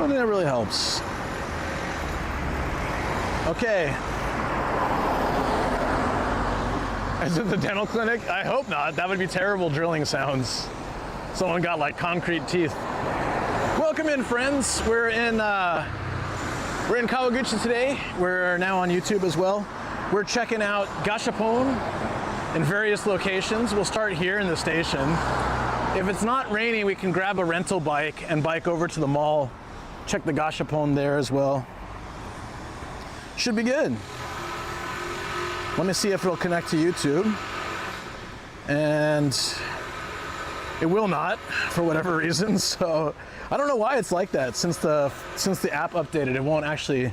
don't think that really helps. Okay. Is it the dental clinic? I hope not. That would be terrible drilling sounds. Someone got like concrete teeth. Welcome in, friends. We're in Kawaguchi today. We're now on YouTube as well. We're checking out Gashapon in various locations. We'll start here in the station. If it's not raining, we can grab a rental bike and bike over to the mall. Check the Gashapon there as well. Should be good. Let me see if it'll connect to YouTube. And it will not, for whatever reason. So I don't know why it's like that. Since the app updated, it won't actually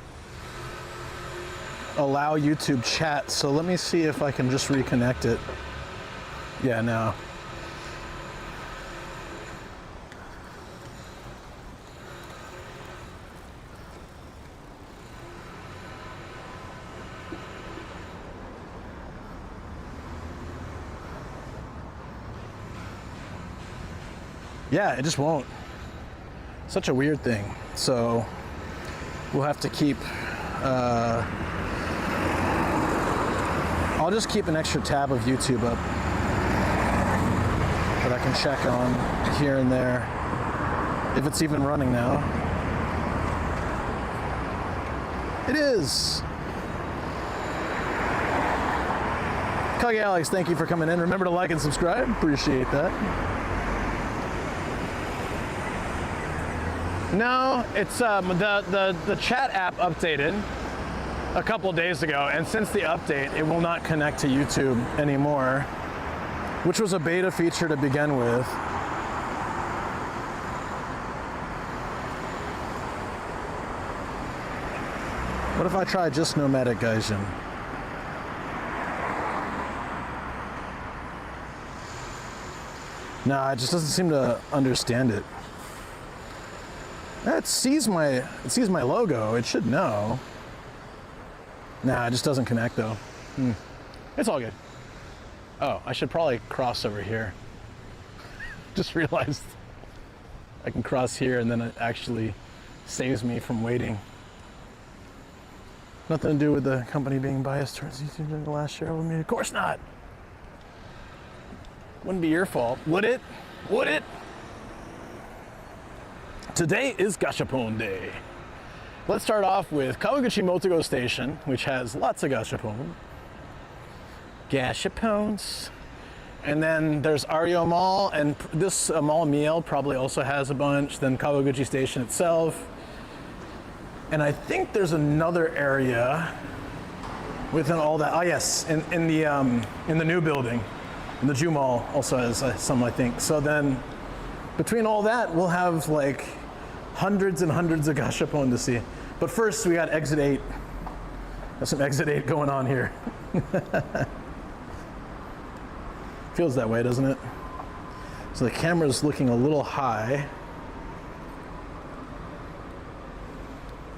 allow YouTube chat. So let me see if I can just reconnect it. Yeah, no. Yeah, it just won't. Such a weird thing. So we'll have to keep, I'll just keep an extra tab of YouTube up that I can check on here and there, if it's even running now. It is. Kage Alex, thank you for coming in. Remember to like and subscribe. Appreciate that. No, it's the chat app updated a couple days ago, and since the update, it will not connect to YouTube anymore, which was a beta feature to begin with. What if I try just Nomadic Gaijin? Nah, it just doesn't seem to understand it. It sees my logo. It should know. Nah, it just doesn't connect though. It's all good. Oh, I should probably cross over here. Just realized I can cross here and then it actually saves me from waiting. Nothing to do with the company being biased towards YouTube during the last share with me. Of course not. Wouldn't be your fault, would it? Would it? Today is Gashapon Day. Let's start off with Kawaguchi Motogo Station, which has lots of Gashapon. Gashapons. And then there's Ario Mall, and this Mall Miel probably also has a bunch. Then Kawaguchi Station itself. And I think there's another area within all that. Oh yes, in the new building. And the Ju Mall also has some, I think. So then between all that, we'll have like hundreds and hundreds of Gashapon to see. But first, we got Exit 8. There's some Exit 8 going on here. Feels that way, doesn't it? So the camera's looking a little high.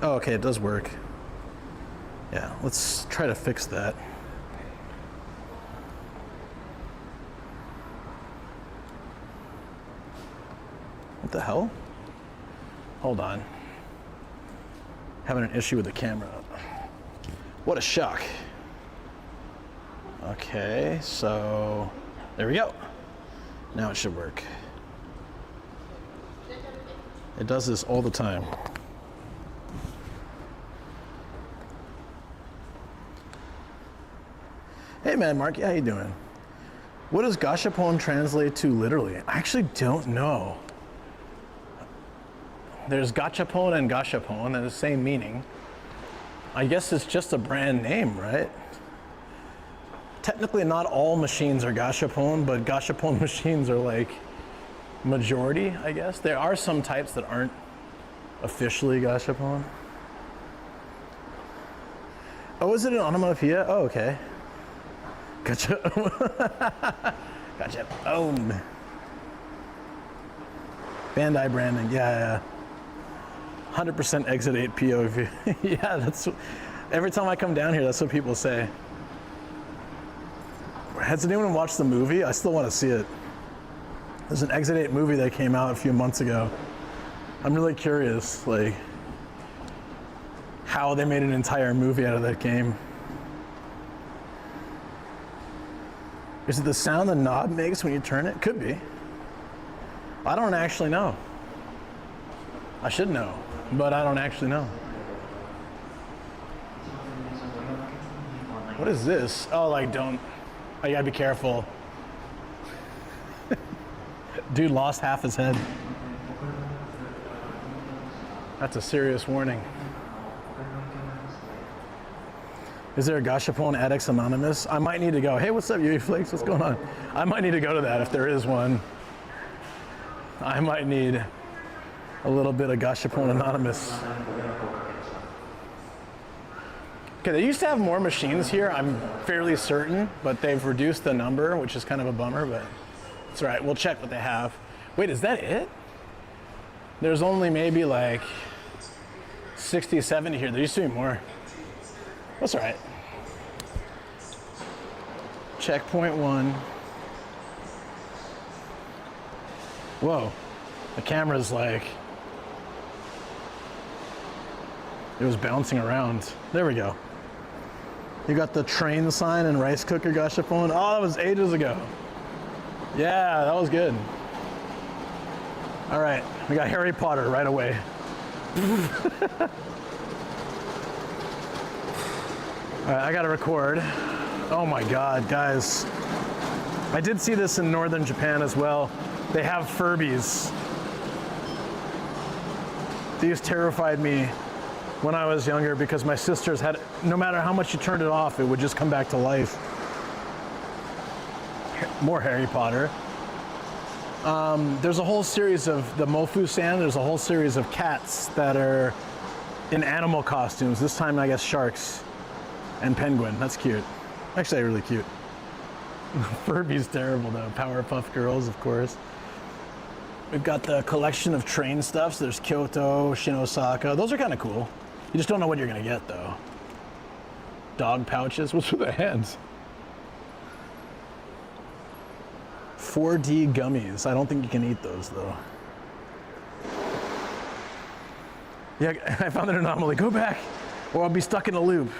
Oh, okay, it does work. Yeah, let's try to fix that. What the hell? Hold on. Having an issue with the camera. What a shock. Okay, so there we go. Now it should work. It does this all the time. Hey man, Mark, how you doing? What does Gashapon translate to literally? I actually don't know. There's Gachapon and Gashapon, they're the same meaning. I guess it's just a brand name, right? Technically not all machines are Gashapon, but Gashapon machines are like majority, I guess. There are some types that aren't officially Gashapon. Oh, is it an onomatopoeia? Oh, okay. Gotcha. Gotcha. Bandai branding, yeah. 100% Exit 8 POV. Yeah, that's, every time I come down here, that's what people say. Has anyone watched the movie? I still want to see it. There's an Exit 8 movie that came out a few months ago. I'm really curious, like, how they made an entire movie out of that game. Is it the sound the knob makes when you turn it? Could be. I don't actually know. I should know, but I don't actually know. What is this? Oh, like, don't. Oh, you gotta be careful. Dude lost half his head. That's a serious warning. Is there a Gashapon Addicts Anonymous? I might need to go. Hey, what's up, Yui Flakes? What's going on? I might need to go to that if there is one. I might need a little bit of Gashapon Anonymous. Okay, they used to have more machines here, I'm fairly certain, but they've reduced the number, which is kind of a bummer, but it's all right. We'll check what they have. Wait, is that it? There's only maybe like 60, 70 here. There used to be more. That's all right. Checkpoint 1. Whoa, the camera's like, it was bouncing around. There we go. You got the train sign and rice cooker Gashapon. Oh, that was ages ago. Yeah, that was good. All right, we got Harry Potter right away. All right, I gotta record. Oh my God, guys. I did see this in northern Japan as well. They have Furbies. These terrified me when I was younger because my sisters had, no matter how much you turned it off, it would just come back to life. More Harry Potter. There's a whole series of the Mofu-san, there's a whole series of cats that are in animal costumes. This time, I guess, sharks and penguin. That's cute. Actually, really cute. Furby's terrible though. Powerpuff Girls, of course. We've got the collection of train stuffs. There's Kyoto, Shinosaka. Those are kind of cool. You just don't know what you're gonna get though. Dog pouches. What's with the hands? 4D gummies. I don't think you can eat those though. Yeah, I found an anomaly. Go back or I'll be stuck in a loop.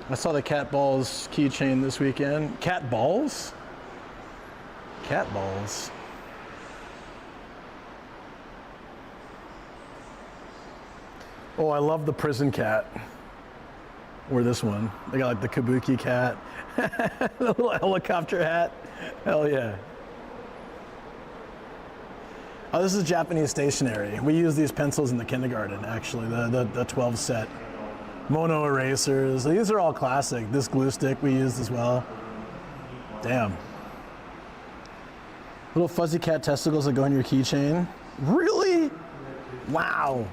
I saw the Cat Balls keychain this weekend. Cat balls? Cat balls. Oh, I love the prison cat. Or this one. They got like the kabuki cat. The little helicopter hat. Hell yeah. Oh, this is Japanese stationery. We use these pencils in the kindergarten, actually, the 12 set. Mono erasers. These are all classic. This glue stick we used as well. Damn. Little fuzzy cat testicles that go in your keychain. Really? Wow.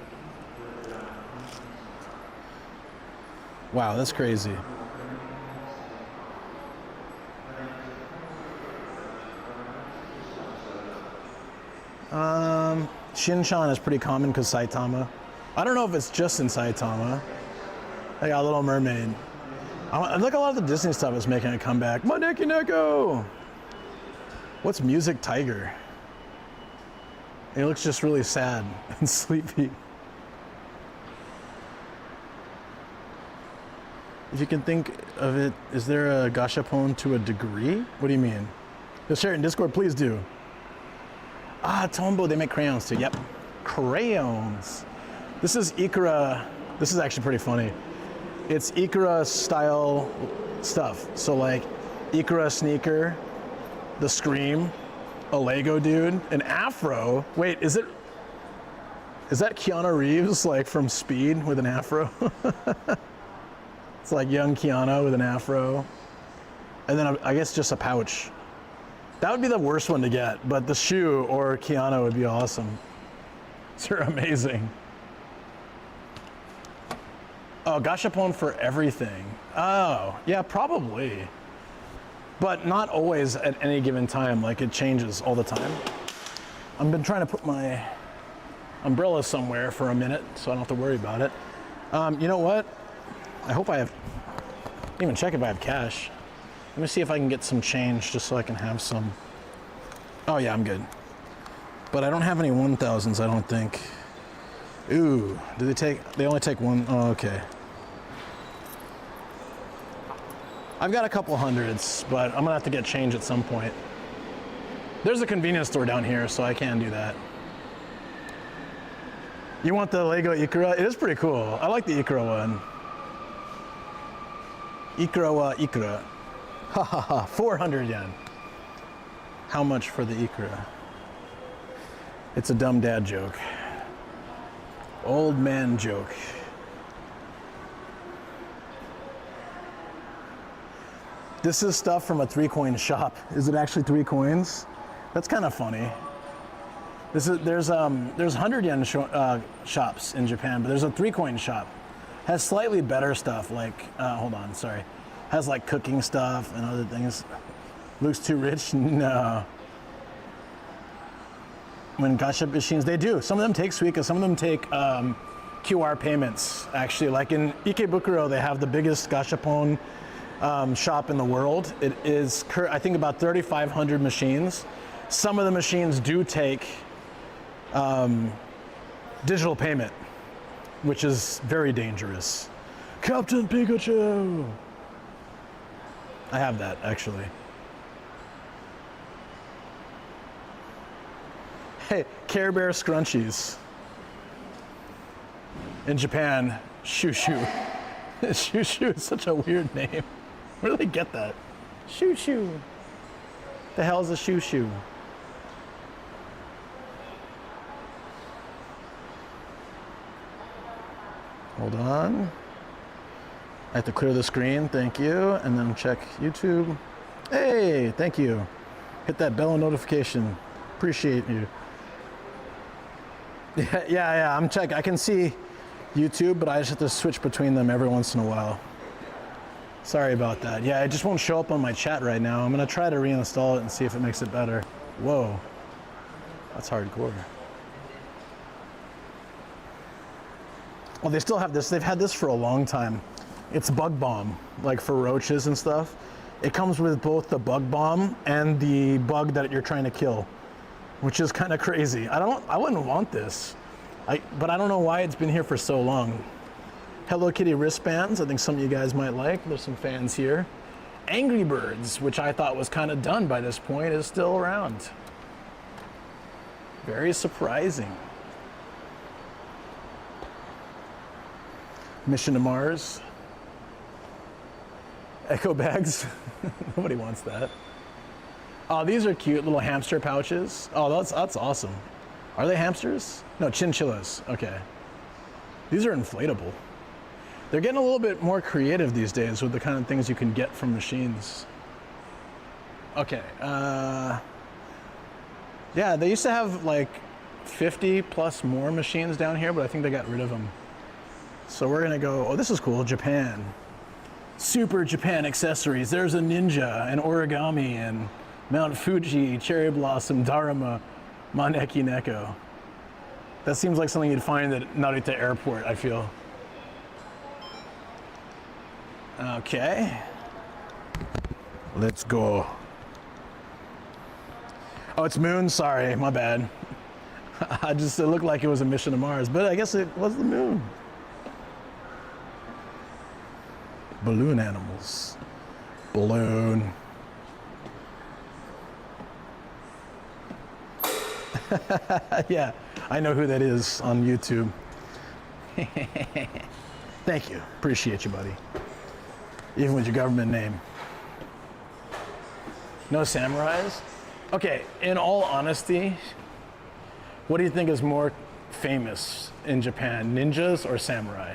Wow, that's crazy. Shinchan is pretty common because Saitama. I don't know if it's just in Saitama. They got Little Mermaid. I like a lot of the Disney stuff is making a comeback. Maneki Neko! What's Music Tiger? He looks just really sad and sleepy. If you can think of it, is there a Gashapon to a degree? What do you mean? Just share it in Discord, please do. Ah, Tombow, they make crayons too. Yep, crayons. This is Ikura. This is actually pretty funny. It's Ikura style stuff. So like Ikura sneaker, the Scream, a Lego dude, an afro. Wait, is that Keanu Reeves like from Speed with an afro? It's like young Keanu with an afro. And then I guess just a pouch. That would be the worst one to get, but the shoe or Keanu would be awesome. They're amazing. Oh, Gashapon for everything. Oh, yeah, probably. But not always at any given time, like it changes all the time. I've been trying to put my umbrella somewhere for a minute so I don't have to worry about it. You know what? I hope I have, even check if I have cash. Let me see if I can get some change just so I can have some. Oh yeah, I'm good. But I don't have any 1000s, I don't think. Ooh, they only take one, oh, okay. I've got a couple hundreds, but I'm gonna have to get change at some point. There's a convenience store down here, so I can do that. You want the Lego Ikura? It is pretty cool. I like the Ikura one. Ikura wa Ikura. Ha ha ha, 400 yen. How much for the Ikura? It's a dumb dad joke. Old man joke. This is stuff from a 3-coin shop. Is it actually 3 coins? That's kind of funny. There's 100 yen shops in Japan, but there's a 3-coin shop. Has slightly better stuff, like hold on, sorry. Has like cooking stuff and other things. Looks too rich? No. When Gashapon machines, they do. Some of them take Suica, some of them take QR payments. Actually, like in Ikebukuro, they have the biggest Gashapon shop in the world. It is, I think, about 3,500 machines. Some of the machines do take digital payment, which is very dangerous. Captain Pikachu! I have that, actually. Hey, Care Bear scrunchies. In Japan, Shushu. Shushu is such a weird name. Where do they get that? Shushu. The hell is a Shushu? Hold on. I have to clear the screen, thank you, and then check YouTube. Hey, thank you. Hit that bell notification. Appreciate you. Yeah, I'm checking. I can see YouTube, but I just have to switch between them every once in a while. Sorry about that. Yeah, it just won't show up on my chat right now. I'm gonna try to reinstall it and see if it makes it better. Whoa, that's hardcore. Well, they still have this. They've had this for a long time. It's Bug Bomb, like for roaches and stuff. It comes with both the bug bomb and the bug that you're trying to kill, which is kind of crazy. I wouldn't want this, but I don't know why it's been here for so long. Hello Kitty wristbands, I think some of you guys might like. There's some fans here. Angry Birds, which I thought was kind of done by this point, is still around. Very surprising. Mission to Mars. Echo bags. Nobody wants that. Oh, these are cute little hamster pouches. Oh, that's awesome. Are they hamsters? No, chinchillas. Okay. These are inflatable. They're getting a little bit more creative these days with the kind of things you can get from machines. Okay. Yeah, they used to have like 50 plus more machines down here, but I think they got rid of them. So we're gonna go, oh, this is cool, Japan. Super Japan accessories. There's a ninja, an origami, and Mount Fuji, cherry blossom, Daruma, Maneki Neko. That seems like something you'd find at Narita Airport, I feel. Okay. Let's go. Oh, it's Moon? Sorry, my bad. It looked like it was a mission to Mars, but I guess it was the Moon. Balloon animals. Balloon. Yeah, I know who that is on YouTube. Thank you. Appreciate you, buddy. Even with your government name. No samurais? Okay, in all honesty, what do you think is more famous in Japan, ninjas or samurai?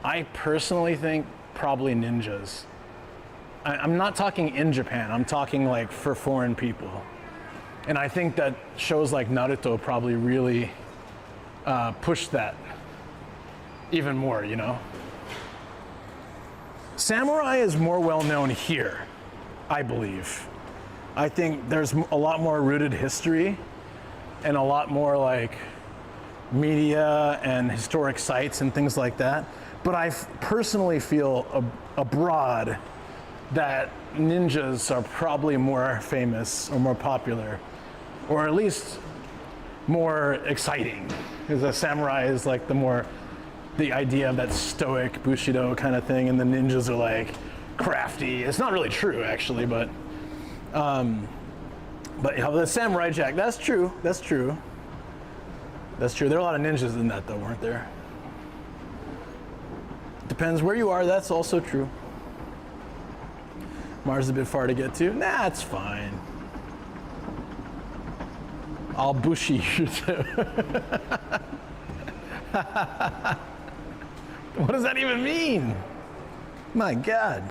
I personally think probably ninjas. I'm not talking in Japan, I'm talking like for foreign people. And I think that shows like Naruto probably really pushed that even more, you know? Samurai is more well known here, I believe. I think there's a lot more rooted history and a lot more like media and historic sites and things like that. But I personally feel abroad that ninjas are probably more famous or more popular, or at least more exciting. Because a samurai is like the idea of that stoic Bushido kind of thing, and the ninjas are like crafty. It's not really true, actually, but the samurai jack, that's true. That's true. That's true. There are a lot of ninjas in that, though, weren't there? Depends where you are. That's also true. Mars is a bit far to get to. Nah, it's fine. I'll bushi you too. What does that even mean? My God.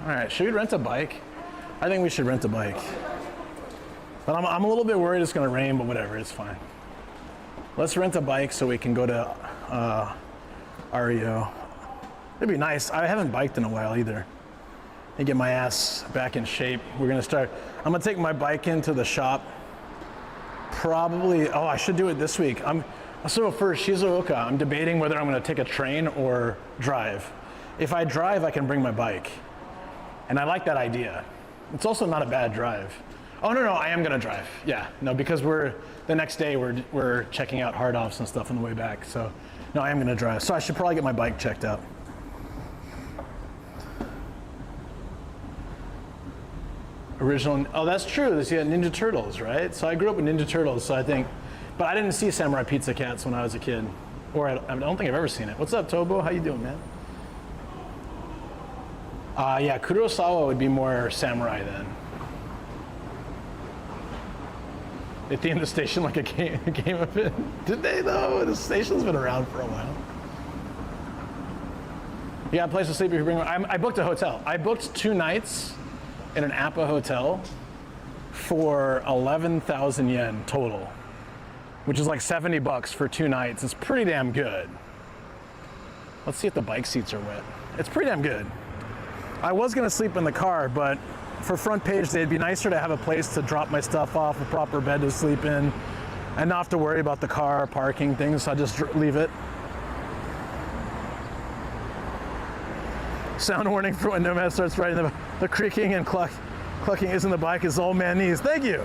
All right, should we rent a bike? I think we should rent a bike. But I'm a little bit worried it's gonna rain, but whatever, it's fine. Let's rent a bike so we can go to REO. It'd be nice. I haven't biked in a while either. And get my ass back in shape. I'm gonna take my bike into the shop. Probably, I should do it this week. So for Shizuoka, I'm debating whether I'm gonna take a train or drive. If I drive, I can bring my bike. And I like that idea. It's also not a bad drive. Oh, no, I am gonna drive. Yeah, no, because the next day we're checking out hard offs and stuff on the way back. So no, I am gonna drive. So I should probably get my bike checked out. Original, oh, that's true. There's Ninja Turtles, right? So I grew up with Ninja Turtles, so I think, but I didn't see Samurai Pizza Cats when I was a kid. Or I don't think I've ever seen it. What's up, Tobo? How you doing, man? Yeah, Kurosawa would be more samurai then. They themed the station like a game of it. Did they though? The station's been around for a while. You got a place to sleep if you bring. I booked a hotel. I booked 2 nights in an Appa hotel for 11,000 yen total, which is like $70 for 2 nights. It's pretty damn good. Let's see if the bike seats are wet. It's pretty damn good. I was gonna sleep in the car, but for front page, it'd be nicer to have a place to drop my stuff off, a proper bed to sleep in, and not have to worry about the car parking things, so I just leave it. Sound warning for when Nomad starts riding the creaking and clucking isn't the bike, it's old man knees. Thank you.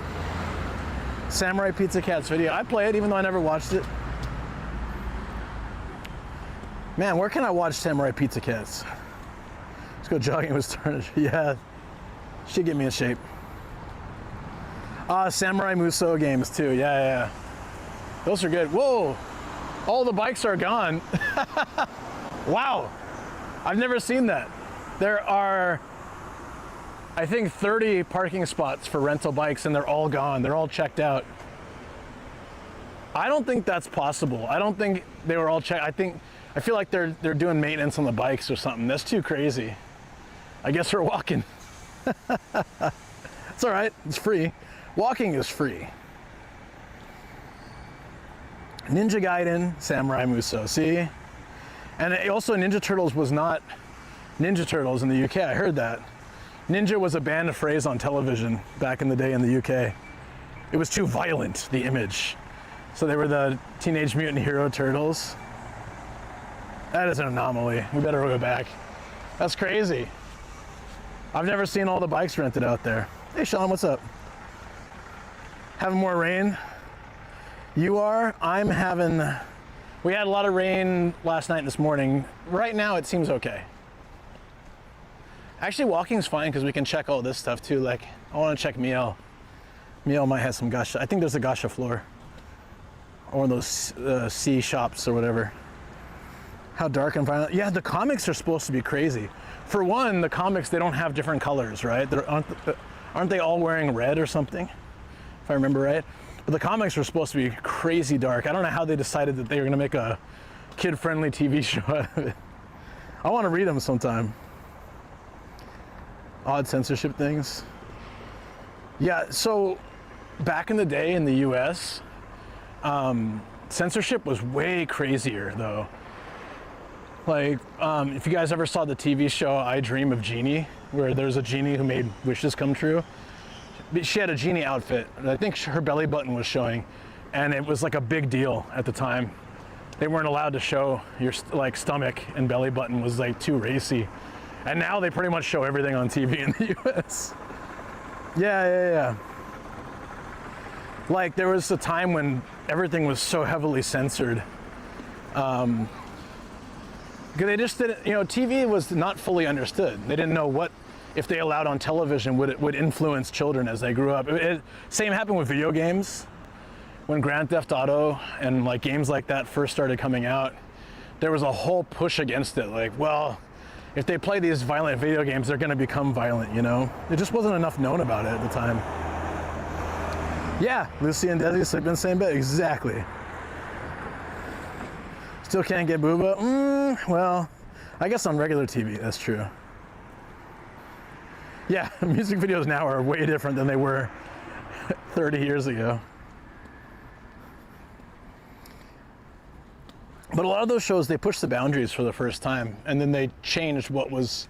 Samurai Pizza Cats video. I play it even though I never watched it. Man, where can I watch Samurai Pizza Cats? Let's go jogging with Starnish. Yeah, should get me in shape. Samurai Muso games too. Yeah. Those are good. Whoa, all the bikes are gone. Wow. I've never seen that. There are, I think, 30 parking spots for rental bikes and they're all gone. They're all checked out. I don't think that's possible. I don't think they were all checked. I feel like they're doing maintenance on the bikes or something. That's too crazy. I guess we're walking. It's all right, it's free. Walking is free. Ninja Gaiden, Samurai Muso, see? And also Ninja Turtles was not Ninja Turtles in the UK, I heard that. Ninja was a banned phrase on television back in the day in the UK. It was too violent, the image. So they were the Teenage Mutant Hero Turtles. That is an anomaly. We better go back. That's crazy. I've never seen all the bikes rented out there. Hey Sean, what's up? Having more rain? You are? We had a lot of rain last night and this morning. Right now it seems okay. Actually walking's fine because we can check all this stuff too. Like I want to check Miel. Miel might have some Gasha. I think there's a Gasha floor. Or one of those C shops or whatever. How dark and violent. Yeah, the comics are supposed to be crazy. For one, the comics, they don't have different colors, right? Aren't they all wearing red or something? If I remember right. But the comics are supposed to be crazy dark. I don't know how they decided that they were gonna make a kid-friendly TV show out of it. I wanna read them sometime. Odd censorship things. Yeah, so back in the day in the US, censorship was way crazier though. Like, if you guys ever saw the TV show I Dream of Jeannie, where there's a genie who made wishes come true. She had a genie outfit, and I think her belly button was showing, and it was like a big deal at the time. They weren't allowed to show your like stomach and belly button was like too racy. And now they pretty much show everything on TV in the US. Yeah. Like, there was a time when everything was so heavily censored. Because they just didn't, TV was not fully understood. They didn't know what, if they allowed on television, would influence children as they grew up. Same happened with video games. When Grand Theft Auto and like games like that first started coming out, there was a whole push against it. Like, well, if they play these violent video games, they're gonna become violent, There just wasn't enough known about it at the time. Yeah, Lucy and Desi sleep in the same bed, exactly. Still can't get booba? Well, I guess on regular TV, that's true. Yeah, music videos now are way different than they were 30 years ago. But a lot of those shows, they pushed the boundaries for the first time, and then they changed what was,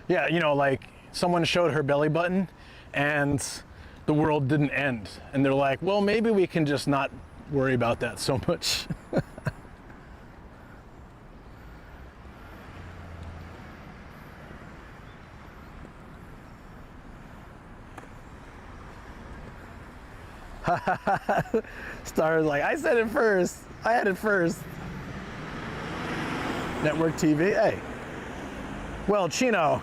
like someone showed her belly button and the world didn't end. And they're like, well, maybe we can just not worry about that so much. Star's like, I said it first. I had it first. Network TV, hey. Well, Chino,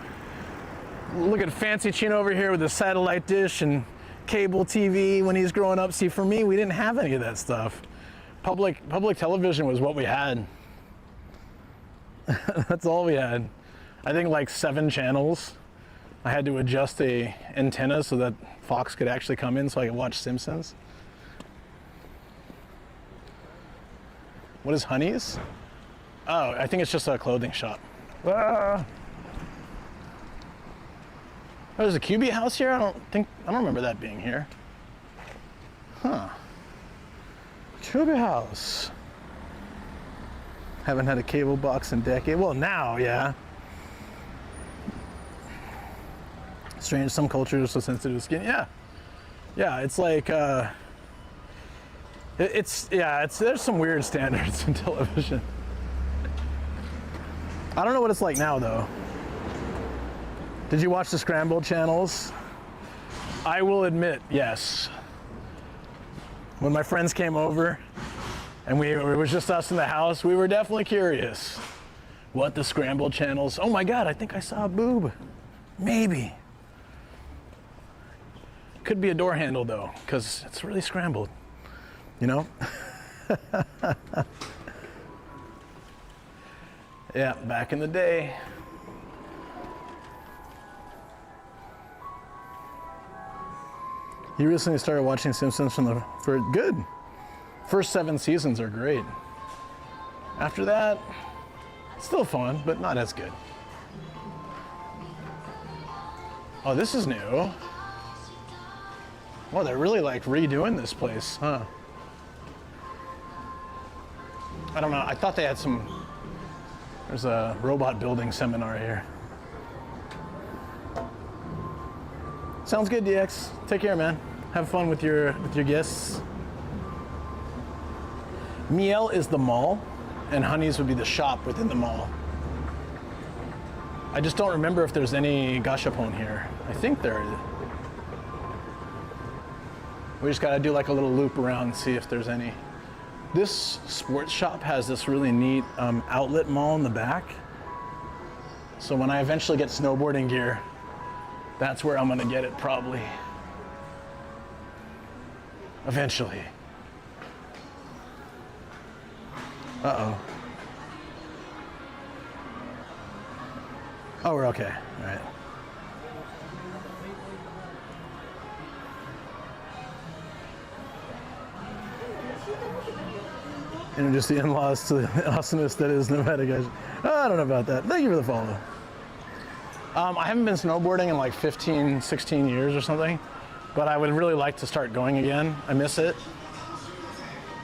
look at fancy Chino over here with a satellite dish and cable TV when he's growing up. See, for me, we didn't have any of that stuff. Public television was what we had. That's all we had. I think like 7 channels. I had to adjust a antenna so that Fox could actually come in so I could watch Simpsons. What is Honey's? Oh, I think it's just a clothing shop. Ah. Oh, there's a QB house here? I don't remember that being here. Huh. QB house. Haven't had a cable box in a decade. Well, now, yeah. Strange, some cultures are so sensitive to skin. Yeah, it's like, there's some weird standards in television. I don't know what it's like now, though. Did you watch the scrambled channels? I will admit, yes. When my friends came over and it was just us in the house, we were definitely curious. What the scrambled channels? Oh my God, I think I saw a boob. Maybe. Could be a door handle though, because it's really scrambled, Yeah, back in the day. You recently started watching Simpsons for good. First 7 seasons are great. After that, still fun, but not as good. Oh, this is new. Well, they're really like redoing this place, huh? I don't know, I thought they had there's a robot building seminar here. Sounds good, DX. Take care, man. Have fun with your guests. Miel is the mall, and Honey's would be the shop within the mall. I just don't remember if there's any Gashapon here. I think there is. We just gotta do like a little loop around and see if there's any. This sports shop has this really neat outlet mall in the back. So when I eventually get snowboarding gear, that's where I'm gonna get it probably. Eventually. Uh-oh. Oh, we're okay, all right. Introduce the in-laws to the awesomeness that is Nomadic. I don't know about that. Thank you for the follow. I haven't been snowboarding in like 15, 16 years or something, but I would really like to start going again. I miss it.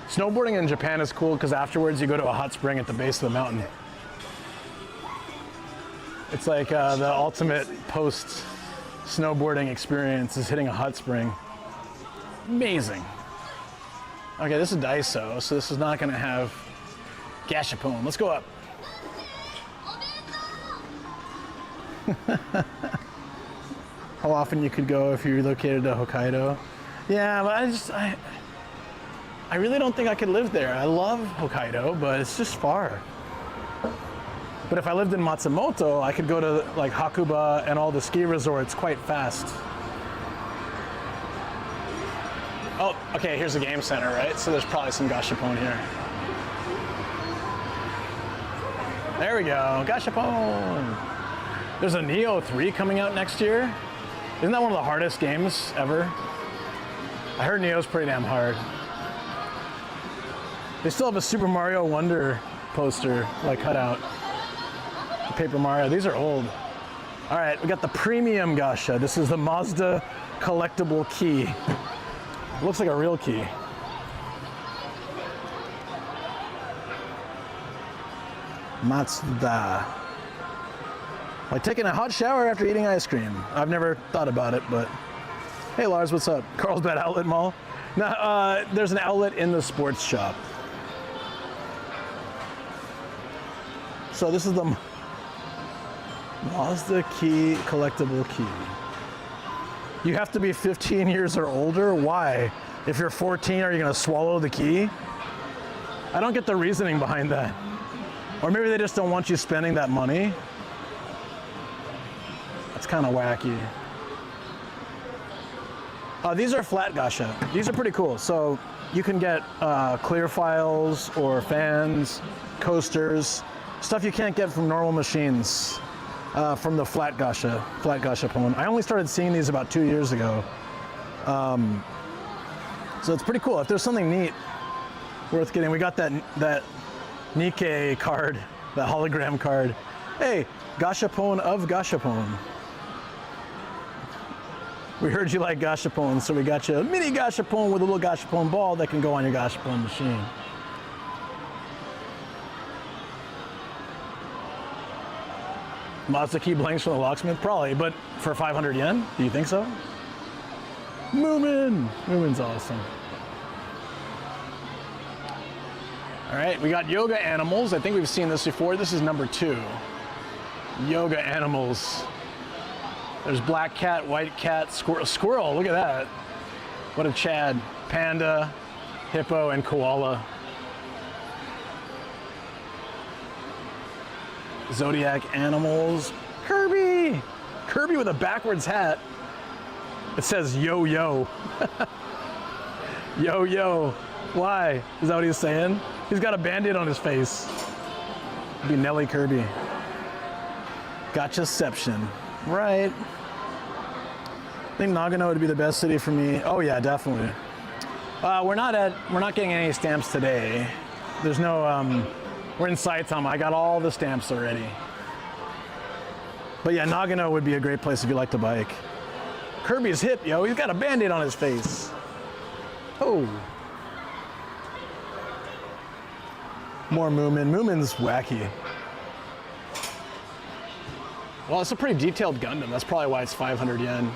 Snowboarding in Japan is cool because afterwards you go to a hot spring at the base of the mountain. It's like the ultimate post-snowboarding experience is hitting a hot spring. Amazing. Okay, this is Daiso, so this is not gonna have Gashapon. Let's go up. How often you could go if you relocated to Hokkaido? Yeah, but I really don't think I could live there. I love Hokkaido, but it's just far. But if I lived in Matsumoto, I could go to like Hakuba and all the ski resorts quite fast. Oh, okay, here's a game center, right? So there's probably some Gashapon here. There we go, Gashapon. There's a Neo 3 coming out next year. Isn't that one of the hardest games ever? I heard Neo's pretty damn hard. They still have a Super Mario Wonder poster, like cut out. The Paper Mario, these are old. All right, we got the premium Gasha. This is the Mazda collectible key. Looks like a real key. Mazda. Like taking a hot shower after eating ice cream. I've never thought about it, but hey Lars, what's up? Carlsbad Outlet Mall. Now, there's an outlet in the sports shop. So this is the Mazda key, collectible key. You have to be 15 years or older? Why? If you're 14, are you gonna swallow the key? I don't get the reasoning behind that. Or maybe they just don't want you spending that money. That's kind of wacky. These are flat Gasha. These are pretty cool. So you can get clear files or fans, coasters, stuff you can't get from normal machines. From the flat Gashapon. I only started seeing these about 2 years ago. So it's pretty cool. If there's something neat worth getting, we got that Nikkei card, that hologram card. Hey, Gashapon of Gashapon. We heard you like Gashapon, so we got you a mini Gashapon with a little Gashapon ball that can go on your Gashapon machine. Mazda key blanks from the locksmith? Probably, but for 500 yen? Do you think so? Moomin! Moomin's awesome. All right, we got yoga animals. I think we've seen this before. This is number 2. Yoga animals. There's black cat, white cat, squirrel. Look at that. What a Chad. Panda, hippo, and koala. Zodiac animals. Kirby! Kirby with a backwards hat. It says yo yo. Yo yo. Why? Is that what he's saying? He's got a band-aid on his face. It'd be Nelly Kirby. Gotchaception. Right. I think Nagano would be the best city for me. Oh yeah, definitely. We're not getting any stamps today. There's no we're in Saitama. I got all the stamps already. But yeah, Nagano would be a great place if you like to bike. Kirby's hip, yo. He's got a band-aid on his face. Oh. More Moomin. Moomin's wacky. Well, it's a pretty detailed Gundam. That's probably why it's 500 yen.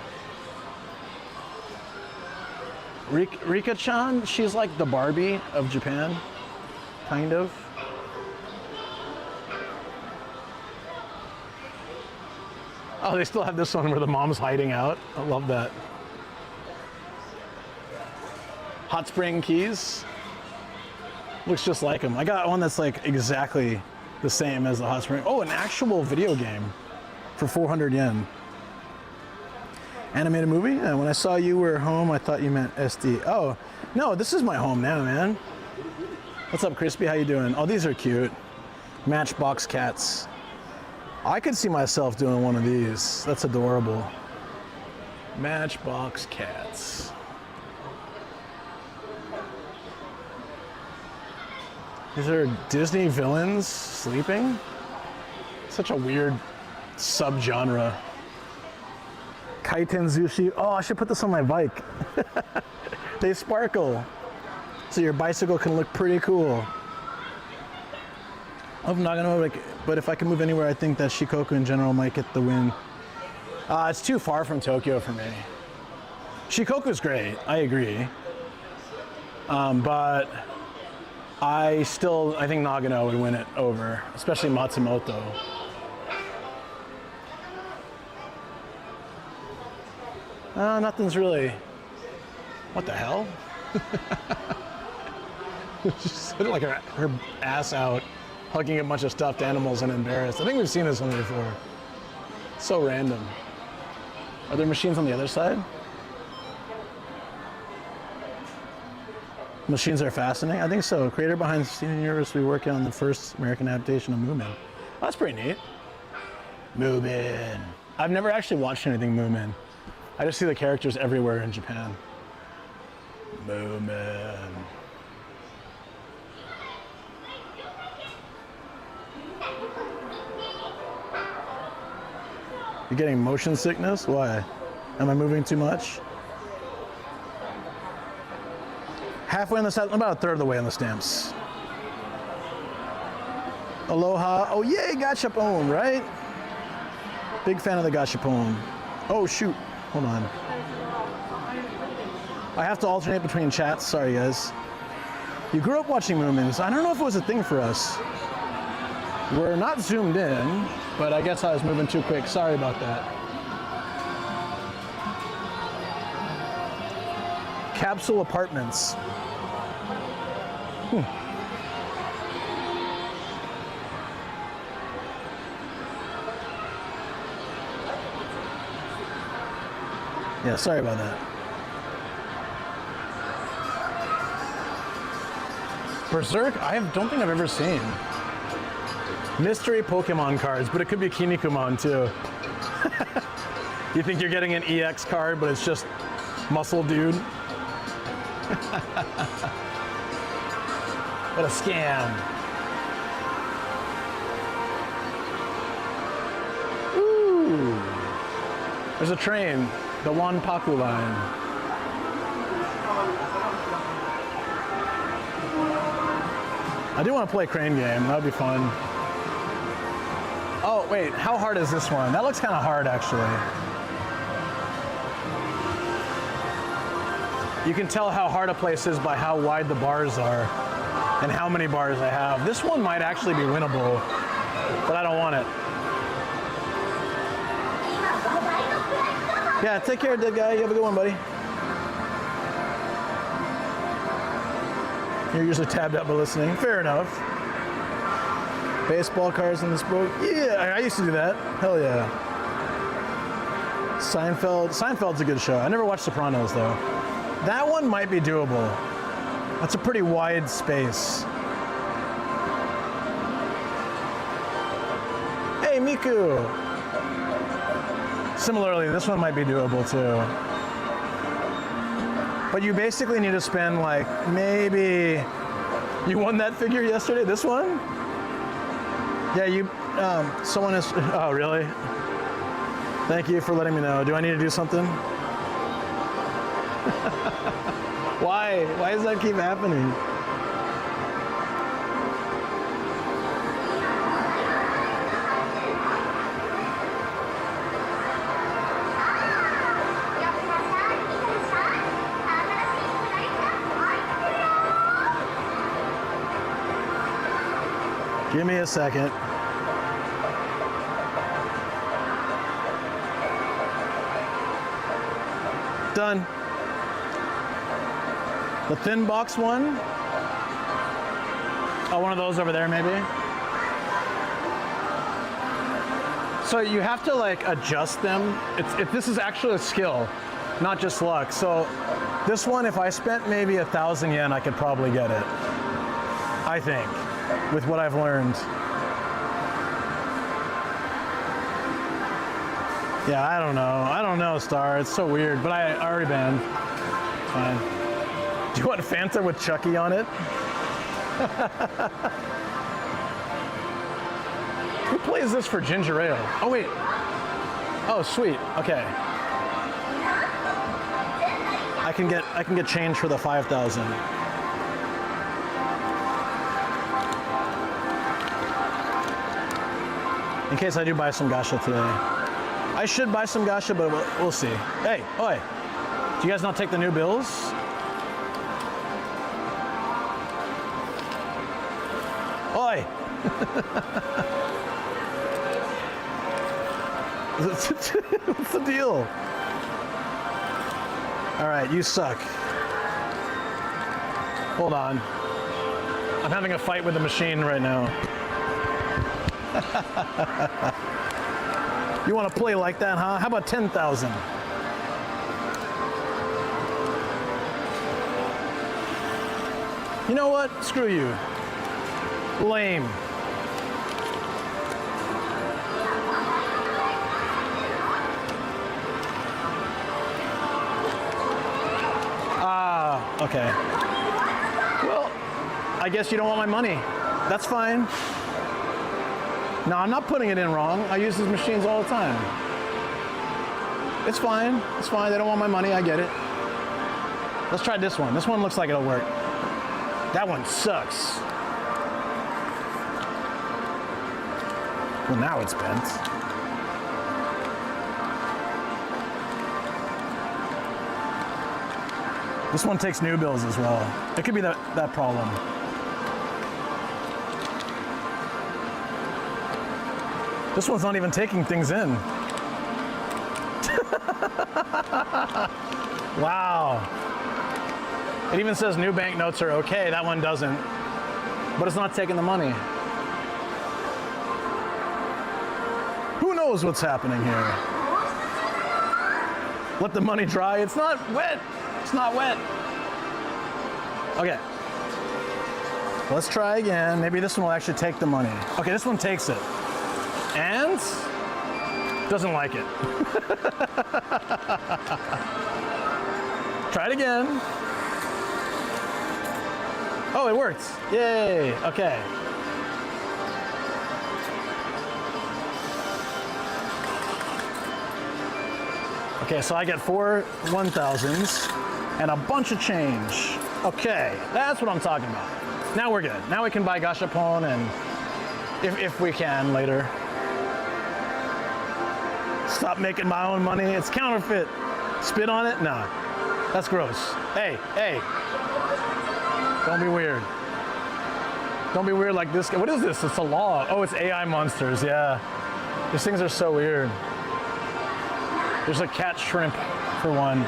Rika-chan, she's like the Barbie of Japan, kind of. Oh, they still have this one where the mom's hiding out. I love that. Hot spring keys. Looks just like them. I got one that's like exactly the same as the hot spring. Oh, an actual video game for 400 yen. Animated movie? Yeah, when I saw you were home, I thought you meant SD. Oh, no, this is my home now, man. What's up, Crispy? How you doing? Oh, these are cute. Matchbox cats. I could see myself doing one of these. That's adorable. Matchbox cats. These are Disney villains sleeping? Such a weird subgenre. Kaiten Zushi. Oh, I should put this on my bike. They sparkle. So your bicycle can look pretty cool. I'm not gonna, like, but if I can move anywhere, I think that Shikoku in general might get the win. It's too far from Tokyo for me. Shikoku's great, I agree. But I think Nagano would win it over, especially Matsumoto. Nothing's really. What the hell? She's sitting like her ass out, hugging a bunch of stuffed animals and embarrassed. I think we've seen this one before. So random. Are there machines on the other side? Machines are fascinating? I think so. Creator behind Steven Universe, we working on the first American adaptation of Moomin. Oh, that's pretty neat. Moomin. I've never actually watched anything Moomin. I just see the characters everywhere in Japan. Moomin. You're getting motion sickness? Why? Am I moving too much? Halfway on the side, about a third of the way on the stamps. Aloha. Oh yay, Gashapon, right? Big fan of the Gashapon. Oh shoot, hold on. I have to alternate between chats, sorry guys. You grew up watching Moomins. I don't know if it was a thing for us. We're not zoomed in, but I guess I was moving too quick. Sorry about that. Capsule apartments. Yeah, sorry about that. Berserk? I don't think I've ever seen. Mystery Pokemon cards, but it could be Kinnikuman too. You think you're getting an EX card, but it's just Muscle Dude? What a scam. Ooh. There's a train, the Wanpaku line. I do want to play Crane Game, that would be fun. Oh, wait, how hard is this one? That looks kind of hard, actually. You can tell how hard a place is by how wide the bars are and how many bars I have. This one might actually be winnable, but I don't want it. Yeah, take care, dead guy. You have a good one, buddy. You're usually tabbed out by listening. Fair enough. Baseball cards in this book. Yeah, I used to do that. Hell yeah. Seinfeld. Seinfeld's a good show. I never watched Sopranos, though. That one might be doable. That's a pretty wide space. Hey, Miku. Similarly, this one might be doable, too. But you basically need to spend like maybe, you won that figure yesterday, this one? Yeah, someone is, oh really? Thank you for letting me know. Do I need to do something? Why? Why does that keep happening? Give me a second. Done. The thin box one. Oh, one of those over there maybe. So you have to like adjust them. This is actually a skill, not just luck. So this one, if I spent maybe 1,000 yen, I could probably get it. I think. With what I've learned. Yeah, I don't know, Star. It's so weird, but I already banned. Fine. Do you want Fanta with Chucky on it? Who plays this for ginger ale? Oh, wait. Oh, sweet. Okay. I can get change for the 5,000. In case I do buy some gacha today. I should buy some gacha, but we'll see. Hey, oi. Do you guys not take the new bills? Oi. What's the deal? All right, you suck. Hold on. I'm having a fight with the machine right now. You want to play like that, huh? How about 10,000? You know what? Screw you. Lame. Okay. Well, I guess you don't want my money. That's fine. No, I'm not putting it in wrong. I use these machines all the time. It's fine. It's fine. They don't want my money. I get it. Let's try this one. This one looks like it'll work. That one sucks. Well, now it's bent. This one takes new bills as well. It could be that problem. This one's not even taking things in. Wow. It even says new banknotes are okay. That one doesn't. But it's not taking the money. Who knows what's happening here? Let the money dry. It's not wet. It's not wet. Okay. Let's try again. Maybe this one will actually take the money. Okay, this one takes it. And doesn't like it. Try it again. Oh, it worked. Yay. Okay. Okay, so I get 4 1,000s and a bunch of change. Okay, that's what I'm talking about. Now we're good. Now we can buy Gashapon, and if we can later. Stop making my own money. It's counterfeit. Spit on it? Nah. That's gross. Hey, hey. Don't be weird. Don't be weird like this guy. What is this? It's a law. Oh, it's AI monsters. Yeah. These things are so weird. There's a cat shrimp for one.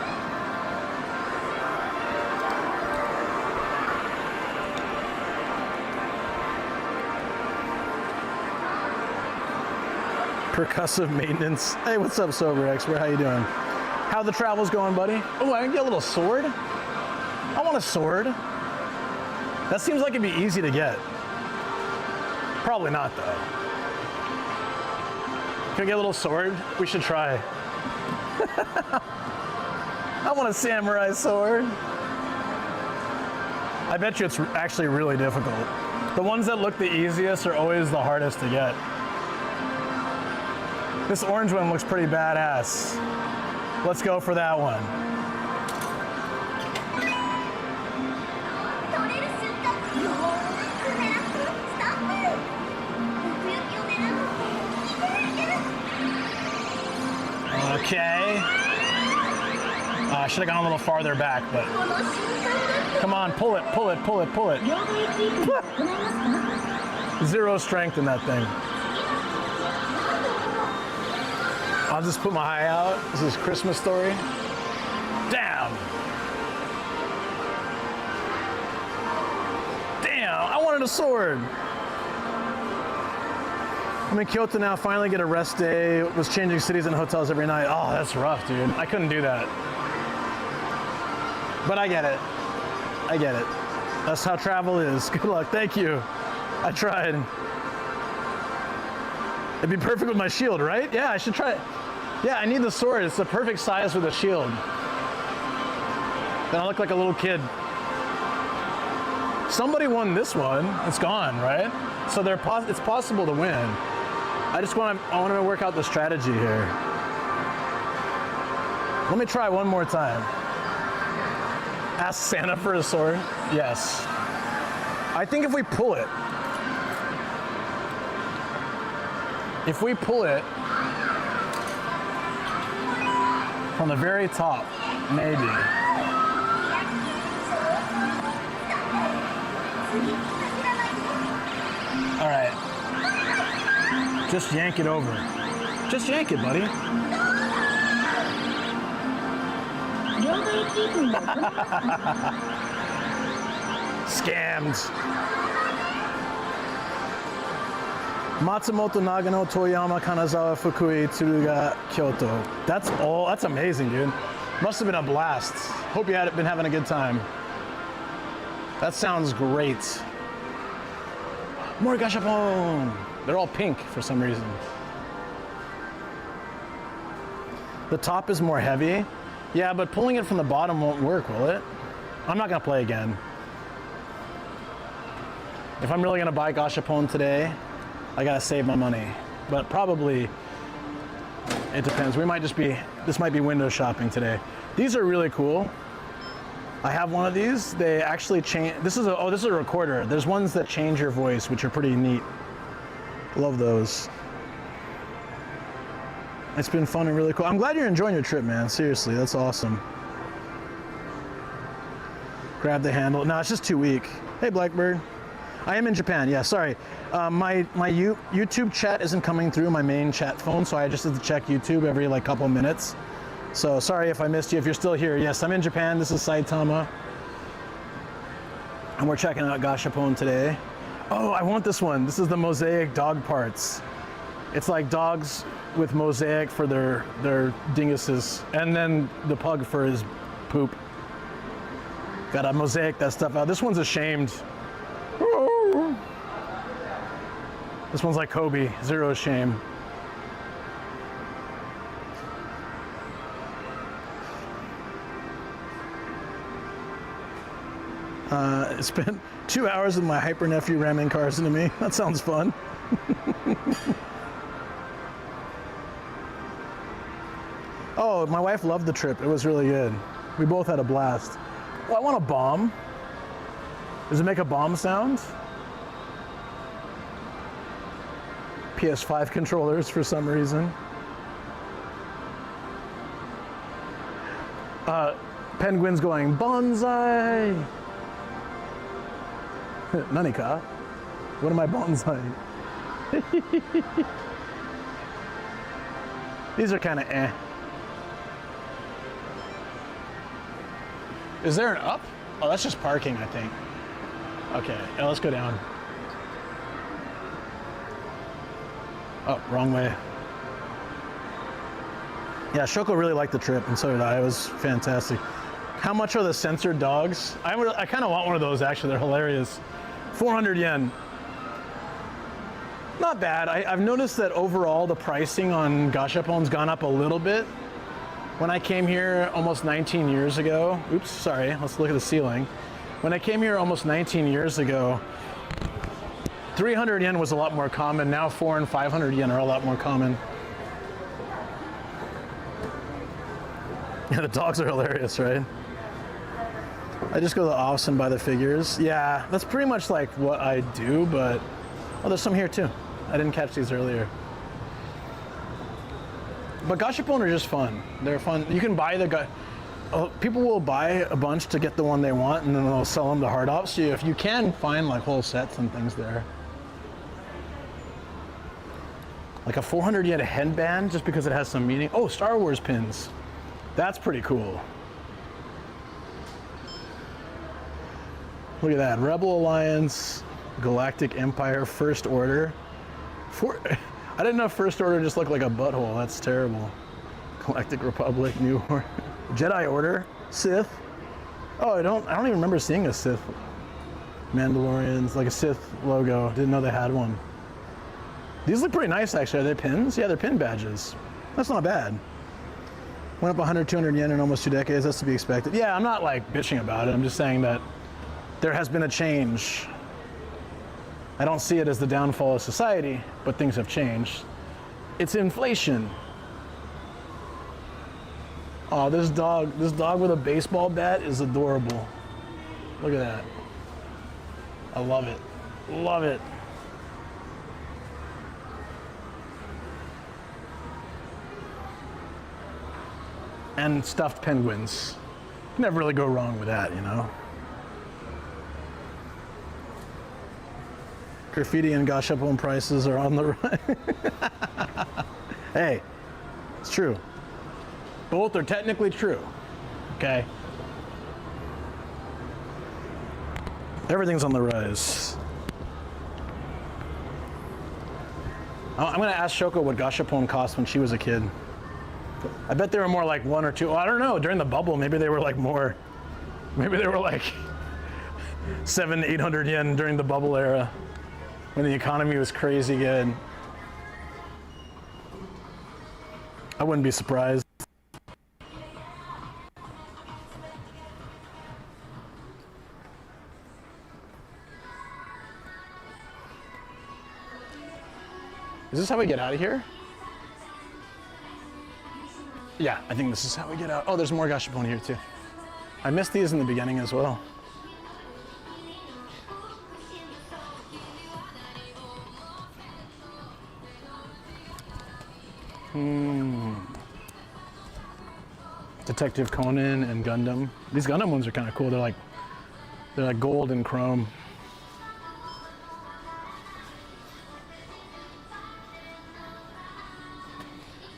Percussive maintenance. Hey, what's up, Sober Expert? How you doing? How the travels going, buddy? Oh, I can get a little sword. I want a sword. That seems like it'd be easy to get. Probably not, though. Can I get a little sword? We should try. I want a samurai sword. I bet you it's actually really difficult. The ones that look the easiest are always the hardest to get. This orange one looks pretty badass. Let's go for that one. Okay. I should have gone a little farther back, but come on, pull it, pull it, pull it, pull it. 0 strength in that thing. I'll just put my eye out. This is Christmas Story. Damn. Damn, I wanted a sword. I'm in Kyoto now, finally get a rest day. Was changing cities and hotels every night. Oh, that's rough, dude. I couldn't do that. But I get it. I get it. That's how travel is. Good luck, thank you. I tried. It'd be perfect with my shield, right? Yeah, I should try it. Yeah, I need the sword. It's the perfect size with a shield. Then I look like a little kid. Somebody won this one. It's gone, right? So it's possible to win. I want to work out the strategy here. Let me try one more time. Ask Santa for a sword? Yes. I think if we pull it, from the very top, maybe. All right. Just yank it over. Just yank it, buddy. Scammed. Matsumoto, Nagano, Toyama, Kanazawa, Fukui, Tsuruga, Kyoto. That's all. That's amazing, dude. Must have been a blast. Hope you had been having a good time. That sounds great. More Gashapon. They're all pink for some reason. The top is more heavy. Yeah, but pulling it from the bottom won't work, will it? I'm not gonna play again. If I'm really gonna buy Gashapon today, I gotta save my money. But probably, it depends. This might be window shopping today. These are really cool. I have one of these. They actually change, this is a recorder. There's ones that change your voice, which are pretty neat. Love those. It's been fun and really cool. I'm glad you're enjoying your trip, man. Seriously, that's awesome. Grab the handle. No, it's just too weak. Hey, Blackbird. I am in Japan. Yeah, sorry. My YouTube chat isn't coming through my main chat phone, so I just have to check YouTube every like couple minutes. So sorry if I missed you. If you're still here, yes, I'm in Japan. This is Saitama, and we're checking out Gashapon today. Oh, I want this one. This is the mosaic dog parts. It's like dogs with mosaic for their dinguses, and then the pug for his poop. Gotta mosaic that stuff out. This one's ashamed. This one's like Kobe, zero shame. Spent 2 hours with my hyper nephew ramming cars into me. That sounds fun. Oh, my wife loved the trip. It was really good. We both had a blast. Oh, I want a bomb. Does it make a bomb sound? PS5 controllers for some reason. Penguin's going, bonsai! Nanika? What am I bonsai? These are kind of eh. Is there an up? Oh, that's just parking, I think. Okay, yeah, let's go down. Oh, wrong way. Yeah, Shoko really liked the trip, and so did I. It was fantastic. How much are the censored dogs? I kind of want one of those, actually. They're hilarious. 400 yen. Not bad. I've noticed that overall the pricing on Gashapon's gone up a little bit. When I came here almost 19 years ago, oops, sorry, let's look at the ceiling. When I came here almost 19 years ago, 300 yen was a lot more common. Now 400 and 500 yen are a lot more common. Yeah, the dogs are hilarious, right? I just go to the office and buy the figures. Yeah, that's pretty much like what I do, but oh, there's some here too. I didn't catch these earlier. But Gashapon are just fun. They're fun. You can buy people will buy a bunch to get the one they want, and then they'll sell them to hard ops. So if you can find like whole sets and things there. Like a 400 yen headband just because it has some meaning. Oh, Star Wars pins. That's pretty cool. Look at that. Rebel Alliance, Galactic Empire, First Order. I didn't know First Order just looked like a butthole. That's terrible. Galactic Republic, New Order. Jedi Order, Sith. Oh, I don't even remember seeing a Sith. Mandalorians, like a Sith logo. Didn't know they had one. These look pretty nice, actually. Are they pins? Yeah, they're pin badges. That's not bad. Went up 100, 200 yen in almost 2 decades. That's to be expected. Yeah, I'm not like bitching about it. I'm just saying that there has been a change. I don't see it as the downfall of society, but things have changed. It's inflation. Oh, this dog with a baseball bat is adorable. Look at that. I love it. Love it. And stuffed penguins. Never really go wrong with that, you know? Graffiti and Gashapon prices are on the rise. Hey, it's true. Both are technically true, okay? Everything's on the rise. I'm gonna ask Shoko what Gashapon cost when she was a kid. I bet they were more like 1 or 2. I don't know. During the bubble, maybe they were like more. Maybe they were like 700, 800 yen during the bubble era, when the economy was crazy good. I wouldn't be surprised. Is this how we get out of here? Yeah, I think this is how we get out. Oh, there's more Gashapon here too. I missed these in the beginning as well. Detective Conan and Gundam. These Gundam ones are kind of cool. They're like gold and chrome.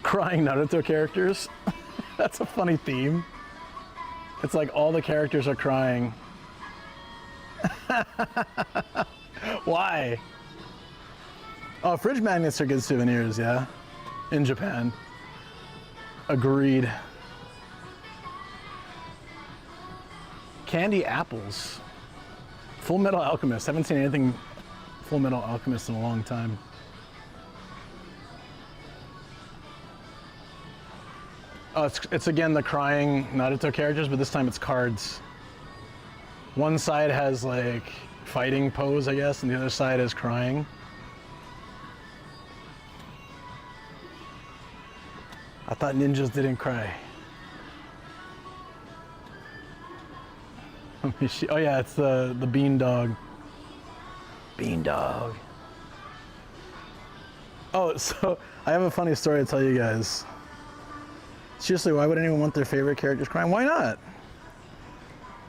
Crying Naruto characters. That's a funny theme. It's like all the characters are crying. Why? Oh, fridge magnets are good souvenirs, yeah. In Japan. Agreed. Candy apples. Full Metal Alchemist. Haven't seen anything Full Metal Alchemist in a long time. Oh, it's again the crying Naruto characters, but this time it's cards. One side has like fighting pose, I guess, and the other side is crying. I thought ninjas didn't cry. Oh yeah, it's the bean dog. Bean dog. Oh, so I have a funny story to tell you guys. Seriously, why would anyone want their favorite characters crying? Why not?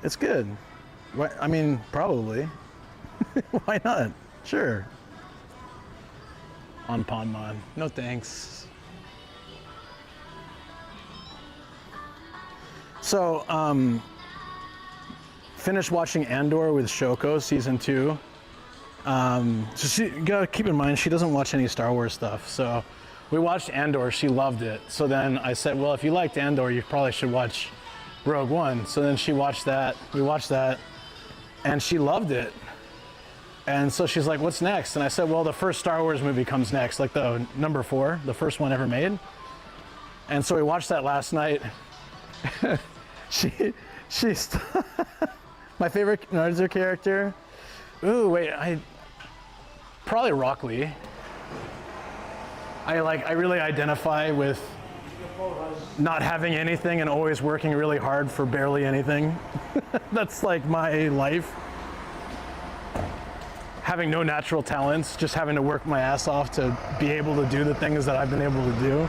It's good. Why, I mean, probably. Why not? Sure. On Ponmon. No thanks. So, finished watching Andor with Shoko, season 2. So she, you gotta keep in mind, she doesn't watch any Star Wars stuff, so we watched Andor, she loved it. So then I said, well, if you liked Andor, you probably should watch Rogue One. So then she watched that, we watched that, and she loved it. And so she's like, what's next? And I said, well, the first Star Wars movie comes next, like the number 4, the first one ever made. And so we watched that last night. She's my favorite Naruto character. Ooh, wait, probably Rock Lee. I really identify with not having anything and always working really hard for barely anything. That's like my life. Having no natural talents, just having to work my ass off to be able to do the things that I've been able to do.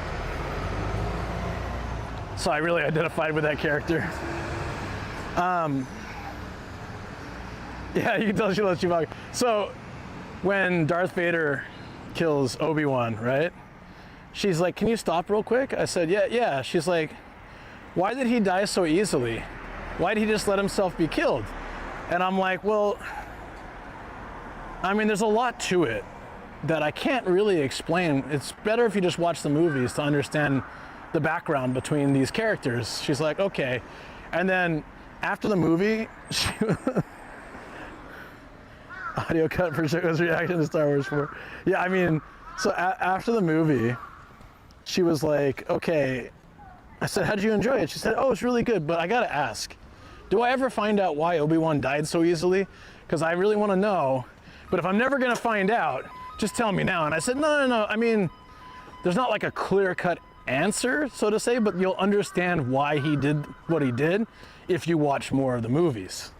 So I really identified with that character. Yeah, you can tell she loves Chewbacca. So when Darth Vader kills Obi-Wan, right? She's like, can you stop real quick? I said, yeah. She's like, why did he die so easily? Why did he just let himself be killed? And I'm like, well, I mean, there's a lot to it that I can't really explain. It's better if you just watch the movies to understand the background between these characters. She's like, okay. And then after the movie, audio cut for Shoko's reaction to Star Wars 4. Yeah, I mean, so after the movie, she was like, okay. I said, how did you enjoy it? She said, oh, it's really good, but I gotta ask, do I ever find out why Obi-Wan died so easily? Because I really want to know, but if I'm never gonna find out, just tell me now. And I said, no, I mean, there's not like a clear-cut answer, so to say, but you'll understand why he did what he did if you watch more of the movies.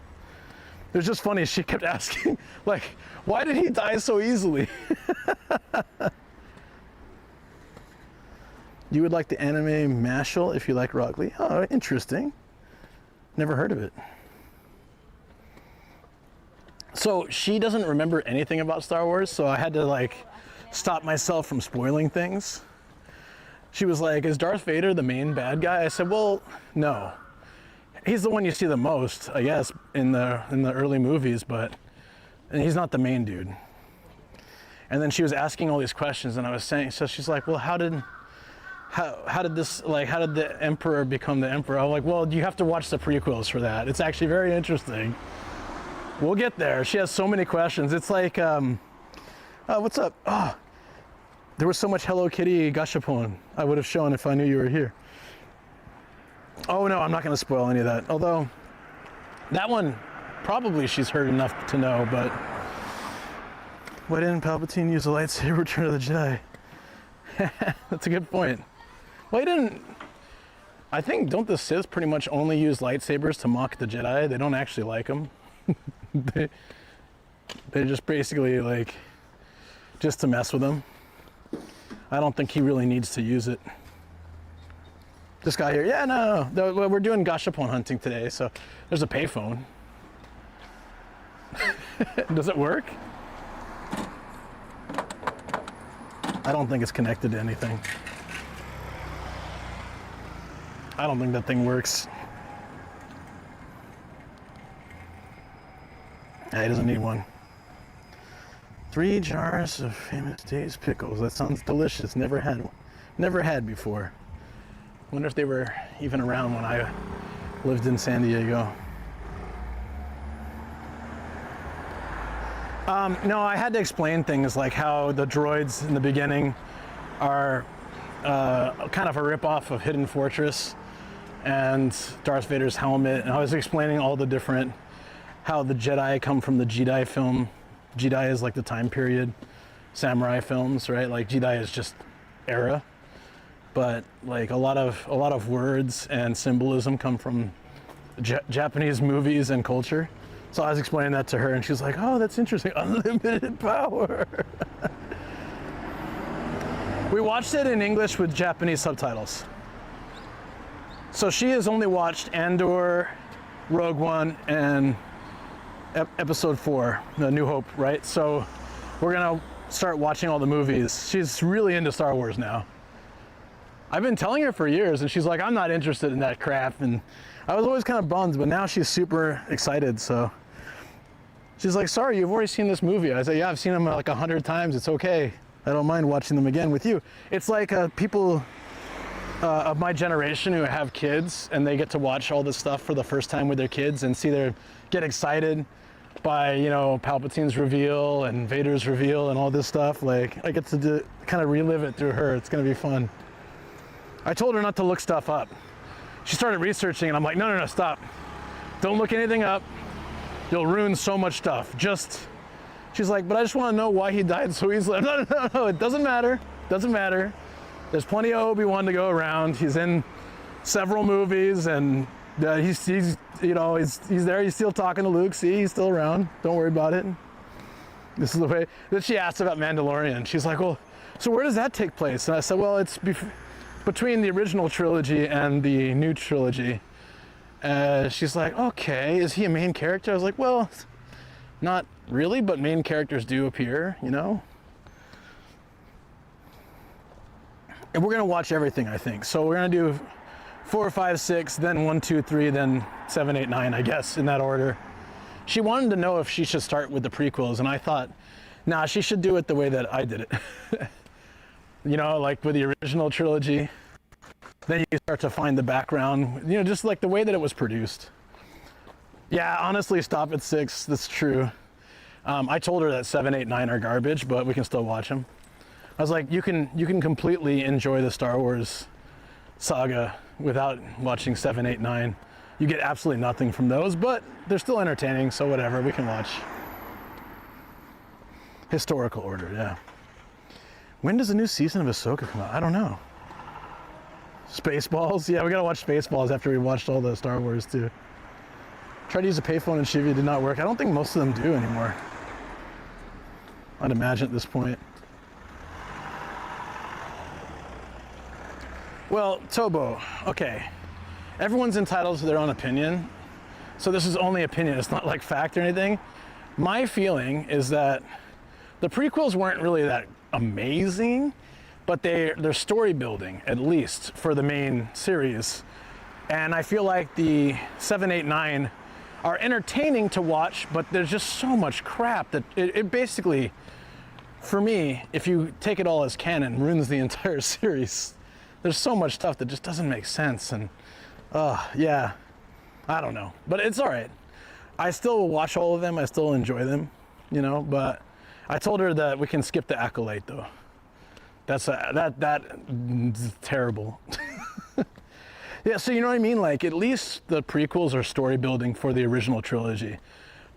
It was just funny, she kept asking, like, why did he die so easily? You would like the anime Mashal if you like Rock Lee. Oh, interesting. Never heard of it. So she doesn't remember anything about Star Wars, so I had to like stop myself from spoiling things. She was like, is Darth Vader the main bad guy? I said, well, no. He's the one you see the most, I guess, in the early movies, but and he's not the main dude. And then she was asking all these questions, and I was saying, so she's like, well, how did the emperor become the emperor? I'm like, well, you have to watch the prequels for that. It's actually very interesting. We'll get there. She has so many questions. It's like, oh, what's up? Oh, there was so much Hello Kitty Gashapon I would have shown if I knew you were here. Oh no, I'm not going to spoil any of that. Although, that one, probably she's heard enough to know, but why didn't Palpatine use a lightsaber Return of the Jedi? That's a good point. Well, he didn't. I think, don't the Sith pretty much only use lightsabers to mock the Jedi? They don't actually like them. they just basically like, just to mess with them. I don't think he really needs to use it. This guy here, yeah, no. We're doing Gashapon hunting today, so there's a payphone. Does it work? I don't think it's connected to anything. I don't think that thing works. Yeah, he doesn't need one. 3 jars of famous Dave's pickles. That sounds delicious. Never had before. Wonder if they were even around when I lived in San Diego. No, I had to explain things like how the droids in the beginning are kind of a ripoff of Hidden Fortress and Darth Vader's helmet. And I was explaining all the different, how the Jedi come from the Jedi film. Jedi is like the time period, samurai films, right? Like Jedi is just era, but like a lot of words and symbolism come from Japanese movies and culture. So I was explaining that to her, and she was like, "Oh, that's interesting. Unlimited power." We watched it in English with Japanese subtitles. So she has only watched Andor, Rogue One, and Episode 4, The New Hope, right? So we're gonna start watching all the movies. She's really into Star Wars now. I've been telling her for years, and she's like, "I'm not interested in that crap." And I was always kind of bummed, but now she's super excited. So she's like, "Sorry, you've already seen this movie." I said, "Yeah, I've seen them like 100 times. It's okay. I don't mind watching them again with you." It's like people of my generation who have kids, and they get to watch all this stuff for the first time with their kids and get excited by, you know, Palpatine's reveal and Vader's reveal and all this stuff. Like, I get to kind of relive it through her. It's gonna be fun. I told her not to look stuff up. She started researching, and I'm like, no, stop. Don't look anything up. You'll ruin so much stuff. She's like, but I just want to know why he died so easily. No, it doesn't matter. Doesn't matter. There's plenty of Obi-Wan to go around. He's in several movies, and he's there. He's still talking to Luke. See, he's still around. Don't worry about it. This is the way. Then she asked about Mandalorian. She's like, well, so where does that take place? And I said, well, it's between the original trilogy and the new trilogy. She's like, okay, is he a main character? I was like, well, not really, but main characters do appear, you know? And we're gonna watch everything, I think. So we're gonna do 4, 5, 6, then 1, 2, 3, then 7, 8, 9, I guess, in that order. She wanted to know if she should start with the prequels, and I thought, nah, she should do it the way that I did it. You know, like with the original trilogy, then you start to find the background, you know, just like the way that it was produced. Yeah, honestly, stop at 6, that's true. I told her that 7, 8, 9 are garbage, but we can still watch them. I was like, you can completely enjoy the Star Wars saga without watching 7, 8, 9. You get absolutely nothing from those, but they're still entertaining, so whatever, we can watch. Historical order, yeah. When does the new season of Ahsoka come out? I don't know. Spaceballs? Yeah, we gotta watch Spaceballs after we watched all the Star Wars too. Tried to use a payphone in Shivia, did not work. I don't think most of them do anymore. I'd imagine at this point. Well, Tobo, okay. Everyone's entitled to their own opinion. So this is only opinion, it's not like fact or anything. My feeling is that the prequels weren't really that amazing, but they're story building, at least for the main series. And I feel like the 7, 8, 9 are entertaining to watch, but there's just so much crap that it basically, for me, if you take it all as canon, ruins the entire series. There's so much stuff that just doesn't make sense, and yeah, I don't know, but it's all right. I still watch all of them. I still enjoy them, you know. But I told her that we can skip the Acolyte though. That's terrible. Yeah, so you know what I mean? Like, at least the prequels are story building for the original trilogy.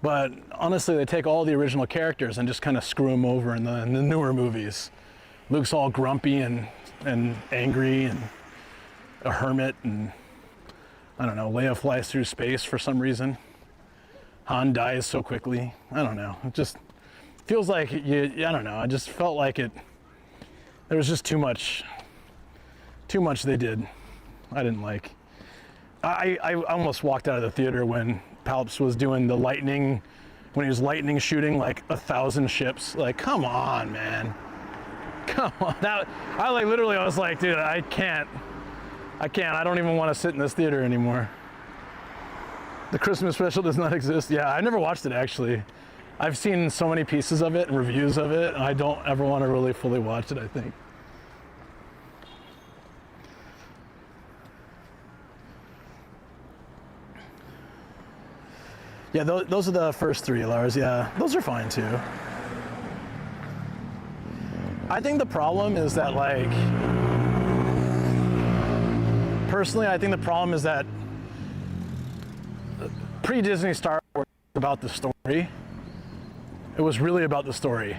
But honestly, they take all the original characters and just kind of screw them over in the newer movies. Luke's all grumpy and angry and a hermit, and I don't know, Leia flies through space for some reason. Han dies so quickly. I don't know. It just feels like I don't know. I just felt like there was just too much they did. I didn't like. I almost walked out of the theater when Palps was doing the lightning, when he was lightning shooting like 1,000 ships. Like, come on, man. Come on. I was like, dude, I can't. I don't even want to sit in this theater anymore. The Christmas special does not exist. Yeah, I never watched it actually. I've seen so many pieces of it and reviews of it, and I don't ever want to really fully watch it, I think. Yeah, those are the first three, Lars. Yeah, those are fine too. I think the problem is that, like, personally, I think the problem is that pre-Disney Star Wars was about the story. It was really about the story.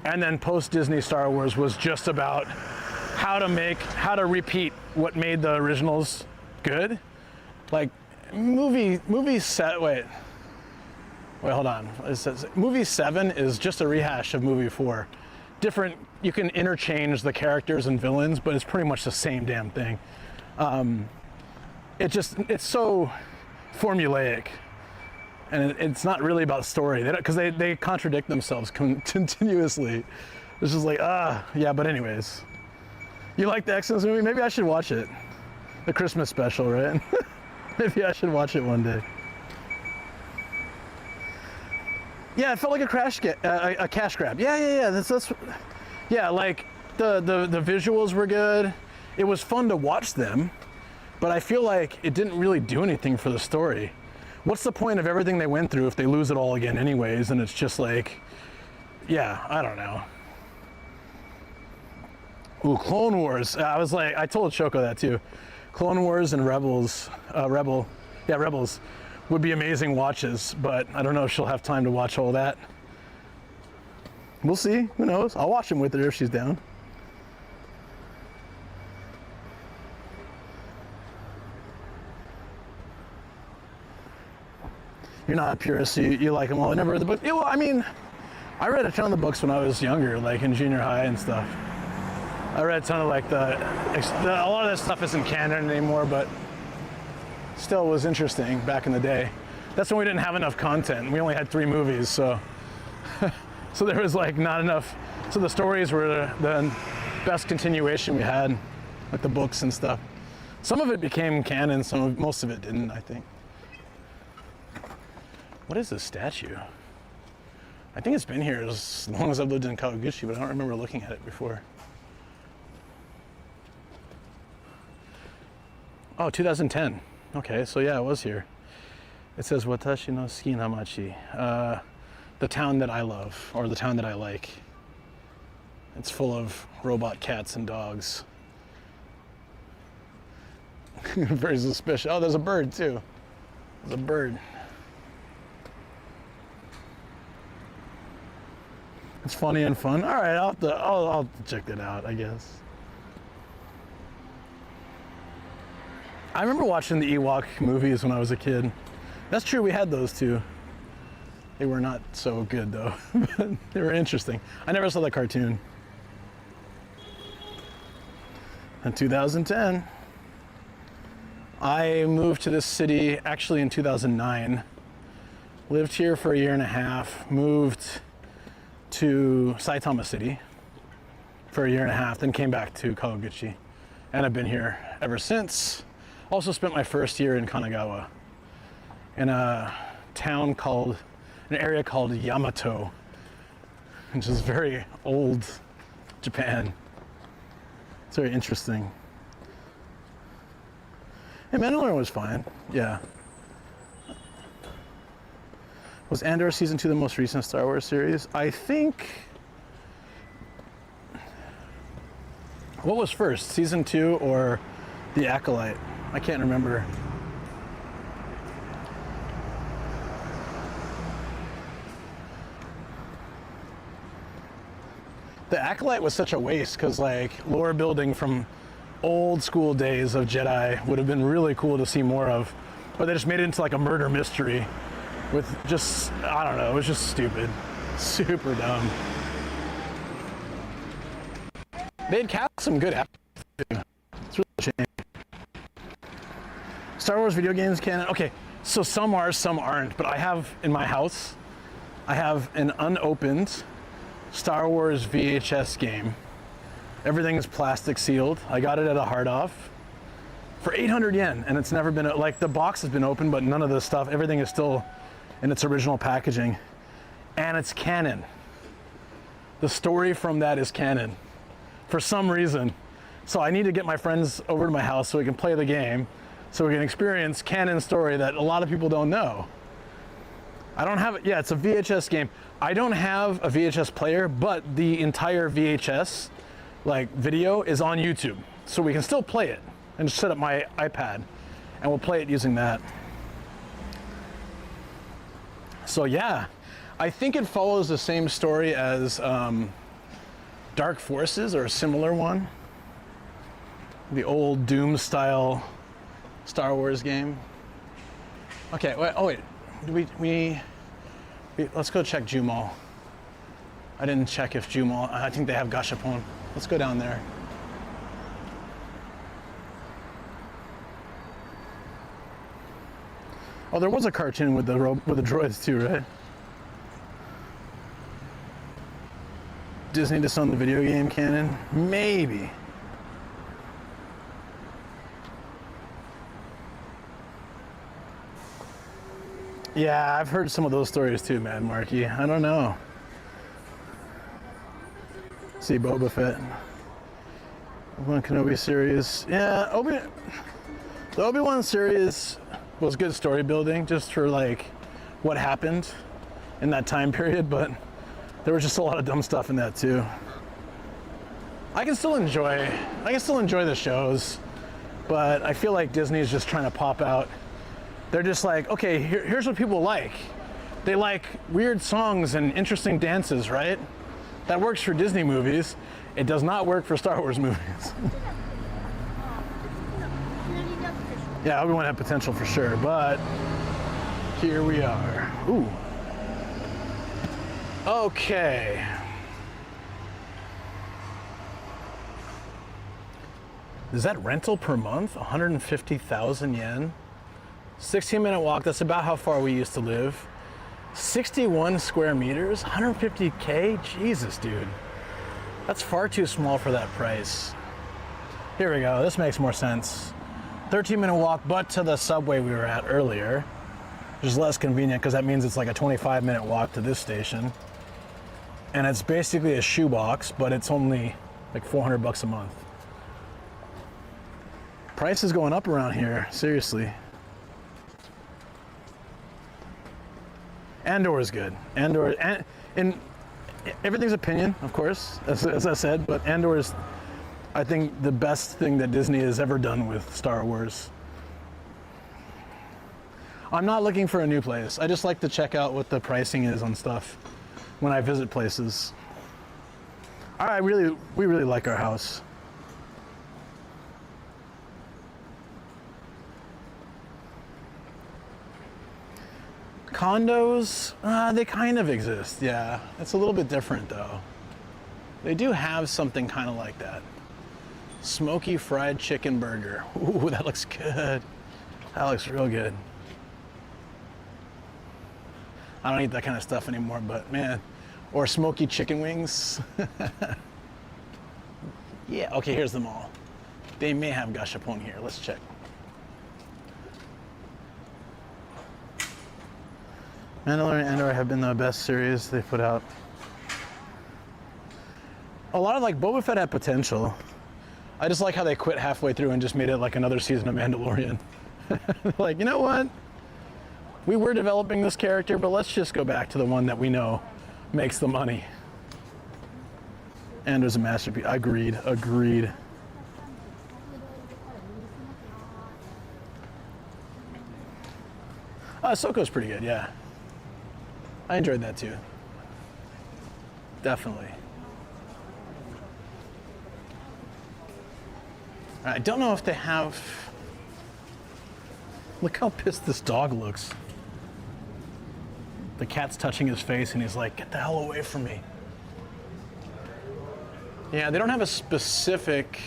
And then post-Disney Star Wars was just about how to repeat what made the originals good. Like, Wait, hold on. It says movie 7 is just a rehash of movie 4. Different, you can interchange the characters and villains, but it's pretty much the same damn thing. It's so formulaic, and it's not really about story, because they contradict themselves continuously. It's just like, yeah, but anyways. You like the X-Men movie? Maybe I should watch it. The Christmas special, right? Maybe I should watch it one day. Yeah, it felt like a cash grab. Yeah. That's yeah. Like the visuals were good. It was fun to watch them, but I feel like it didn't really do anything for the story. What's the point of everything they went through if they lose it all again anyways? And it's just like, yeah, I don't know. Ooh, Clone Wars. I told Choco that too. Clone Wars and Rebels would be amazing watches, but I don't know if she'll have time to watch all that. We'll see, who knows? I'll watch them with her if she's down. You're not a purist, so you like them all. I never read the book. Yeah, well, I mean, I read a ton of the books when I was younger, like in junior high and stuff. I read a ton of like a lot of that stuff isn't canon anymore, but still was interesting back in the day. That's when we didn't have enough content. We only had 3 movies, so so there was like not enough. So the stories were the best continuation we had, like the books and stuff. Some of it became canon, most of it didn't, I think. What is this statue? I think it's been here as long as I've lived in Kawaguchi, but I don't remember looking at it before. Oh, 2010. Okay, so yeah, it was here. It says Watashi no Suki na Machi, the town that I love, or the town that I like. It's full of robot cats and dogs. Very suspicious. Oh, there's a bird too. There's a bird. It's funny and fun. All right, I'll check that out, I guess. I remember watching the Ewok movies when I was a kid. That's true, we had those too. They were not so good though, but they were interesting. I never saw the cartoon. In 2010, I moved to this city actually in 2009. Lived here for a year and a half, moved to Saitama City for a year and a half, then came back to Kawaguchi. And I've been here ever since. Also spent my first year in Kanagawa. And town called, an area called Yamato, which is very old Japan. It's very interesting. Hey, Mandalorian was fine, yeah. Was Andor Season 2 the most recent Star Wars series? I think... What was first, Season 2 or The Acolyte? I can't remember. The Acolyte was such a waste because like lore building from old school days of Jedi would have been really cool to see more of, but they just made it into like a murder mystery with just, I don't know, it was just stupid. Super dumb. They'd cast some good actors too. It's really a shame. Star Wars video games canon. Okay, so some are, some aren't, but I have in my house, I have an unopened Star Wars VHS game. Everything is plastic sealed. I got it at a hard off for 800 yen, and it's never been, like the box has been open, but none of the stuff, everything is still in its original packaging. And it's canon. The story from that is canon for some reason. So I need to get my friends over to my house so we can play the game, so we can experience canon story that a lot of people don't know. I don't have it, yeah, it's a VHS game. I don't have a VHS player, but the entire VHS like video is on YouTube. So we can still play it and just set up my iPad and we'll play it using that. So yeah, I think it follows the same story as Dark Forces, or a similar one. The old Doom style Star Wars game. Okay, wait, oh wait, we let's go check Jumal. I didn't check if Jumal, I think they have Gashapon. Let's go down there. Oh, there was a cartoon with the droids too, right? Disney disowned the video game canon? Maybe. Yeah, I've heard some of those stories too, Mad Marky. I don't know. See Boba Fett. Obi-Wan Kenobi series. Yeah, the Obi-Wan series was good story building just for like what happened in that time period, but there was just a lot of dumb stuff in that too. I can still enjoy the shows, but I feel like Disney is just trying to pop out. They're just like, okay, here's what people like. They like weird songs and interesting dances, right? That works for Disney movies. It does not work for Star Wars movies. Yeah, Obi-Wan had potential for sure, but here we are. Ooh. Okay. Is that rental per month? 150,000 yen? 16-minute walk, that's about how far we used to live. 61 square meters, 150K? Jesus, dude. That's far too small for that price. Here we go, this makes more sense. 13-minute walk, but to the subway we were at earlier, which is less convenient because that means it's like a 25-minute walk to this station. And it's basically a shoebox, but it's only like 400 bucks a month. Price is going up around here, seriously. Andor is good. Andor, and everything's opinion, of course, as I said, but Andor is, I think, the best thing that Disney has ever done with Star Wars. I'm not looking for a new place. I just like to check out what the pricing is on stuff when I visit places. We really like our house. Condos, they kind of exist, yeah. It's a little bit different though. They do have something kind of like that. Smoky fried chicken burger. Ooh, that looks good. That looks real good. I don't eat that kind of stuff anymore, but man. Or smoky chicken wings. Yeah, okay, here's the mall. They may have Gashapon here, let's check. Mandalorian and Andor have been the best series they put out. A lot of like Boba Fett had potential. I just like how they quit halfway through and just made it like another season of Mandalorian. Like, you know what? We were developing this character, but let's just go back to the one that we know makes the money. Andor's a masterpiece. Agreed. Ahsoka's pretty good, yeah. I enjoyed that too. Definitely. I don't know if they have... Look how pissed this dog looks. The cat's touching his face and he's like, get the hell away from me. Yeah, they don't have a specific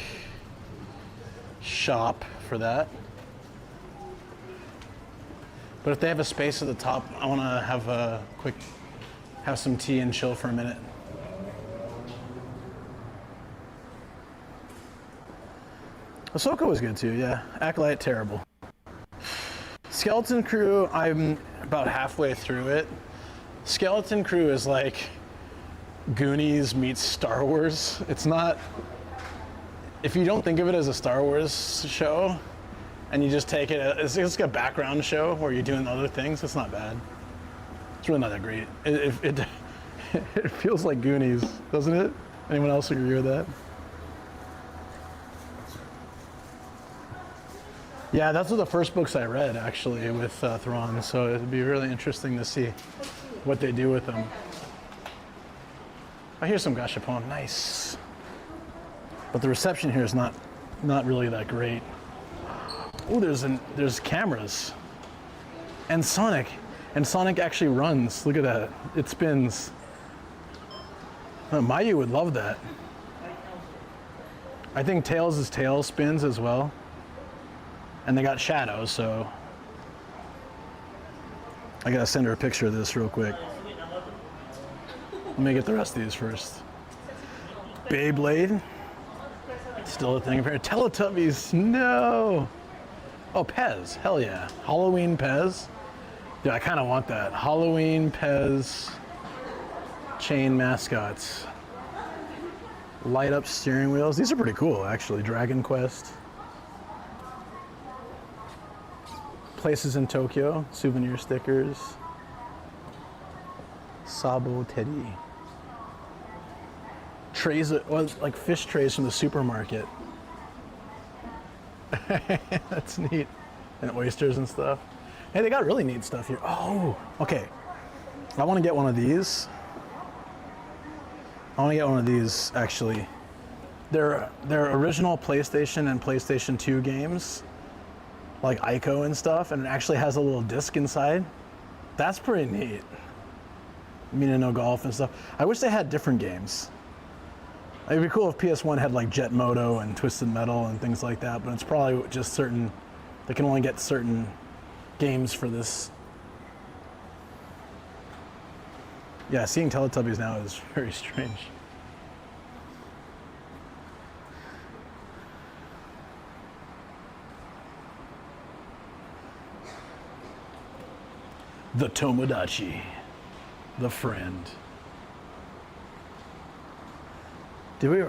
shop for that. But if they have a space at the top, I want to have some tea and chill for a minute. Ahsoka was good too, yeah. Acolyte, terrible. Skeleton Crew, I'm about halfway through it. Skeleton Crew is like Goonies meets Star Wars. It's not, if you don't think of it as a Star Wars show, and you just take it, it's like a background show where you're doing other things, it's not bad. It's really not that great. It feels like Goonies, doesn't it? Anyone else agree with that? Yeah, that's one of the first books I read, actually, with Thrawn, so it'd be really interesting to see what they do with them. I hear some Gashapon, nice. But the reception here is not really that great. Oh, there's cameras. And Sonic. And Sonic actually runs. Look at that. It spins. Mayu would love that. I think Tails' tail spins as well. And they got shadows, so I gotta send her a picture of this real quick. Let me get the rest of these first. Beyblade. Still a thing. Teletubbies. No. Oh, Pez. Hell yeah. Halloween Pez. Yeah, I kind of want that. Halloween Pez chain mascots. Light up steering wheels. These are pretty cool, actually. Dragon Quest. Places in Tokyo. Souvenir stickers. Sabo Teddy. Trays, like fish trays from the supermarket. That's neat. And oysters and stuff. Hey, they got really neat stuff here. Oh, okay. I want to get one of these. I want to get one of these, actually. They're original PlayStation and PlayStation 2 games, like Ico and stuff, and it actually has a little disc inside. That's pretty neat. No Golf and stuff. I wish they had different games. It'd be cool if PS1 had like Jet Moto and Twisted Metal and things like that, but it's probably just certain, they can only get certain games for this. Yeah, seeing Teletubbies now is very strange. The Tomodachi, the friend. Do we,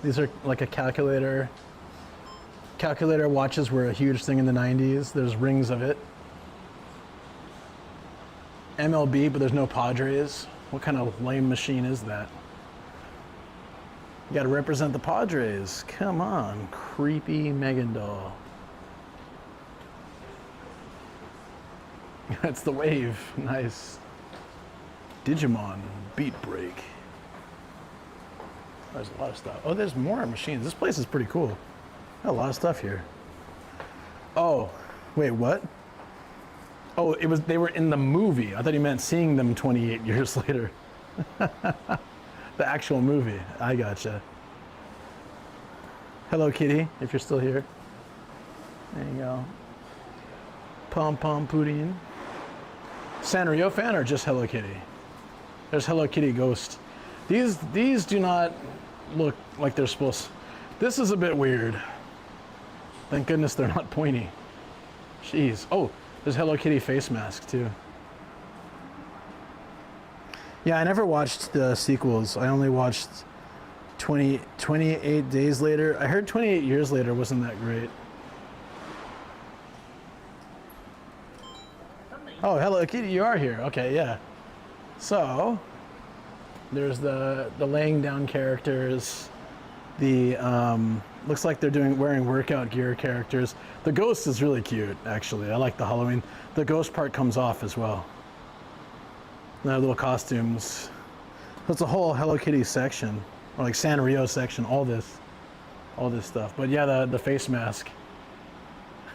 these are like a calculator. Calculator watches were a huge thing in the 90s. There's rings of it. MLB, but there's no Padres. What kind of lame machine is that? You gotta represent the Padres. Come on, creepy Megan doll. That's the wave, nice. Digimon, Beat Break. There's a lot of stuff. Oh, there's more machines. This place is pretty cool. Got a lot of stuff here. Oh, wait, what? Oh, they were in the movie. I thought you meant seeing them 28 years later. The actual movie. I gotcha. Hello Kitty, if you're still here. There you go. Pom Pom Pudding. Sanrio fan or just Hello Kitty? There's Hello Kitty Ghost. These do not look like they're supposed to. This is a bit weird. Thank goodness they're not pointy. Jeez. Oh, there's Hello Kitty face mask too. Yeah, I never watched the sequels. I only watched 28 Days Later. I heard 28 Years Later wasn't that great. Oh, Hello Kitty, you are here. Okay, yeah. So, there's the laying down characters. The looks like they're wearing workout gear characters. The ghost is really cute, actually. I like the Halloween. The ghost part comes off as well. Their little costumes. That's a whole Hello Kitty section, or like Sanrio section. All this stuff. But yeah, the face mask.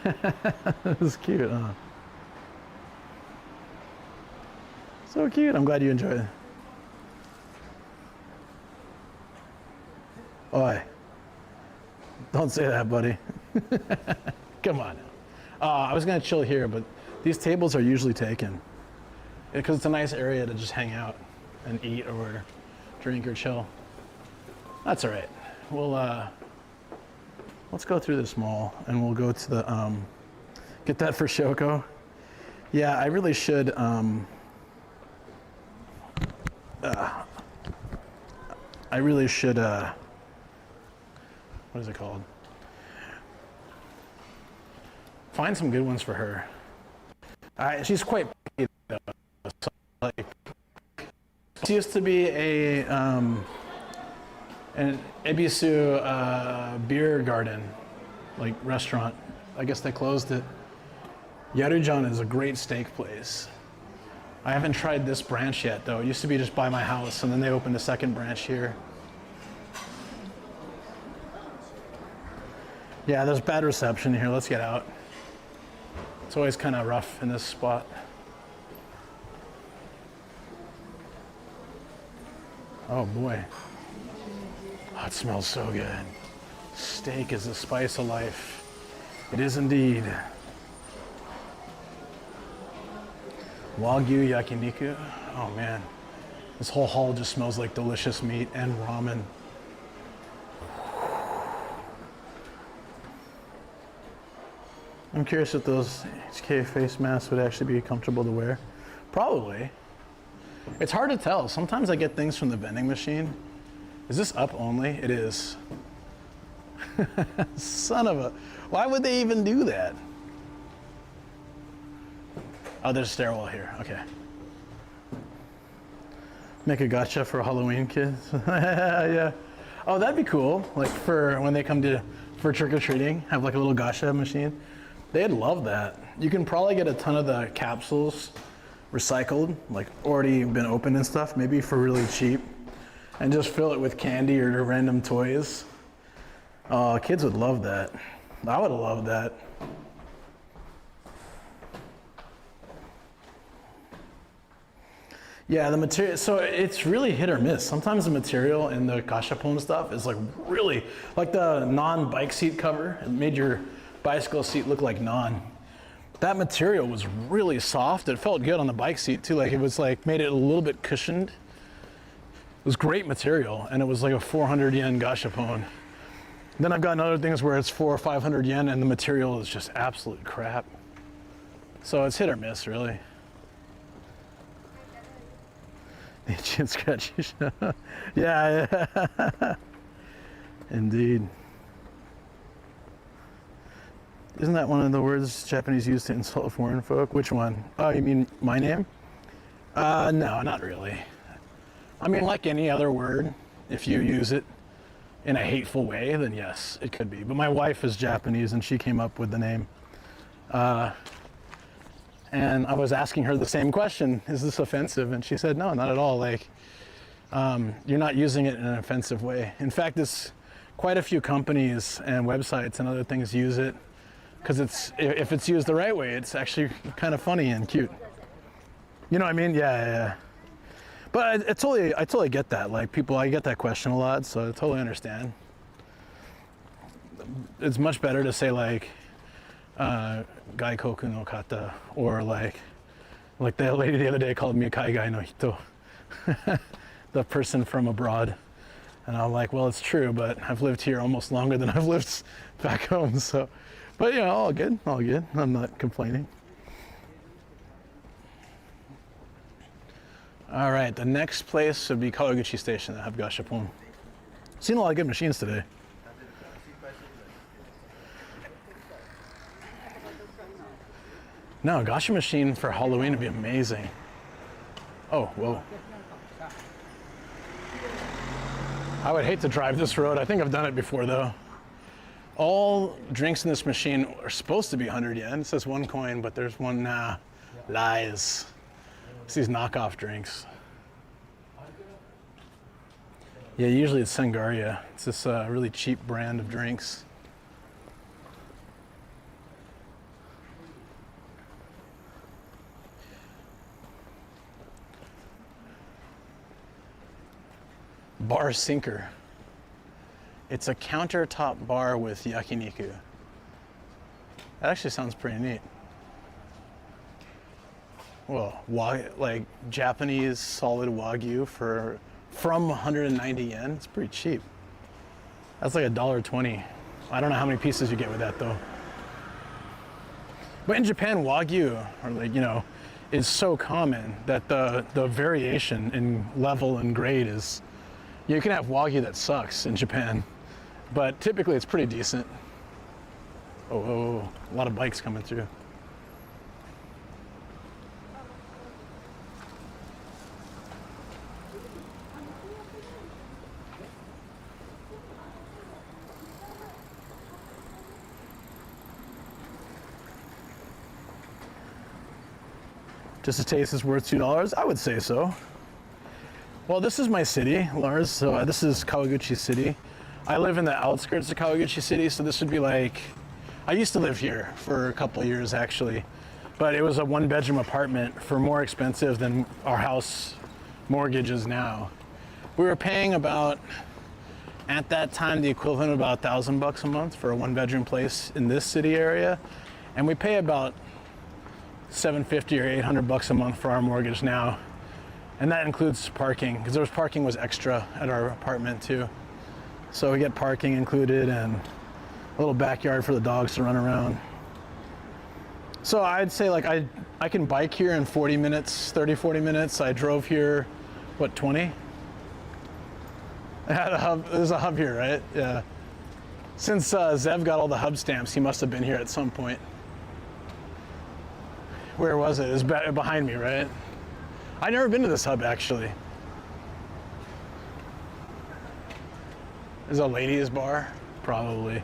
It's cute, huh? So cute. I'm glad you enjoyed it. Oi. Don't say that, buddy. Come on. I was going to chill here, but these tables are usually taken. Because it's a nice area to just hang out and eat or drink or chill. That's all right. We'll, let's go through this mall and we'll go to the, get that for Shoko. Yeah, I really should, what is it called? Find some good ones for her. She's quite pretty though. So, like, she used to be an Ebisu beer garden, like restaurant. I guess they closed it. Yarujan is a great steak place. I haven't tried this branch yet though. It used to be just by my house and then they opened a second branch here. Yeah, there's bad reception here. Let's get out. It's always kind of rough in this spot. Oh boy. Oh, it smells so good. Steak is the spice of life. It is indeed. Wagyu yakiniku. Oh man. This whole hall just smells like delicious meat and ramen. I'm curious if those HK face masks would actually be comfortable to wear. Probably. It's hard to tell. Sometimes I get things from the vending machine. Is this up only? It is. Son of a... Why would they even do that? Oh, there's a stairwell here. Okay. Make a gacha for Halloween kids. Yeah. Oh, that'd be cool. Like for when they come for trick-or-treating, have like a little gacha machine. They'd love that. You can probably get a ton of the capsules recycled, like already been opened and stuff, maybe for really cheap, and just fill it with candy or random toys. Kids would love that. I would love that. Yeah, the material, so it's really hit or miss. Sometimes the material in the Gashapon stuff is like really, like the non-bike seat cover, it made your bicycle seat look like non. That material was really soft. It felt good on the bike seat too. Like it was like, made it a little bit cushioned. It was great material and it was like a 400 yen Gashapon. Then I've gotten other things where it's 400 or 500 yen and the material is just absolute crap. So it's hit or miss really. Itchy and scratchy. Yeah. Indeed. Isn't that one of the words Japanese use to insult foreign folk? Which one? Oh, you mean my name? No, not really. I mean, like any other word, if you use it in a hateful way, then yes, it could be. But my wife is Japanese and she came up with the name. And I was asking her the same question, is this offensive? And she said, no, not at all. Like, you're not using it in an offensive way. In fact, quite a few companies and websites and other things use it because if it's used the right way, it's actually kind of funny and cute. You know what I mean? Yeah. But I totally get that. Like I get that question a lot, so I totally understand. It's much better to say like, Gaikoku no kata, or like the lady the other day called me a kaigai no hito, the person from abroad. And I'm like, well, it's true, but I've lived here almost longer than I've lived back home, so. But you know, all good. I'm not complaining. All right, the next place would be Kawaguchi Station that have Gashapon. Seen a lot of good machines today. No, a gacha machine for Halloween would be amazing. Oh, whoa. I would hate to drive this road. I think I've done it before though. All drinks in this machine are supposed to be 100 yen. It says 1 coin, but there's one, nah, lies. It's these knockoff drinks. Yeah, usually it's Sangaria. It's this really cheap brand of drinks. Bar Sinker. It's a countertop bar with yakiniku. That actually sounds pretty neat. Well, like Japanese solid Wagyu from 190 yen. It's pretty cheap. That's like $1.20. I don't know how many pieces you get with that though. But in Japan, Wagyu, or like, you know, is so common that the variation in level and grade is, you can have Wagyu that sucks in Japan, but typically it's pretty decent. Oh, a lot of bikes coming through. Just a taste is worth $2? I would say so. Well, this is my city, Lars. So this is Kawaguchi City. I live in the outskirts of Kawaguchi City, so this would be like, I used to live here for a couple of years actually, but it was a 1-bedroom apartment for more expensive than our house mortgage is now. We were paying about, at that time, the equivalent of about $1,000 a month for a 1-bedroom place in this city area, and we pay about $750 or $800 a month for our mortgage now, and that includes parking, because parking was extra at our apartment too. So we get parking included and a little backyard for the dogs to run around. So I'd say like I can bike here in 40 minutes, 30-40 minutes. I drove here, what, 20? I had a hub. There's a hub here, right? Yeah. Since Zev got all the hub stamps, he must have been here at some point. Where was it? It was behind me, right? I've never been to this hub, actually. Is it a ladies' bar? Probably.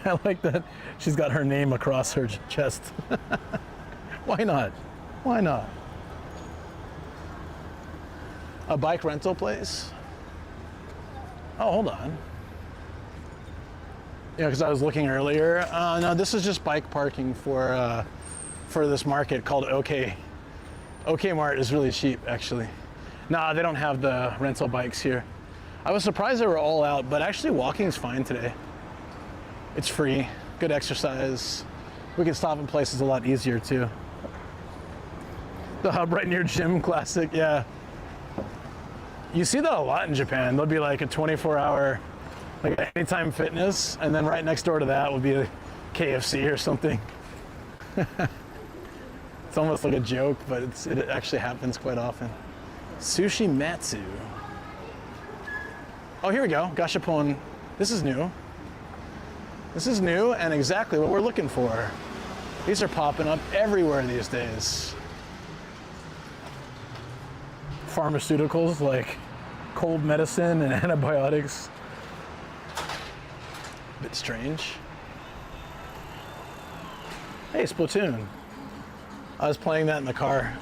I like that she's got her name across her chest. Why not? Why not? A bike rental place? Oh, hold on. Yeah, because I was looking earlier. No, this is just bike parking for this market called OK. OK Mart is really cheap, actually. Nah, they don't have the rental bikes here. I was surprised they were all out, but actually walking is fine today. It's free, good exercise. We can stop in places a lot easier too. The hub right near gym, classic, yeah. You see that a lot in Japan. There'll be like a 24-hour, like Anytime Fitness, and then right next door to that will be a KFC or something. It's almost like a joke, but it actually happens quite often. Sushi Matsu. Oh, here we go, Gashapon. This is new. This is new and exactly what we're looking for. These are popping up everywhere these days. Pharmaceuticals like cold medicine and antibiotics. Bit strange. Hey, Splatoon. I was playing that in the car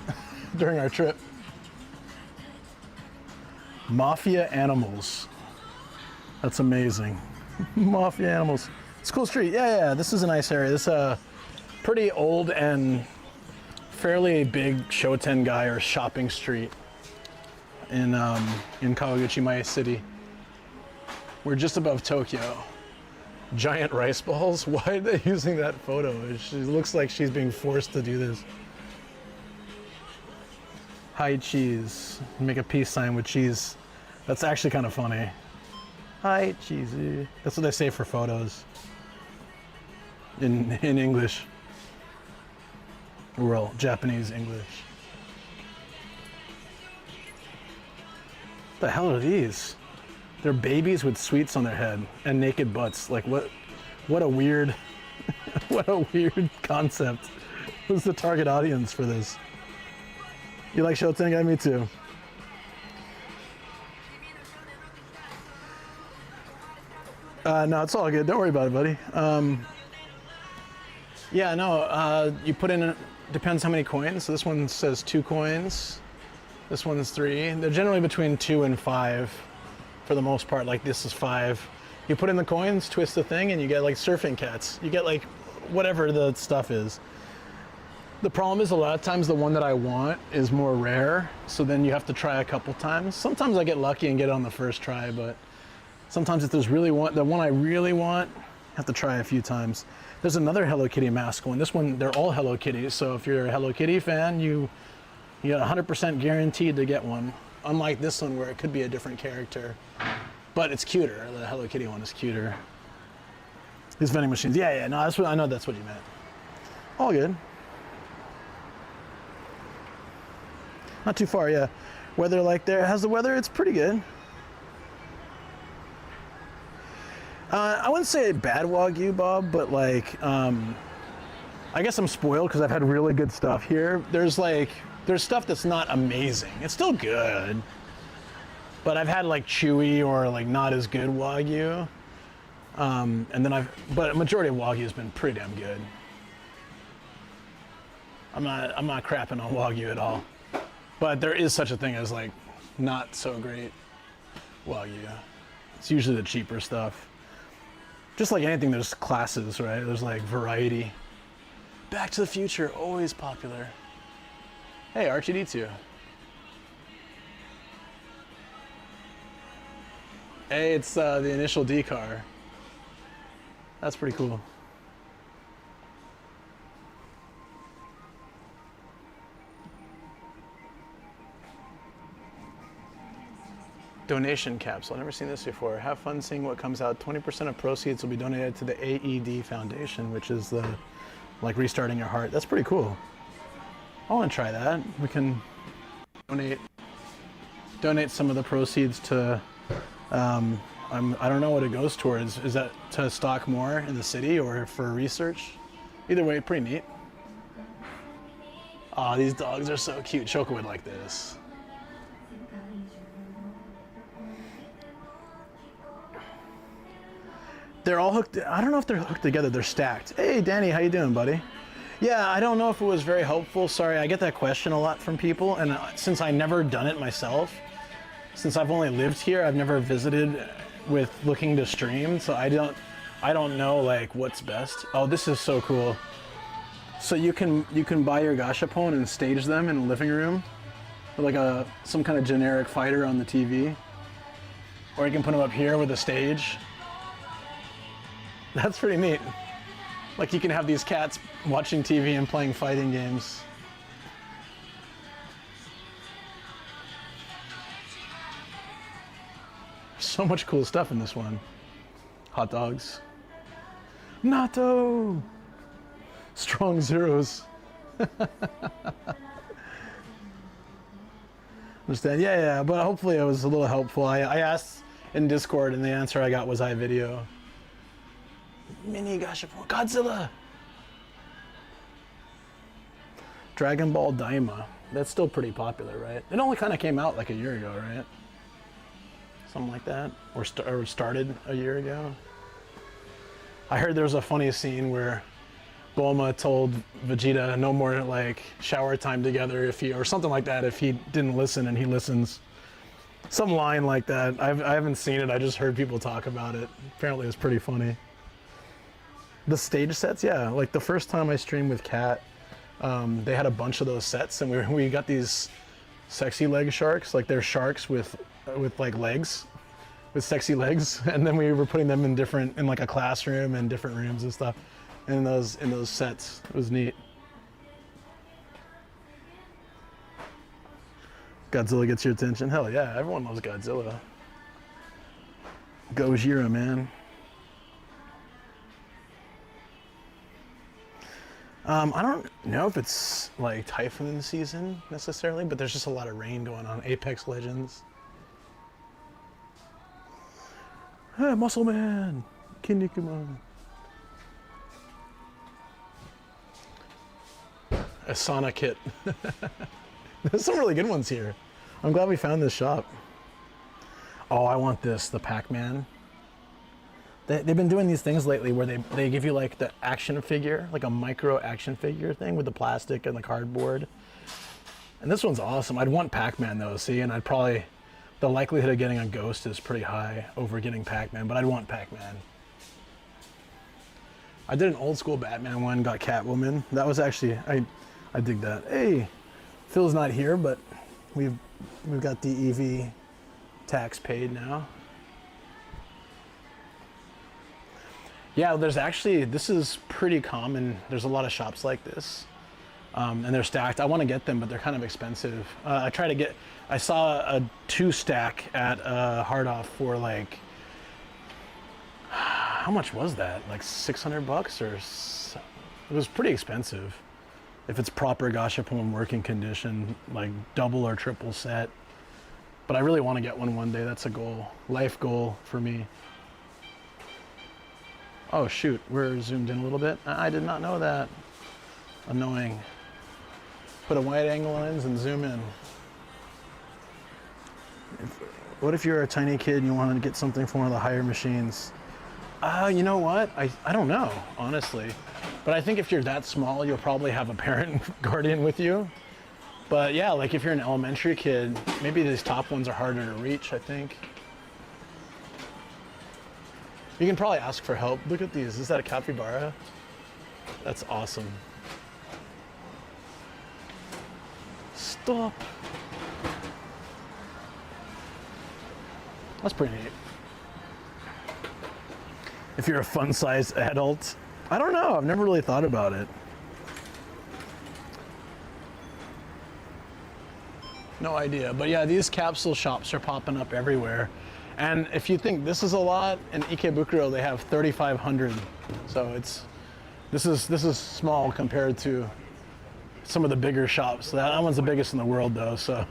during our trip. Mafia Animals. That's amazing. Mafia Animals. It's a cool street. Yeah, this is a nice area. This is a pretty old and fairly big Shotengai or shopping street in Kawaguchi, my city. We're just above Tokyo. Giant rice balls. Why are they using that photo? She looks like she's being forced to do this. Hi, cheese. Make a peace sign with cheese. That's actually kind of funny. Hi, cheesy. That's what they say for photos in English. Well, Japanese English. The hell are these? They're babies with sweets on their head and naked butts. Like what a weird, what a weird concept. Who's the target audience for this? You like Shotengai? Me too. No, it's all good. Don't worry about it, buddy. Yeah, no, you put in, depends how many coins. So this one says 2 coins. This one's 3. They're generally between 2 and 5 for the most part. Like this is 5. You put in the coins, twist the thing, and you get like surfing cats. You get like whatever the stuff is. The problem is a lot of times the one that I want is more rare. So then you have to try a couple times. Sometimes I get lucky and get it on the first try, but sometimes if there's really the one I really want, I have to try a few times. There's another Hello Kitty mask one. This one, they're all Hello Kitties. So if you're a Hello Kitty fan, you get 100% guaranteed to get one. Unlike this one where it could be a different character, but it's cuter. The Hello Kitty one is cuter. These vending machines, yeah, no, that's what I know. That's what you meant. All good. Not too far, yeah. Weather like there, how's the weather? It's pretty good. I wouldn't say bad Wagyu, Bob, but like, I guess I'm spoiled because I've had really good stuff here. There's stuff that's not amazing. It's still good, but I've had like chewy or like not as good Wagyu. And then but a majority of Wagyu has been pretty damn good. I'm not crapping on Wagyu at all, but there is such a thing as like not so great Wagyu. It's usually the cheaper stuff. Just like anything, there's classes, right? There's like variety. Back to the Future, always popular. Hey, R2D2. Hey, it's the initial D car. That's pretty cool. Donation capsule. I've never seen this before. Have fun seeing what comes out. 20% of proceeds will be donated to the AED Foundation, which is the like restarting your heart. That's pretty cool. I want to try that. We can donate some of the proceeds to. I don't know what it goes towards. Is that to stock more in the city or for research? Either way, pretty neat. Aw, these dogs are so cute. Choco would like this. They're all hooked. I don't know if they're hooked together. They're stacked. Hey, Danny, how you doing, buddy? Yeah, I don't know if it was very helpful. Sorry, I get that question a lot from people, and since I never done it myself, since I've only lived here, I've never visited with looking to stream, so I don't know like what's best. Oh, this is so cool. So you can buy your Gashapon and stage them in a living room with like some kind of generic fighter on the TV, or you can put them up here with a stage. That's pretty neat. Like you can have these cats watching TV and playing fighting games. So much cool stuff in this one. Hot dogs. Natto! Strong zeros. Understand? Yeah, but hopefully it was a little helpful. I asked in Discord and the answer I got was iVideo. Mini Gashapon. Godzilla! Dragon Ball Daima. That's still pretty popular, right? It only kind of came out like a year ago, right? Something like that. Or started a year ago. I heard there was a funny scene where Bulma told Vegeta no more like shower time together or something like that if he didn't listen, and he listens. Some line like that. I haven't seen it, I just heard people talk about it. Apparently it's pretty funny. The stage sets, yeah. Like the first time I streamed with Kat, they had a bunch of those sets, and we got these sexy leg sharks. Like they're sharks with like legs, with sexy legs, and then we were putting them in like a classroom and different rooms and stuff. In those sets, it was neat. Godzilla gets your attention. Hell yeah, everyone loves Godzilla. Gojira, man. I don't know if it's like typhoon season necessarily, but there's just a lot of rain going on. Apex Legends. Hey, Muscle Man! Kinnikuman. A sauna kit. There's some really good ones here. I'm glad we found this shop. Oh, I want this, the Pac-Man. They've been doing these things lately where they give you like the action figure, like a micro action figure thing with the plastic and the cardboard. And this one's awesome. I'd want Pac-Man though, see, and I'd probably, the likelihood of getting a Ghost is pretty high over getting Pac-Man, but I'd want Pac-Man. I did an old school Batman one, got Catwoman. That was actually, I dig that. Hey, Phil's not here, but we've got the EV tax paid now. Yeah, there's actually, this is pretty common. There's a lot of shops like this. And they're stacked. I want to get them, but they're kind of expensive. I saw a 2-stack at Hardoff for like, how much was that? Like $600 or, it was pretty expensive. If it's proper Gashapon working condition, like double or triple set. But I really want to get one day. That's a goal, life goal for me. Oh shoot, we're zoomed in a little bit. I did not know that. Annoying. Put a wide angle lens and zoom in. What if you're a tiny kid and you want to get something from one of the higher machines? You know what? I don't know, honestly. But I think if you're that small, you'll probably have a parent guardian with you. But yeah, like if you're an elementary kid, maybe these top ones are harder to reach, I think. You can probably ask for help. Look at these. Is that a capybara? That's awesome. Stop. That's pretty neat. If you're a fun-sized adult, I don't know. I've never really thought about it. No idea. But yeah, these capsule shops are popping up everywhere. And if you think this is a lot, in Ikebukuro they have 3,500. So this is small compared to some of the bigger shops. That one's the biggest in the world though, so.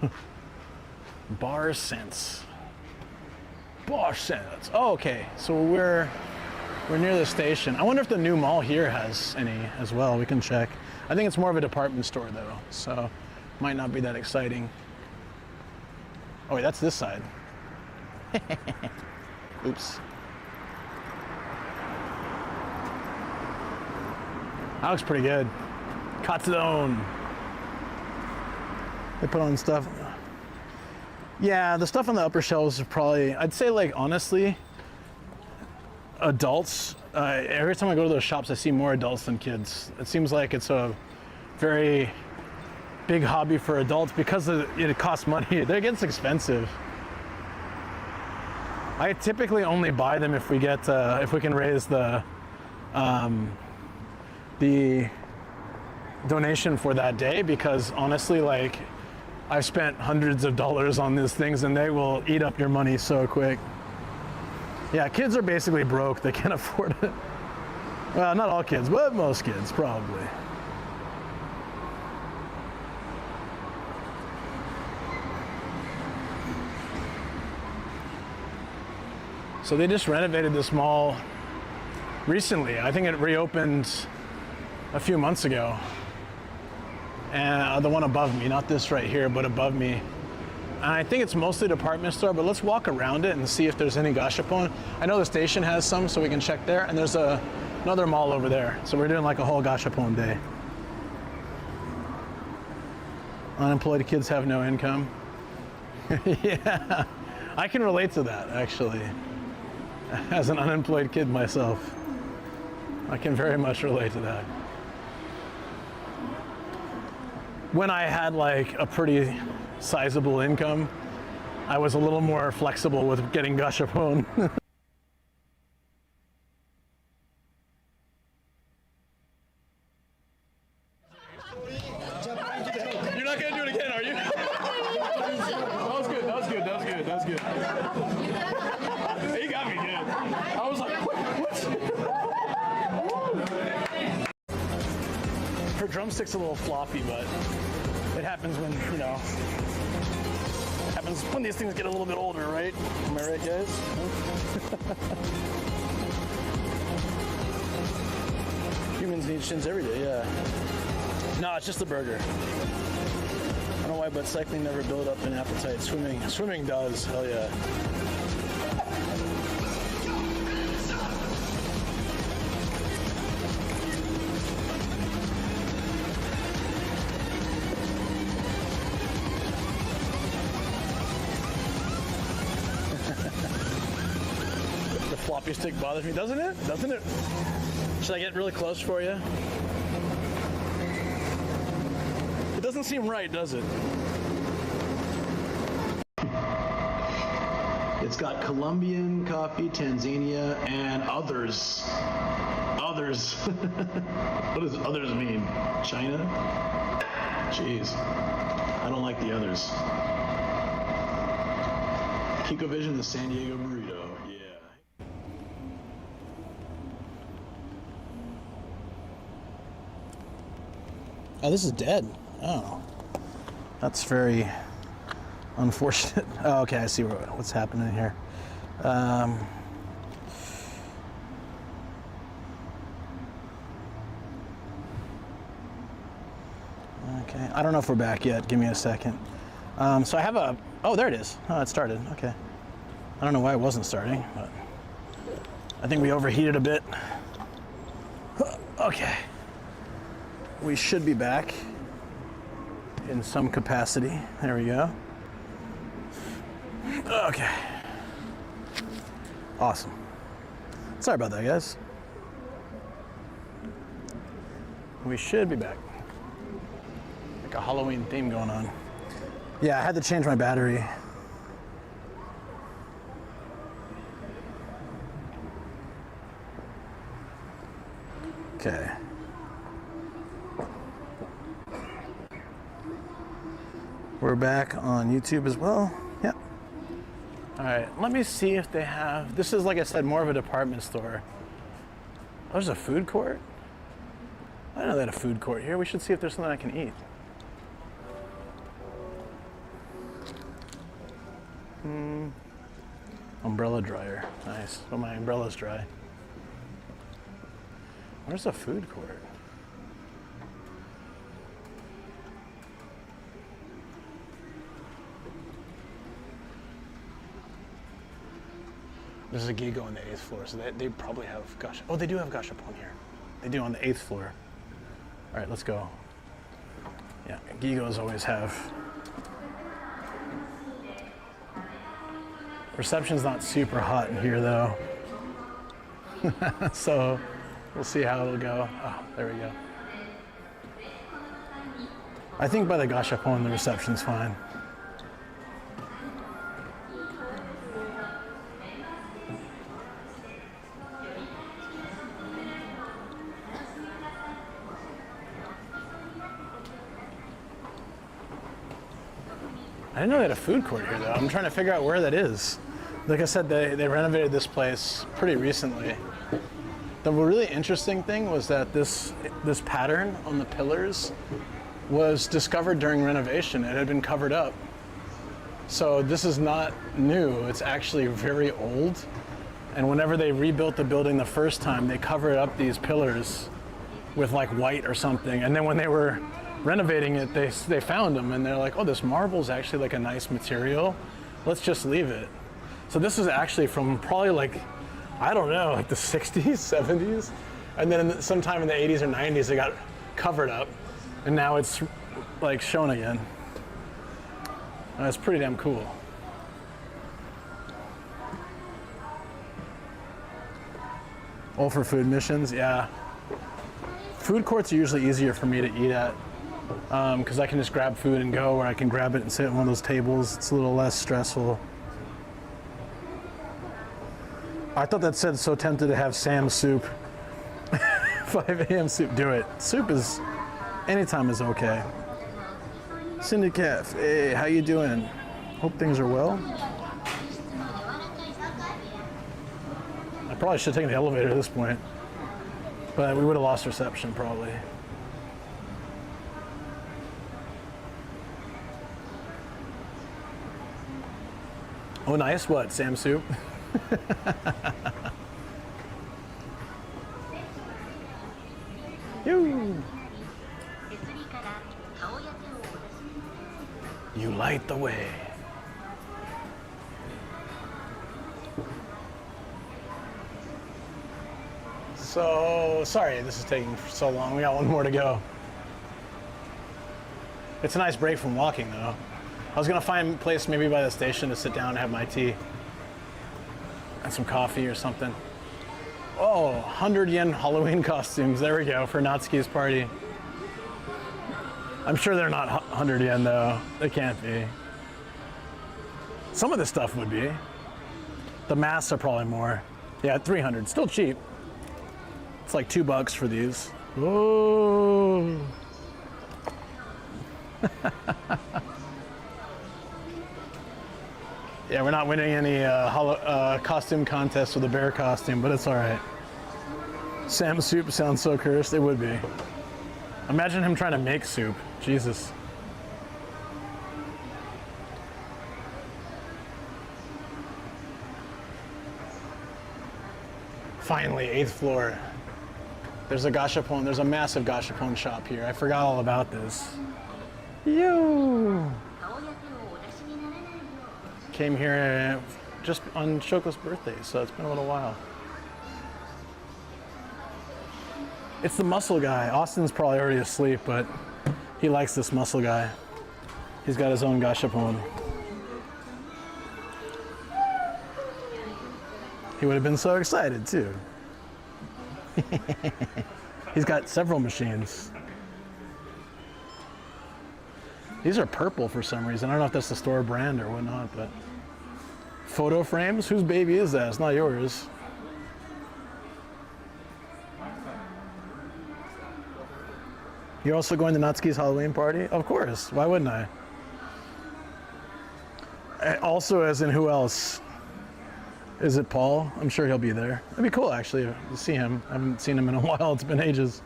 Bar Sense. Bar Sense. Oh, okay. So we're near the station. I wonder if the new mall here has any as well. We can check. I think it's more of a department store though, so might not be that exciting. Oh wait, that's this side. Oops. That looks pretty good. Katsudon. They put on stuff. Yeah, the stuff on the upper shelves is probably, I'd say like honestly, adults. Every time I go to those shops, I see more adults than kids. It seems like it's a very big hobby for adults because it costs money. It gets expensive. I typically only buy them if we get if we can raise the donation for that day, because honestly, like I've spent hundreds of dollars on these things and they will eat up your money so quick. Yeah, kids are basically broke. They can't afford it. Well, not all kids, but most kids probably. So they just renovated this mall recently. I think it reopened a few months ago. And the one above me, not this right here, but above me. And I think it's mostly department store, but let's walk around it and see if there's any Gashapon. I know the station has some, so we can check there. And there's another mall over there. So we're doing like a whole Gashapon day. Unemployed kids have no income. Yeah, I can relate to that actually. As an unemployed kid myself, I can very much relate to that. When I had like a pretty sizable income, I was a little more flexible with getting Gashapon. You're not gonna do it again, are you? That was good, that was good, that was good, that was good. You got me good. I was like, what? Her drumstick's a little floppy, but it happens when, you know, happens when these things get a little bit older, right? Am I right, guys? Humans need shins every day, yeah. No, it's just the burger. I don't know why, but cycling never built up an appetite. Swimming does, hell yeah. The floppy stick bothers me, doesn't it? Doesn't it? Should I get really close for you? It doesn't seem right, does it? It's got Colombian coffee, Tanzania, and others. Others. What does others mean? China? Jeez. I don't like the others. Kiko Vision, the San Diego burrito. Yeah. Oh, this is dead. Oh. That's very unfortunate. Oh, okay, I see what's happening here. Okay, I don't know if we're back yet. Give me a second. So I have a, oh, there it is. Oh, it started, okay. I don't know why it wasn't starting, but I think we overheated a bit. Okay. We should be back in some capacity. There we go. Okay. Awesome. Sorry about that, guys. We should be back. Like a Halloween theme going on. Yeah, I had to change my battery. Okay. We're back on YouTube as well. Yep. All right, let me see if they have, this is, like I said, more of a department store. Oh, there's a food court? I didn't know they had a food court here. We should see if there's something I can eat. Umbrella dryer. Nice. Oh, my umbrella's dry. Where's the food court? There's a Gigo on the 8th floor, so they probably have oh, they do have Gashapon here. They do on the 8th floor. All right, let's go. Yeah, Gigos always have. Reception's not super hot in here though. So we'll see how it'll go. Oh, there we go. I think by the Gashapon, the reception's fine. I didn't know they had a food court here though. I'm trying to figure out where that is. Like I said, they renovated this place pretty recently. The really interesting thing was that this pattern on the pillars was discovered during renovation. It had been covered up. So this is not new, it's actually very old. And whenever they rebuilt the building the first time, they covered up these pillars with like white or something. And then when they were renovating it, they found them and they're like, oh, this marble's actually like a nice material. Let's just leave it. So this is actually from probably like, I don't know, like the 60s, 70s. And then sometime in the 80s or 90s, it got covered up. And now it's like shown again. And it's pretty damn cool. All for food missions, yeah. Food courts are usually easier for me to eat at because I can just grab food and go, or I can grab it and sit at one of those tables. It's a little less stressful. I thought that said so tempted to have Sam's soup. 5 a.m. soup, do it. Soup is, anytime is okay. Syndicate, hey, how you doing? Hope things are well. I probably should have taken the elevator at this point, but we would have lost reception probably. Oh, nice. What? Sam soup? You light the way. So, sorry this is taking so long. We got one more to go. It's a nice break from walking, though. I was gonna find a place maybe by the station to sit down and have my tea. And some coffee or something. Oh, 100 yen Halloween costumes. There we go, for Natsuki's party. I'm sure they're not 100 yen, though. They can't be. Some of this stuff would be. The masks are probably more. Yeah, 300. Still cheap. It's like $2 for these. Oh. Yeah, we're not winning any costume contests with a bear costume, but it's all right. Sam soup sounds so cursed. It would be. Imagine him trying to make soup. Jesus. Finally, 8th floor. There's a Gashapon. There's a massive Gashapon shop here. I forgot all about this. Yo! Came here just on Shoko's birthday, so it's been a little while. It's the muscle guy. Austin's probably already asleep, but he likes this muscle guy. He's got his own Gashapon. He would have been so excited too. He's got several machines. These are purple for some reason. I don't know if that's the store brand or whatnot, but photo frames? Whose baby is that? It's not yours. You're also going to Natsuki's Halloween party? Of course. Why wouldn't I? Also, as in who else? Is it Paul? I'm sure he'll be there. It'd be cool, actually, to see him. I haven't seen him in a while. It's been ages.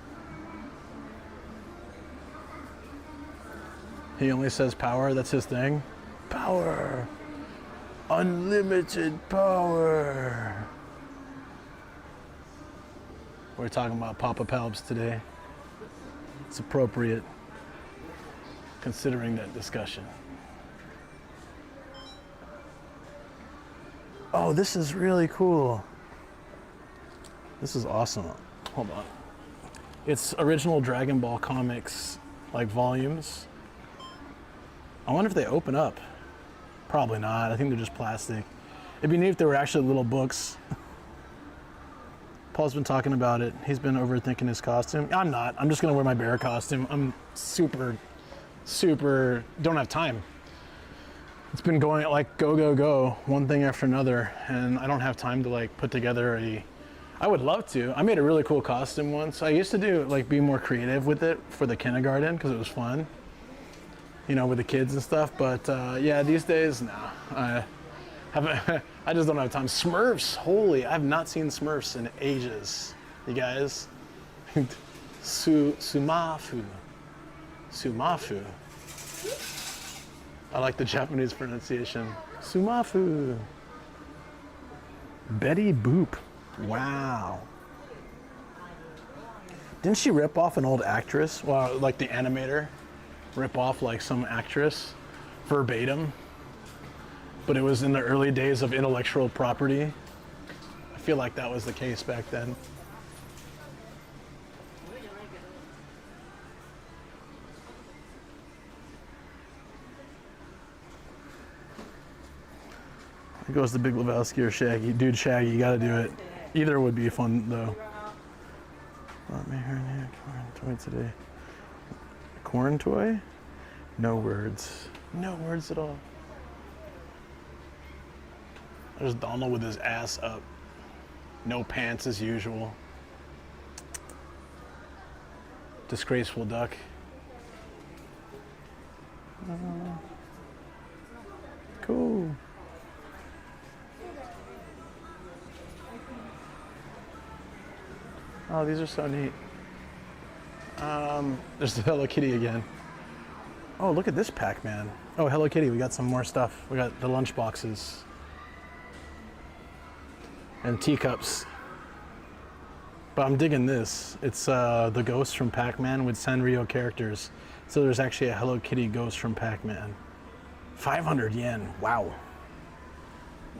He only says power. That's his thing. Power. Unlimited power. We're talking about Papa Palps today. It's appropriate, considering that discussion. Oh, this is really cool. This is awesome. Hold on. It's original Dragon Ball comics, like volumes. I wonder if they open up. Probably not. I think they're just plastic. It'd be neat if they were actually little books. Paul's been talking about it. He's been overthinking his costume. I'm not. I'm just gonna wear my bear costume. I'm super don't have time. It's been going like go, one thing after another, and I don't have time to like put together I would love to. I made a really cool costume once. I used to do like be more creative with it for the kindergarten because it was fun, you know, with the kids and stuff. But yeah, these days, nah. I just don't have time. Smurfs, holy! I have not seen Smurfs in ages. You guys, Sumafu. I like the Japanese pronunciation. Sumafu. Betty Boop. Wow. Didn't she rip off an old actress? Well, like the animator, rip off like some actress verbatim. But it was in the early days of intellectual property. I feel like that was the case back then. It goes to Big Lebowski or Shaggy. Dude, Shaggy, you gotta do it. Either would be fun though. Let me hear a corn toy today. Corn toy? No words. No words at all. There's Donald with his ass up. No pants as usual. Disgraceful duck. Cool. Oh, these are so neat. There's the Hello Kitty again. Oh, look at this Pac-Man. Oh, Hello Kitty, we got some more stuff. We got the lunch boxes. and teacups. But I'm digging this. It's the ghost from Pac-Man with Sanrio characters. So there's actually a Hello Kitty ghost from Pac-Man. 500 yen. Wow.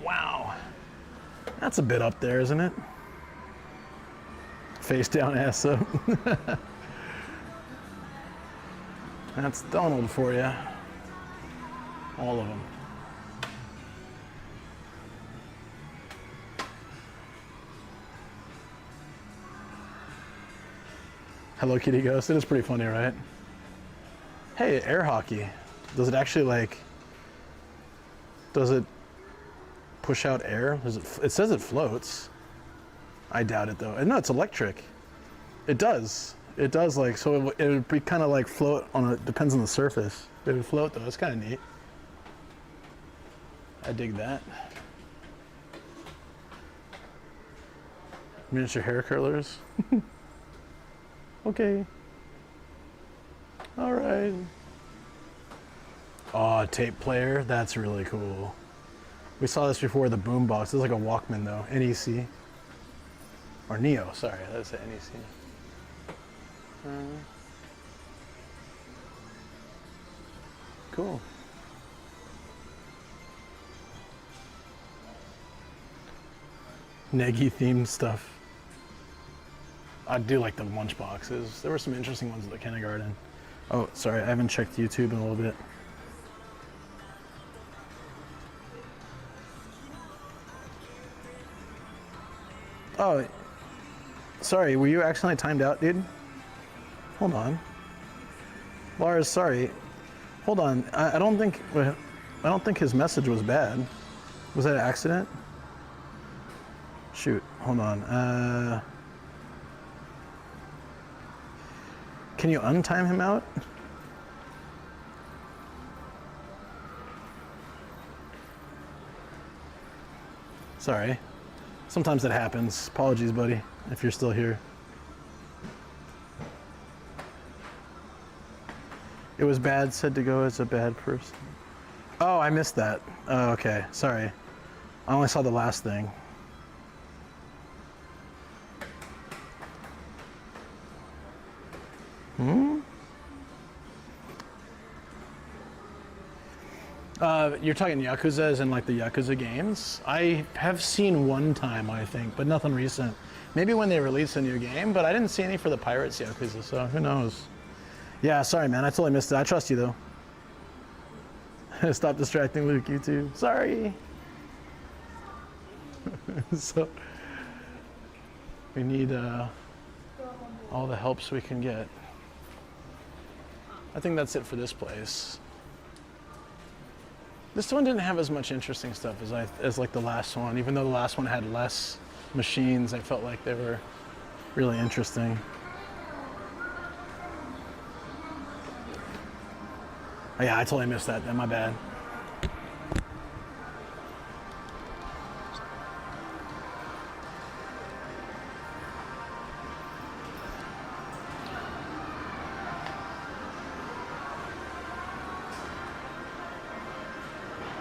Wow. That's a bit up there, isn't it? Face down, ass up. That's Donald for you. All of them. Hello Kitty ghost. It is pretty funny, right? Hey, air hockey. Does it actually like? Does it push out air? Does it? It says it floats. I doubt it though. No, it's electric. It does. It does like so. It would be kind of like float on a. Depends on the surface. It would float though. It's kind of neat. I dig that. Miniature hair curlers. Okay. All right. Oh, tape player. That's really cool. We saw this before, the boombox. This is like a Walkman though. NEC. Or Neo, sorry. That's an NEC. Cool. Negi themed stuff. I do like the lunch boxes. There were some interesting ones at the kindergarten. Oh, sorry, I haven't checked YouTube in a little bit. Oh, sorry, were you accidentally timed out, dude? Hold on. Lars, sorry. Hold on. I don't think his message was bad. Was that an accident? Shoot, hold on. Can you untime him out? Sorry. Sometimes that happens. Apologies, buddy, if you're still here. It was bad, said to go as a bad person. Oh, I missed that. Oh, okay, sorry. I only saw the last thing. You're talking Yakuza as in like the Yakuza games? I have seen one time, I think, but nothing recent. Maybe when they release a new game, but I didn't see any for the Pirates Yakuza, so who knows? Yeah, sorry man, I totally missed it. I trust you though. Stop distracting Luke, YouTube. Sorry. So, we need all the helps we can get. I think that's it for this place. This one didn't have as much interesting stuff as like the last one. Even though the last one had less machines, I felt like they were really interesting. Oh yeah, I totally missed that. My bad.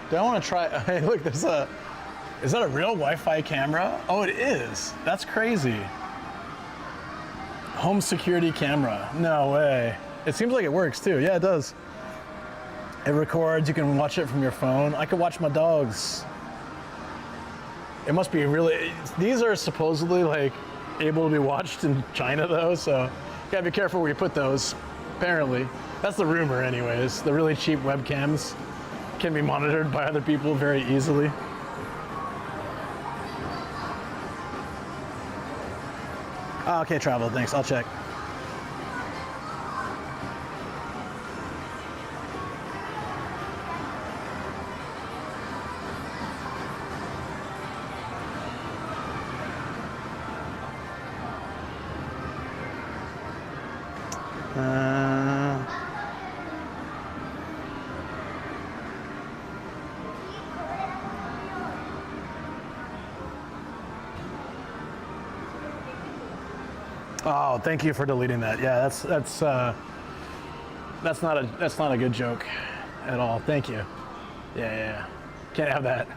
Do I want to try? Hey, look, there's a. Is that a real Wi-Fi camera? Oh, it is. That's crazy. Home security camera. No way. It seems like it works too. Yeah, it does. It records. You can watch it from your phone. I could watch my dogs. It must be really. These are supposedly like able to be watched in China though, so you gotta be careful where you put those. Apparently, that's the rumor, anyways. The really cheap webcams can be monitored by other people very easily. Oh, okay, travel, thanks, I'll check. Oh, thank you for deleting that. Yeah, that's not a good joke at all. Thank you. Yeah. Can't have that.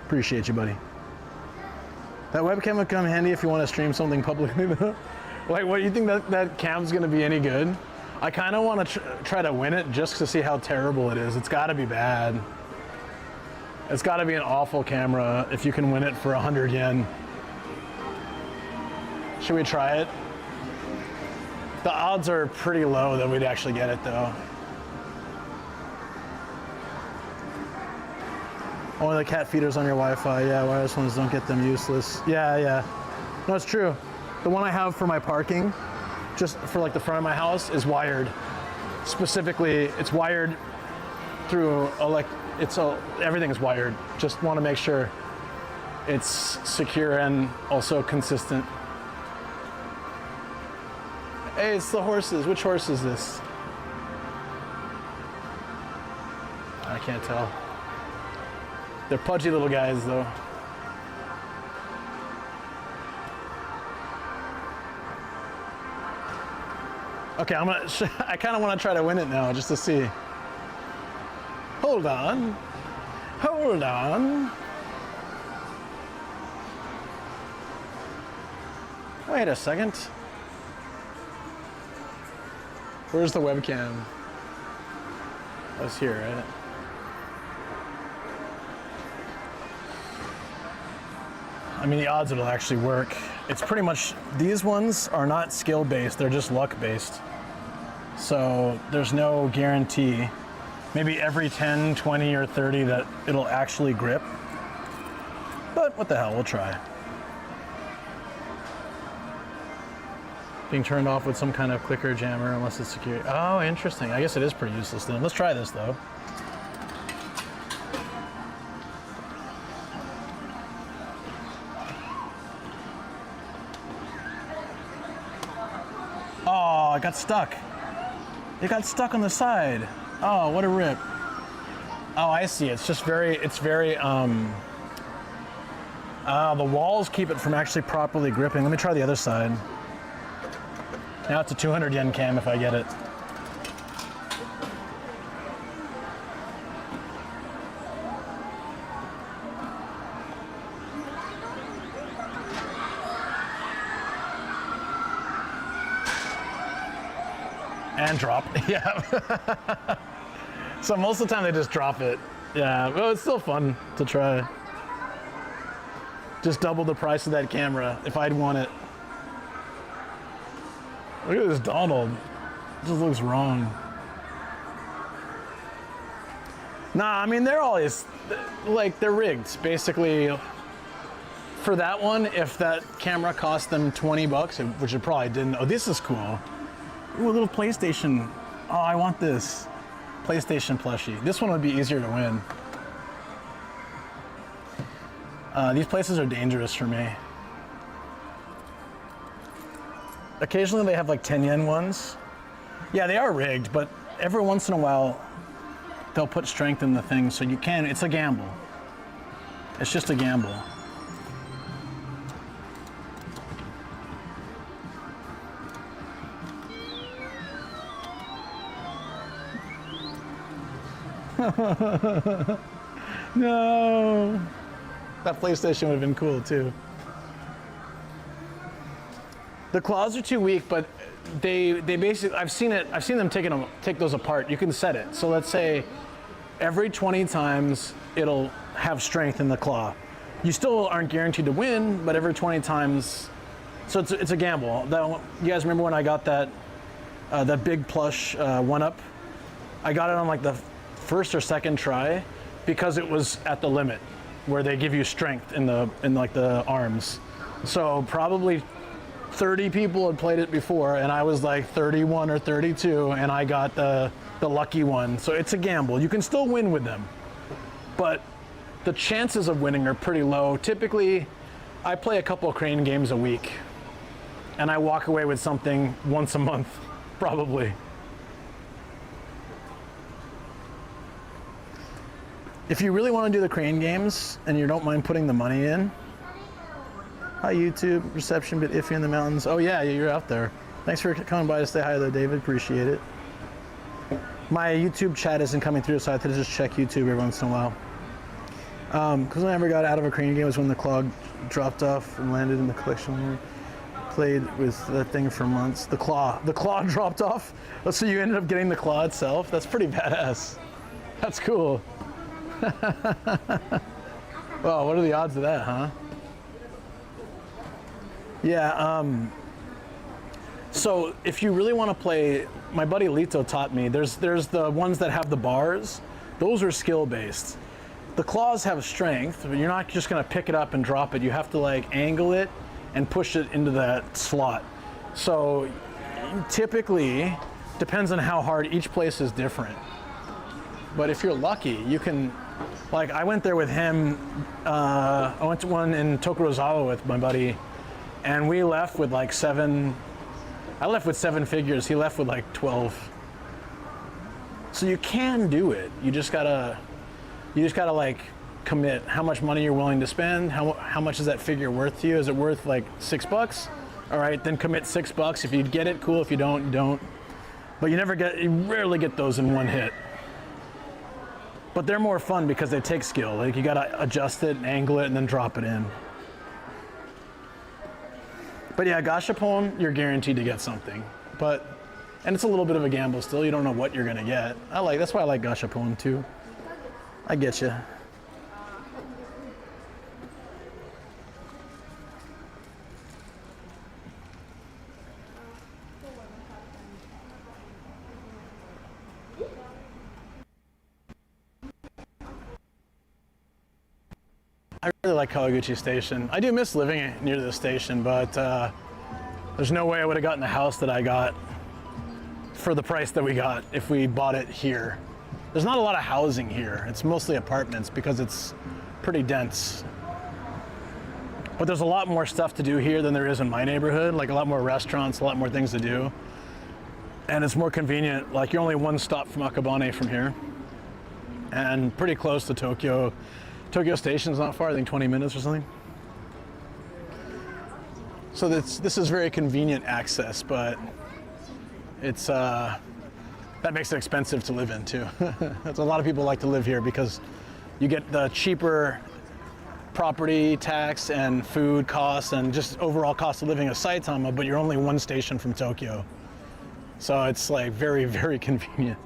Appreciate you, buddy. That webcam would come handy if you want to stream something publicly though. Like, what, you think that cam's gonna be any good? I kind of want to try to win it just to see how terrible it is. It's got to be bad. It's got to be an awful camera if you can win it for 100 yen. Should we try it? The odds are pretty low that we'd actually get it though. Only the cat feeders on your Wi-Fi. Yeah, wireless ones, don't get them, useless. Yeah. No, it's true. The one I have for my parking, just for like the front of my house, is wired. Specifically, it's wired through everything is wired. Just want to make sure it's secure and also consistent. Hey, it's the horses. Which horse is this? I can't tell. They're pudgy little guys though. Okay, I kind of want to try to win it now just to see. Hold on. Hold on. Wait a second. Where's the webcam? That's here, right? I mean, the odds it'll actually work. It's pretty much, these ones are not skill-based, they're just luck-based. So there's no guarantee. Maybe every 10, 20, or 30 that it'll actually grip. But what the hell, we'll try. Being turned off with some kind of clicker jammer unless it's secure. Oh, interesting. I guess it is pretty useless then. Let's try this though. Oh, it got stuck. It got stuck on the side. Oh, what a rip. Oh, I see. It's just the walls keep it from actually properly gripping. Let me try the other side. Now it's a 200 yen cam if I get it. And drop, yeah. So most of the time they just drop it. Yeah, well, it's still fun to try. Just double the price of that camera if I'd want it. Look at this Donald. It just looks wrong. Nah, I mean, they're always, like, they're rigged. Basically, for that one, if that camera cost them 20 bucks, which it probably didn't. Oh, this is cool. Ooh, a little PlayStation. Oh, I want this. PlayStation plushie. This one would be easier to win. These places are dangerous for me. Occasionally they have like 10 yen ones. Yeah, they are rigged, but every once in a while they'll put strength in the thing, so you can, it's a gamble. It's just a gamble. No. That PlayStation would have been cool too. The claws are too weak, but they basically, I've seen them take those apart. You can set it. So let's say every 20 times it'll have strength in the claw. You still aren't guaranteed to win, but every 20 times, so it's a gamble. You guys remember when I got that big plush 1-up? I got it on like the first or second try because it was at the limit where they give you strength in like the arms. So probably 30 people had played it before, and I was like 31 or 32, and I got the lucky one. So it's a gamble. You can still win with them, but the chances of winning are pretty low. Typically, I play a couple of crane games a week, and I walk away with something once a month, probably. If you really want to do the crane games and you don't mind putting the money in, hi YouTube, reception bit iffy in the mountains. Oh yeah, you're out there. Thanks for coming by to say hi though, David, appreciate it. My YouTube chat isn't coming through, so I have to just check YouTube every once in a while. Because I never got out of a crane game was when the claw dropped off and landed in the collection room. Played with that thing for months. The claw dropped off. So you ended up getting the claw itself. That's pretty badass. That's cool. Well, what are the odds of that, huh? Yeah. So if you really want to play, my buddy Lito taught me. There's the ones that have the bars. Those are skill based. The claws have strength, but you're not just gonna pick it up and drop it. You have to like angle it and push it into that slot. So typically, depends on how hard, each place is different. But if you're lucky, you can, like I went there with him, I went to one in Tokorozawa with my buddy, and we left with like I left with 7 figures, he left with like 12. So you can do it, you just gotta like commit how much money you're willing to spend. How much is that figure worth to you? Is it worth like $6? All right, then commit $6. If you get it, cool. If you don't, you don't. But you rarely get those in one hit. But they're more fun because they take skill. Like you gotta adjust it and angle it and then drop it in. But yeah, Gashapon, you're guaranteed to get something. And it's a little bit of a gamble still. You don't know what you're gonna get. That's why I like Gashapon too. I get you. I really like Kawaguchi Station. I do miss living near the station, but there's no way I would have gotten the house that I got for the price that we got if we bought it here. There's not a lot of housing here. It's mostly apartments because it's pretty dense. But there's a lot more stuff to do here than there is in my neighborhood, like a lot more restaurants, a lot more things to do. And it's more convenient, like you're only one stop from Akabane from here. And pretty close to Tokyo. Tokyo Station's not far, I think 20 minutes or something. So this is very convenient access, but it's that makes it expensive to live in too. That's a lot of people like to live here because you get the cheaper property tax and food costs and just overall cost of living of Saitama, but you're only one station from Tokyo. So it's like very, very convenient.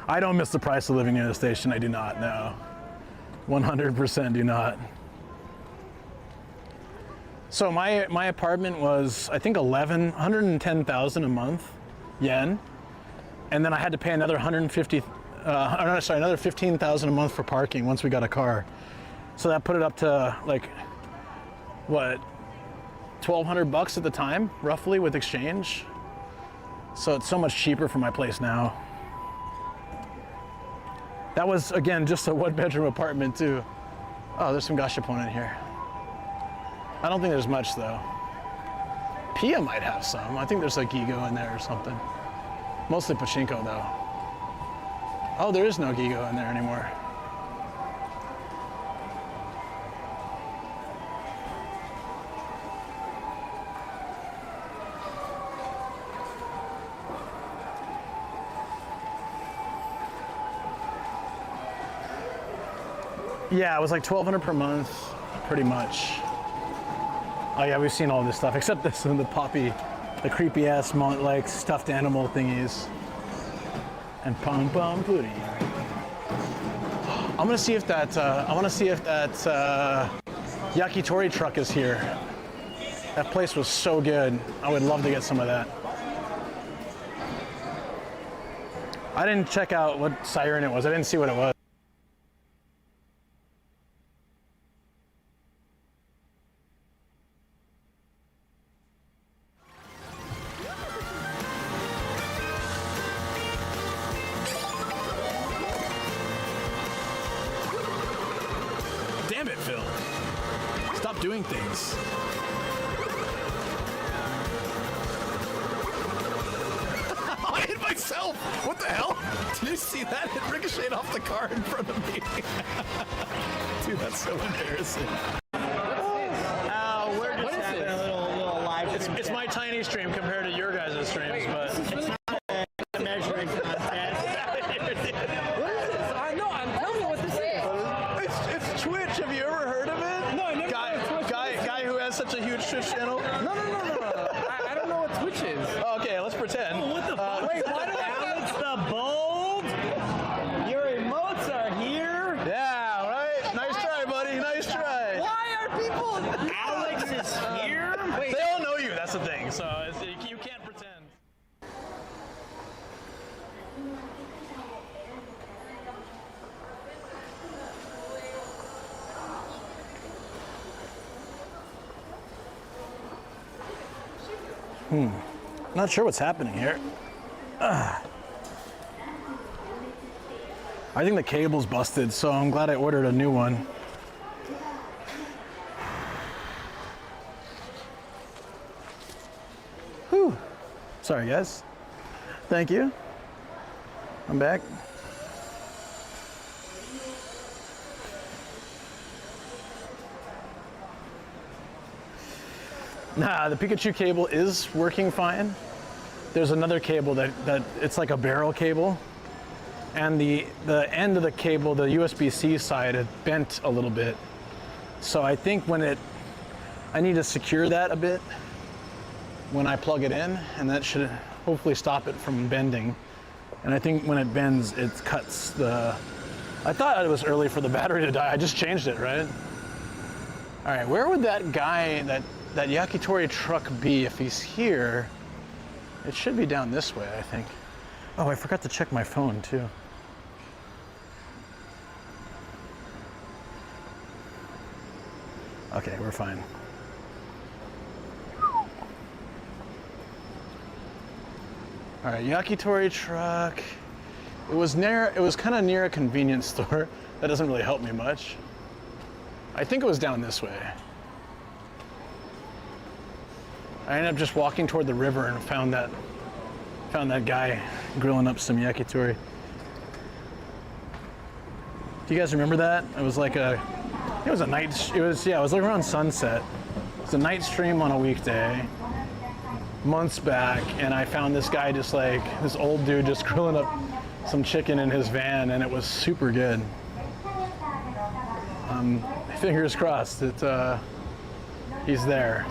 I don't miss the price of living near the station, I do not, no. 100% do not. So my apartment was, I think 110,000 a month, yen. And then I had to pay another another 15,000 a month for parking once we got a car. So that put it up to like, what, 1,200 bucks at the time, roughly, with exchange. So it's so much cheaper for my place now. That was, again, just a one-bedroom apartment too. Oh, there's some Gashapon in here. I don't think there's much though. Pia might have some. I think there's a Gigo in there or something. Mostly Pachinko though. Oh, there is no Gigo in there anymore. Yeah, it was like 1,200 per month, pretty much. Oh yeah, we've seen all this stuff, except this and the Poppy, the creepy ass like stuffed animal thingies. And pom pom pudding. I'm gonna see if that, I wanna see if that yakitori truck is here. That place was so good. I would love to get some of that. I didn't check out what siren it was. I didn't see what it was. Damn it, Phil. Stop doing things. I hit myself! What the hell? Did you see that? It ricocheted off the car in front of me. Dude, that's so embarrassing. We're just having a little live. It's my tiny stream compared to your guys' streams, but... It's not a measuring contest. What is this? I know, I'm telling you what this is. Not sure what's happening here. I think the cable's busted, so I'm glad I ordered a new one. Whew. Sorry, guys. Thank you. I'm back. Nah, the Pikachu cable is working fine. There's another cable that it's like a barrel cable, and the end of the cable, the USB-C side, it bent a little bit. So I think I need to secure that a bit when I plug it in, and that should hopefully stop it from bending. And I think when it bends, it cuts the... I thought it was early for the battery to die. I just changed it, right? All right, where would that guy, that yakitori truck be if he's here? It should be down this way, I think. Oh, I forgot to check my phone too. Okay, we're fine. All right, yakitori truck. It was kind of near a convenience store. That doesn't really help me much. I think it was down this way. I ended up just walking toward the river and found that guy grilling up some yakitori. Do you guys remember that? It was like it was like around sunset. It was a night stream on a weekday, months back, and I found this guy this old dude just grilling up some chicken in his van, and it was super good. Fingers crossed that he's there.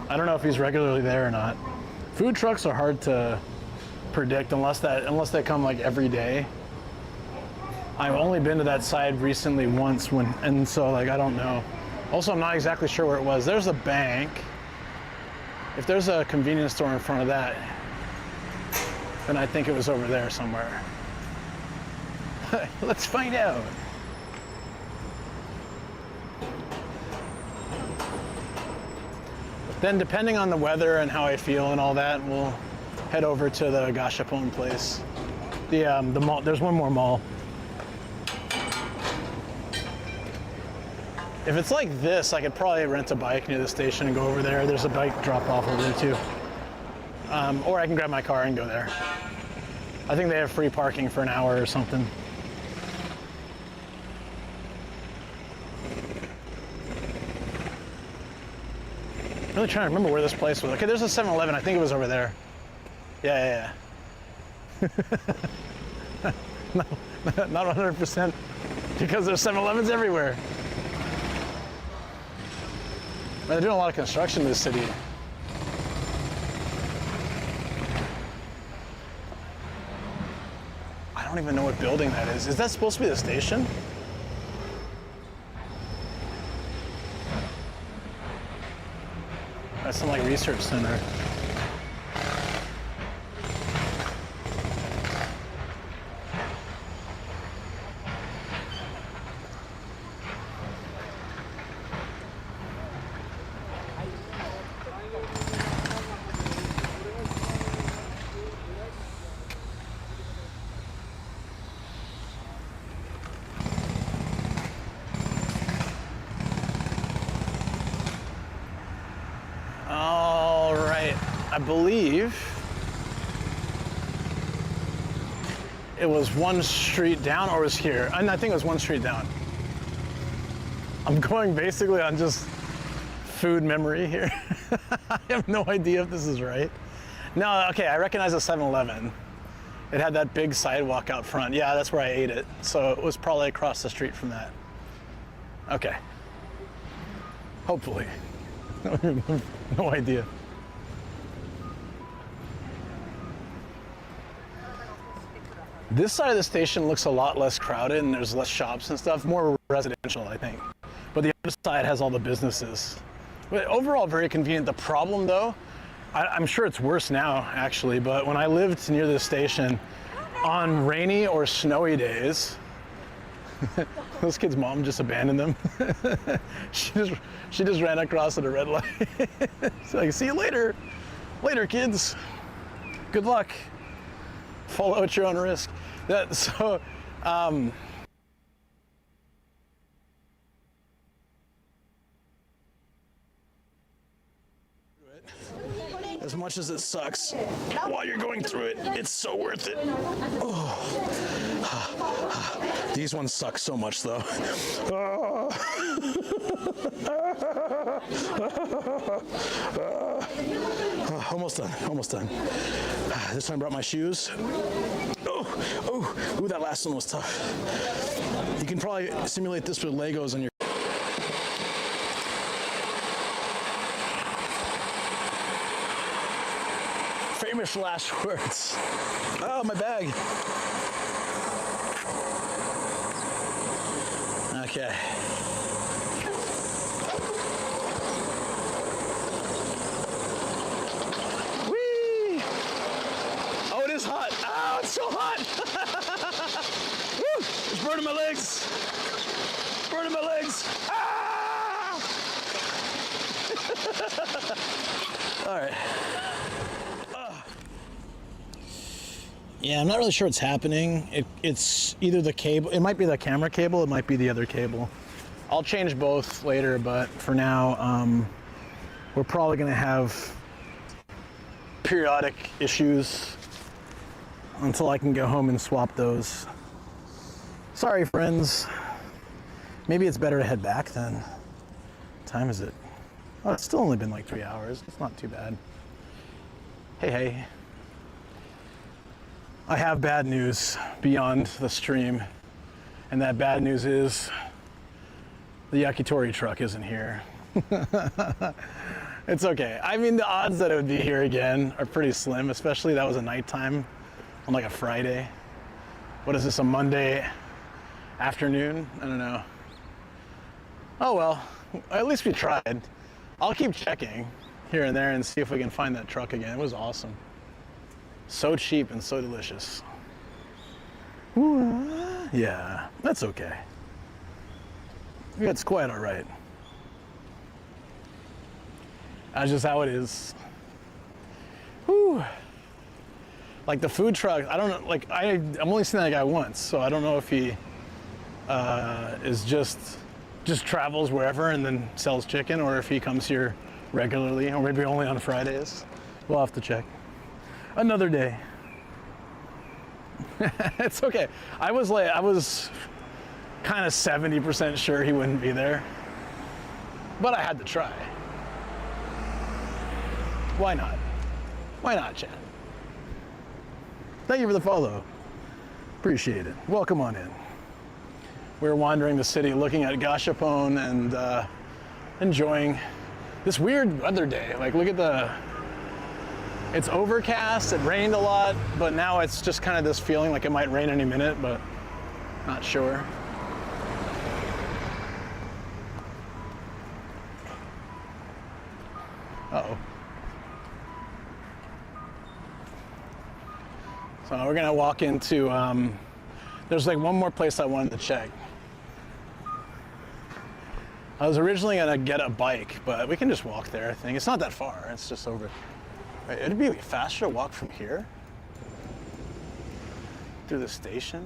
I don't know if he's regularly there or not. Food trucks are hard to predict unless they come like every day. I've only been to that side recently once and so like I don't know. Also, I'm not exactly sure where it was. There's a bank. If there's a convenience store in front of that, then I think it was over there somewhere. Let's find out. Then depending on the weather and how I feel and all that, we'll head over to the Gashapon place. The mall, there's one more mall. If it's like this, I could probably rent a bike near the station and go over there. There's a bike drop off over there too. Or I can grab my car and go there. I think they have free parking for an hour or something. I'm really trying to remember where this place was. Okay, there's a 7-Eleven. I think it was over there. Yeah. No, not 100%, because there's 7-Elevens everywhere. Man, they're doing a lot of construction in this city. I don't even know what building that is. Is that supposed to be the station? That's some like research center. I believe it was one street down, or it was here. And I think it was one street down. I'm going basically on just food memory here. I have no idea if this is right. No, okay, I recognize a 7-Eleven. It had that big sidewalk out front. Yeah, that's where I ate it. So it was probably across the street from that. Okay. Hopefully. No idea. This side of the station looks a lot less crowded and there's less shops and stuff, more residential, I think. But the other side has all the businesses. But overall, very convenient. The problem though, I'm sure it's worse now actually, but when I lived near this station, on rainy or snowy days, this kid's mom just abandoned them. she just ran across at a red light. It's like, see you later. Later, kids. Good luck. Follow at your own risk. As much as it sucks while you're going through it, it's so worth it. Oh. These ones suck so much though. Almost done, almost done. This time I brought my shoes. Ooh, that last one was tough. You can probably simulate this with Legos on your famous last words. Oh, my bag. Okay. Whee! Oh, it is hot. Oh, it's so hot. Woo! It's burning my legs. Burning my legs. Ah! All right. Yeah, I'm not really sure what's happening. It's either the cable, it might be the camera cable, it might be the other cable. I'll change both later, but for now, we're probably gonna have periodic issues until I can go home and swap those. Sorry, friends. Maybe it's better to head back then. What time is it? Oh, it's still only been like 3 hours. It's not too bad. Hey. I have bad news beyond the stream, and that bad news is the yakitori truck isn't here. It's okay. I mean, the odds that it would be here again are pretty slim, especially that was a nighttime on like a Friday. What is this, a Monday afternoon? I don't know. Oh well, at least we tried. I'll keep checking here and there and see if we can find that truck again. It was awesome. So cheap and so delicious. Ooh, yeah, that's okay. It's quite all right. That's just how it is. Whew. Like the food truck, I don't know, like I've only seen that guy once, so I don't know if he is just travels wherever and then sells chicken, or if he comes here regularly, or maybe only on Fridays. We'll have to check. Another day. It's okay. I was kind of 70% sure he wouldn't be there, but I had to try. Why not? Why not, Chad? Thank you for the follow. Appreciate it. Welcome on in. We're wandering the city looking at Gashapon and enjoying this weird weather day. Like, look at it's overcast, it rained a lot, but now it's just kind of this feeling like it might rain any minute, but not sure. Uh-oh. So we're gonna walk into, there's like one more place I wanted to check. I was originally gonna get a bike, but we can just walk there, I think. It's not that far, it's just over. Right, it'd be faster to walk from here through the station.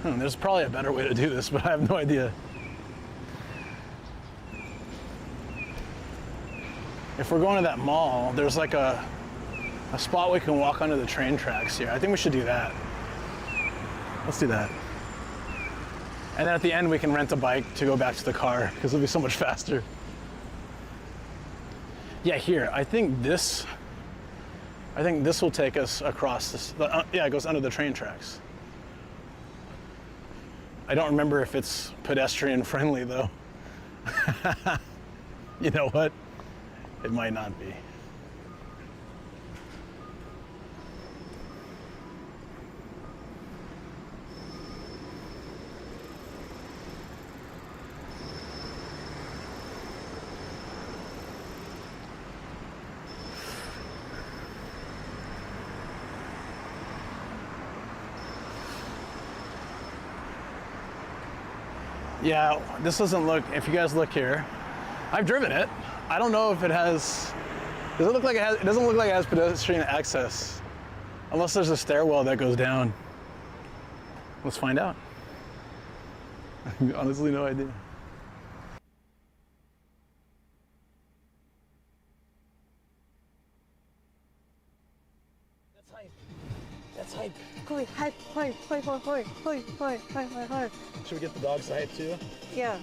There's probably a better way to do this, but I have no idea. If we're going to that mall, there's like a spot we can walk under the train tracks here. I think we should do that. Let's do that. And then at the end, we can rent a bike to go back to the car, because it'll be so much faster. Yeah, here, I think this will take us across this, yeah, it goes under the train tracks. I don't remember if it's pedestrian friendly though. You know what? It might not be. Yeah, this doesn't look, if you guys look here, I've driven it. I don't know if it has, does it look like it has, it doesn't look like it has pedestrian access. Unless there's a stairwell that goes down. Let's find out. Honestly, no idea. That's hype. That's hype. Hoi, hype, hoi, hoi, hoi, hoi, hoi, hoi, hoi, hoi, hoi. Should we get the dogs to hype too? Yeah.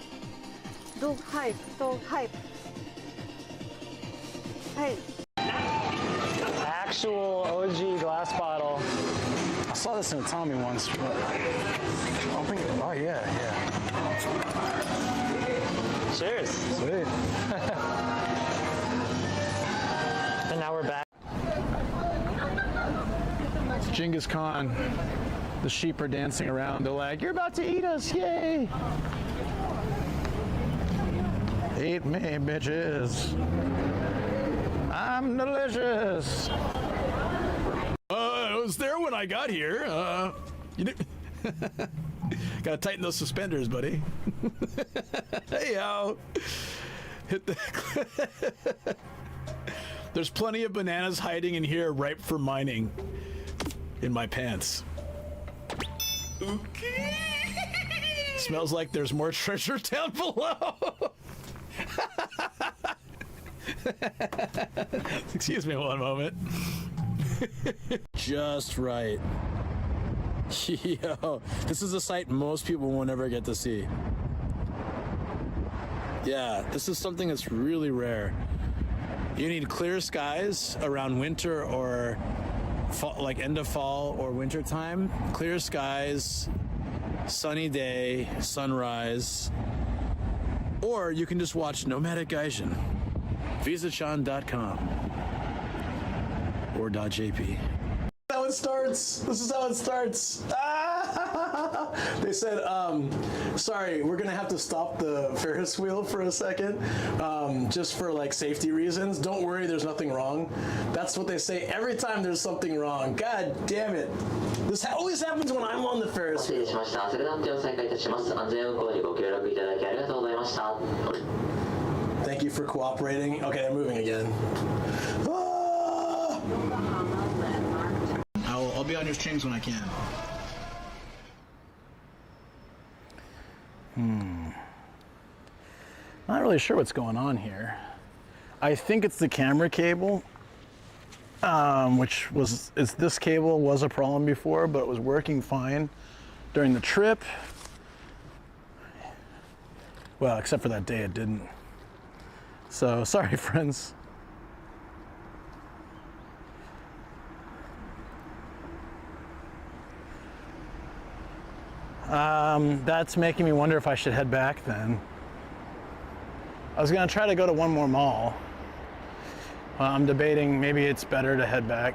Dog hype, dog hype. Hey. Actual OG glass bottle. I saw this in a Tommy once. But I don't think, oh yeah. Cheers. Sweet. And now we're back. Genghis Khan. The sheep are dancing around. They're like, you're about to eat us, yay! Eat me, bitches. I'm delicious. I was there when I got here. You didn't. Gotta tighten those suspenders, buddy. Hey, yo. Hit the. There's plenty of bananas hiding in here, ripe for mining. In my pants. Okay. Smells like there's more treasure down below. Excuse me one moment. Just right. Yo, this is a sight most people will never get to see. Yeah, this is something that's really rare. You need clear skies around winter or fall, like end of fall or winter time. Clear skies, sunny day, sunrise. Or you can just watch Nomadic Gaijin. Visachan.com or .jp. How it starts. This is how it starts. Ah! They said, sorry, we're gonna have to stop the Ferris wheel for a second, just for like safety reasons. Don't worry, there's nothing wrong. That's what they say every time there's something wrong. God damn it. This always happens when I'm on the Ferris wheel. Thank you for cooperating. Okay, they're moving again. Ah! I'll be on your streams when I can. Not really sure what's going on here. I think it's the camera cable, this cable was a problem before, but it was working fine during the trip. Well, except for that day it didn't. So, sorry friends. That's making me wonder if I should head back then. I was gonna try to go to one more mall. I'm debating maybe it's better to head back.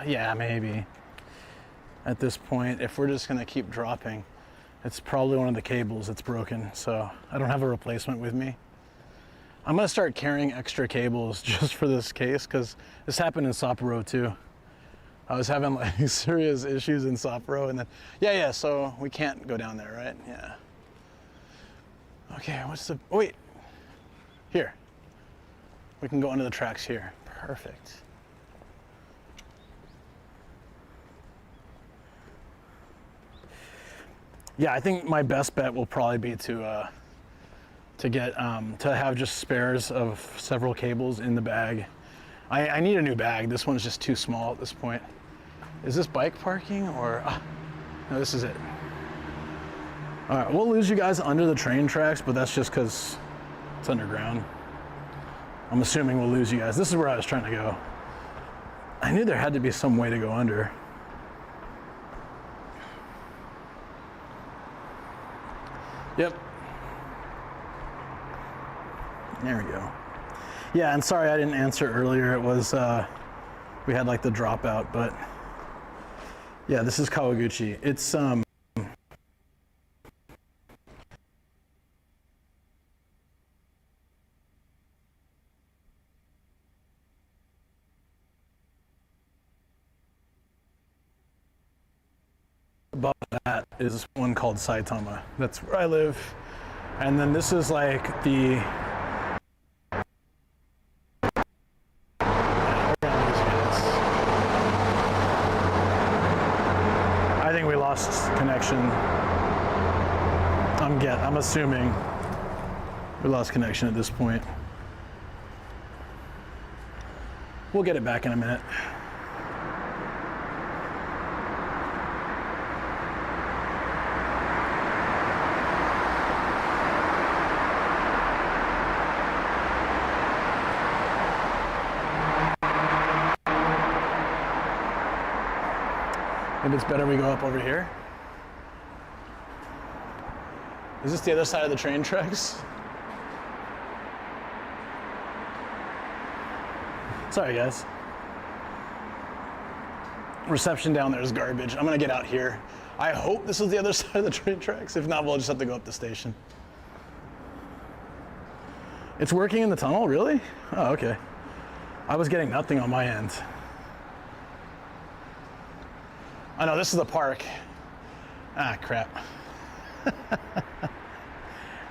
Yeah, maybe. At this point, if we're just gonna keep dropping, it's probably one of the cables that's broken, so I don't have a replacement with me. I'm gonna start carrying extra cables just for this case, because this happened in Sapporo too. I was having like serious issues in Sapporo, and then, yeah, so we can't go down there, right? Yeah. Okay, what's the, oh, wait. Here. We can go under the tracks here. Perfect. Yeah, I think my best bet will probably be to have just spares of several cables in the bag. I need a new bag. This one's just too small at this point. Is this bike parking or? No, this is it. All right, we'll lose you guys under the train tracks, but that's just because it's underground. I'm assuming we'll lose you guys. This is where I was trying to go. I knew there had to be some way to go under. Yep. There we go. Yeah, and sorry I didn't answer earlier. It was, we had like the dropout, but yeah, this is Kawaguchi. It's, above that is one called Saitama. That's where I live. And then this is like the I think we lost connection. I'm assuming we lost connection at this point. We'll get it back in a minute. Maybe it's better we go up over here. Is this the other side of the train tracks? Sorry, guys. Reception down there is garbage. I'm gonna get out here. I hope this is the other side of the train tracks. If not, we'll just have to go up the station. It's working in the tunnel, really? Oh, okay. I was getting nothing on my end. Oh no, this is the park. Ah, crap.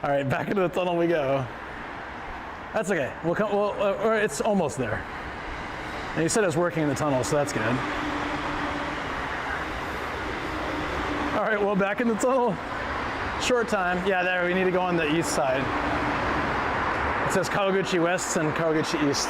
All right, back into the tunnel we go. That's okay. We'll come. Or it's almost there. And you said it was working in the tunnel, so that's good. All right, well, back in the tunnel. Short time. Yeah, there. We need to go on the east side. It says Kawaguchi West and Kawaguchi East.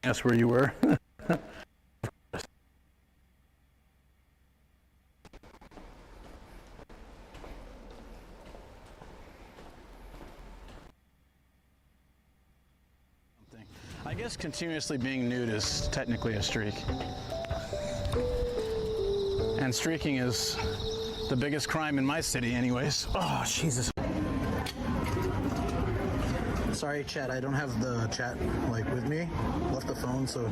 That's where you were. I guess continuously being nude is technically a streak. And streaking is the biggest crime in my city anyways. Oh, Jesus. Sorry, chat, I don't have the chat like with me. Left the phone, so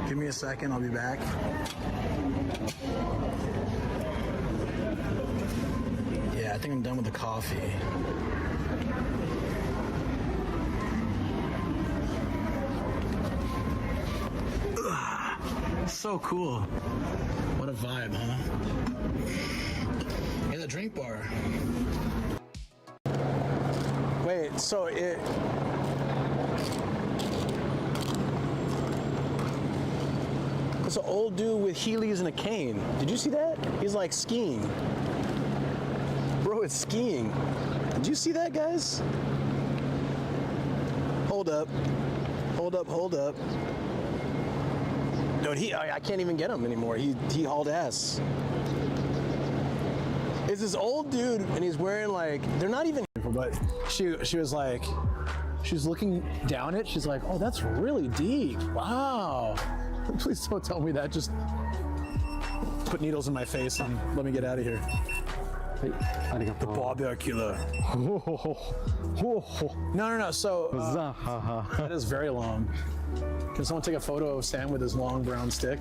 give me a second, I'll be back. Yeah, I think I'm done with the coffee. Ugh, so cool. What a vibe, huh? Yeah, the drink bar. Wait, so it... It's an old dude with Heelys and a cane. Did you see that? He's like skiing. Bro, it's skiing. Did you see that, guys? Hold up. Hold up, hold up. Dude, I can't even get him anymore. He hauled ass. It's this old dude and he's wearing like, they're not even, but she was like, she was looking down it. She's like, oh, that's really deep. Wow. Please don't tell me that. Just put needles in my face and let me get out of here. The barbell killer. No. So that is very long. Can someone take a photo of Sam with his long brown stick?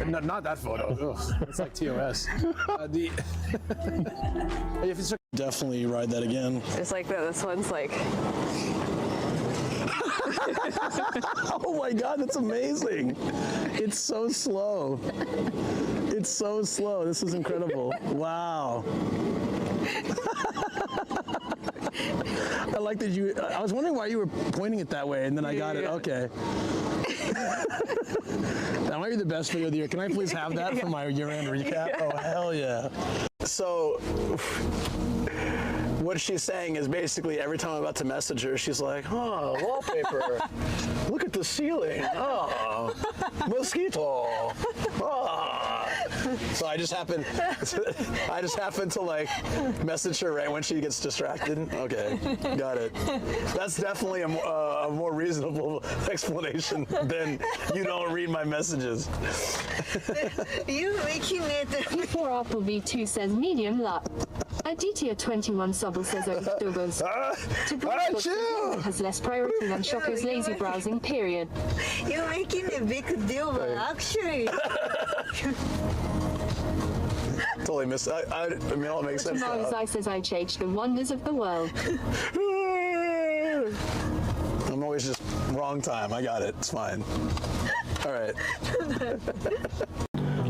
Not that photo. Ugh, it's like TOS. If it's definitely ride that again. It's like this one's like. Oh my God, that's amazing. It's so slow. It's so slow. This is incredible. Wow. I like that you, I was wondering why you were pointing it that way and then I got it. Okay. That might be the best video of the year. Can I please have that for my year-end recap? Oh, hell yeah. So, what she's saying is basically every time I'm about to message her, she's like, oh, wallpaper. Look at the ceiling. Oh, mosquito. Oh. So I just happen to like message her right when she gets distracted. Okay, got it. That's definitely a more reasonable explanation than you don't read my messages. You making it. 4 Apple V2 says medium large. Aditya 21 Sobel says Octobers. To Achoo! has less priority than Shocker's lazy browsing period. You're making a big deal, but actually, Totally missed. I mean, all makes sense. Tomorrow's I says I changed the wonders of the world. I'm always just wrong time. I got it. It's fine. All right.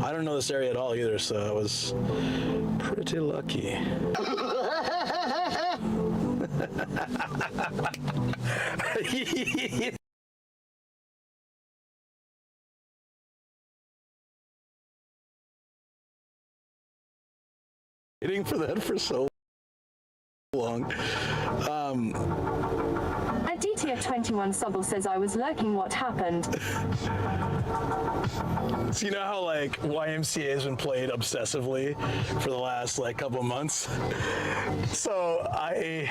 I don't know this area at all either, so I was pretty lucky. Waiting for that for so long. Aditya 21 Sobel says I was lurking. What happened? So you know how like YMCA has been played obsessively for the last like couple of months? So I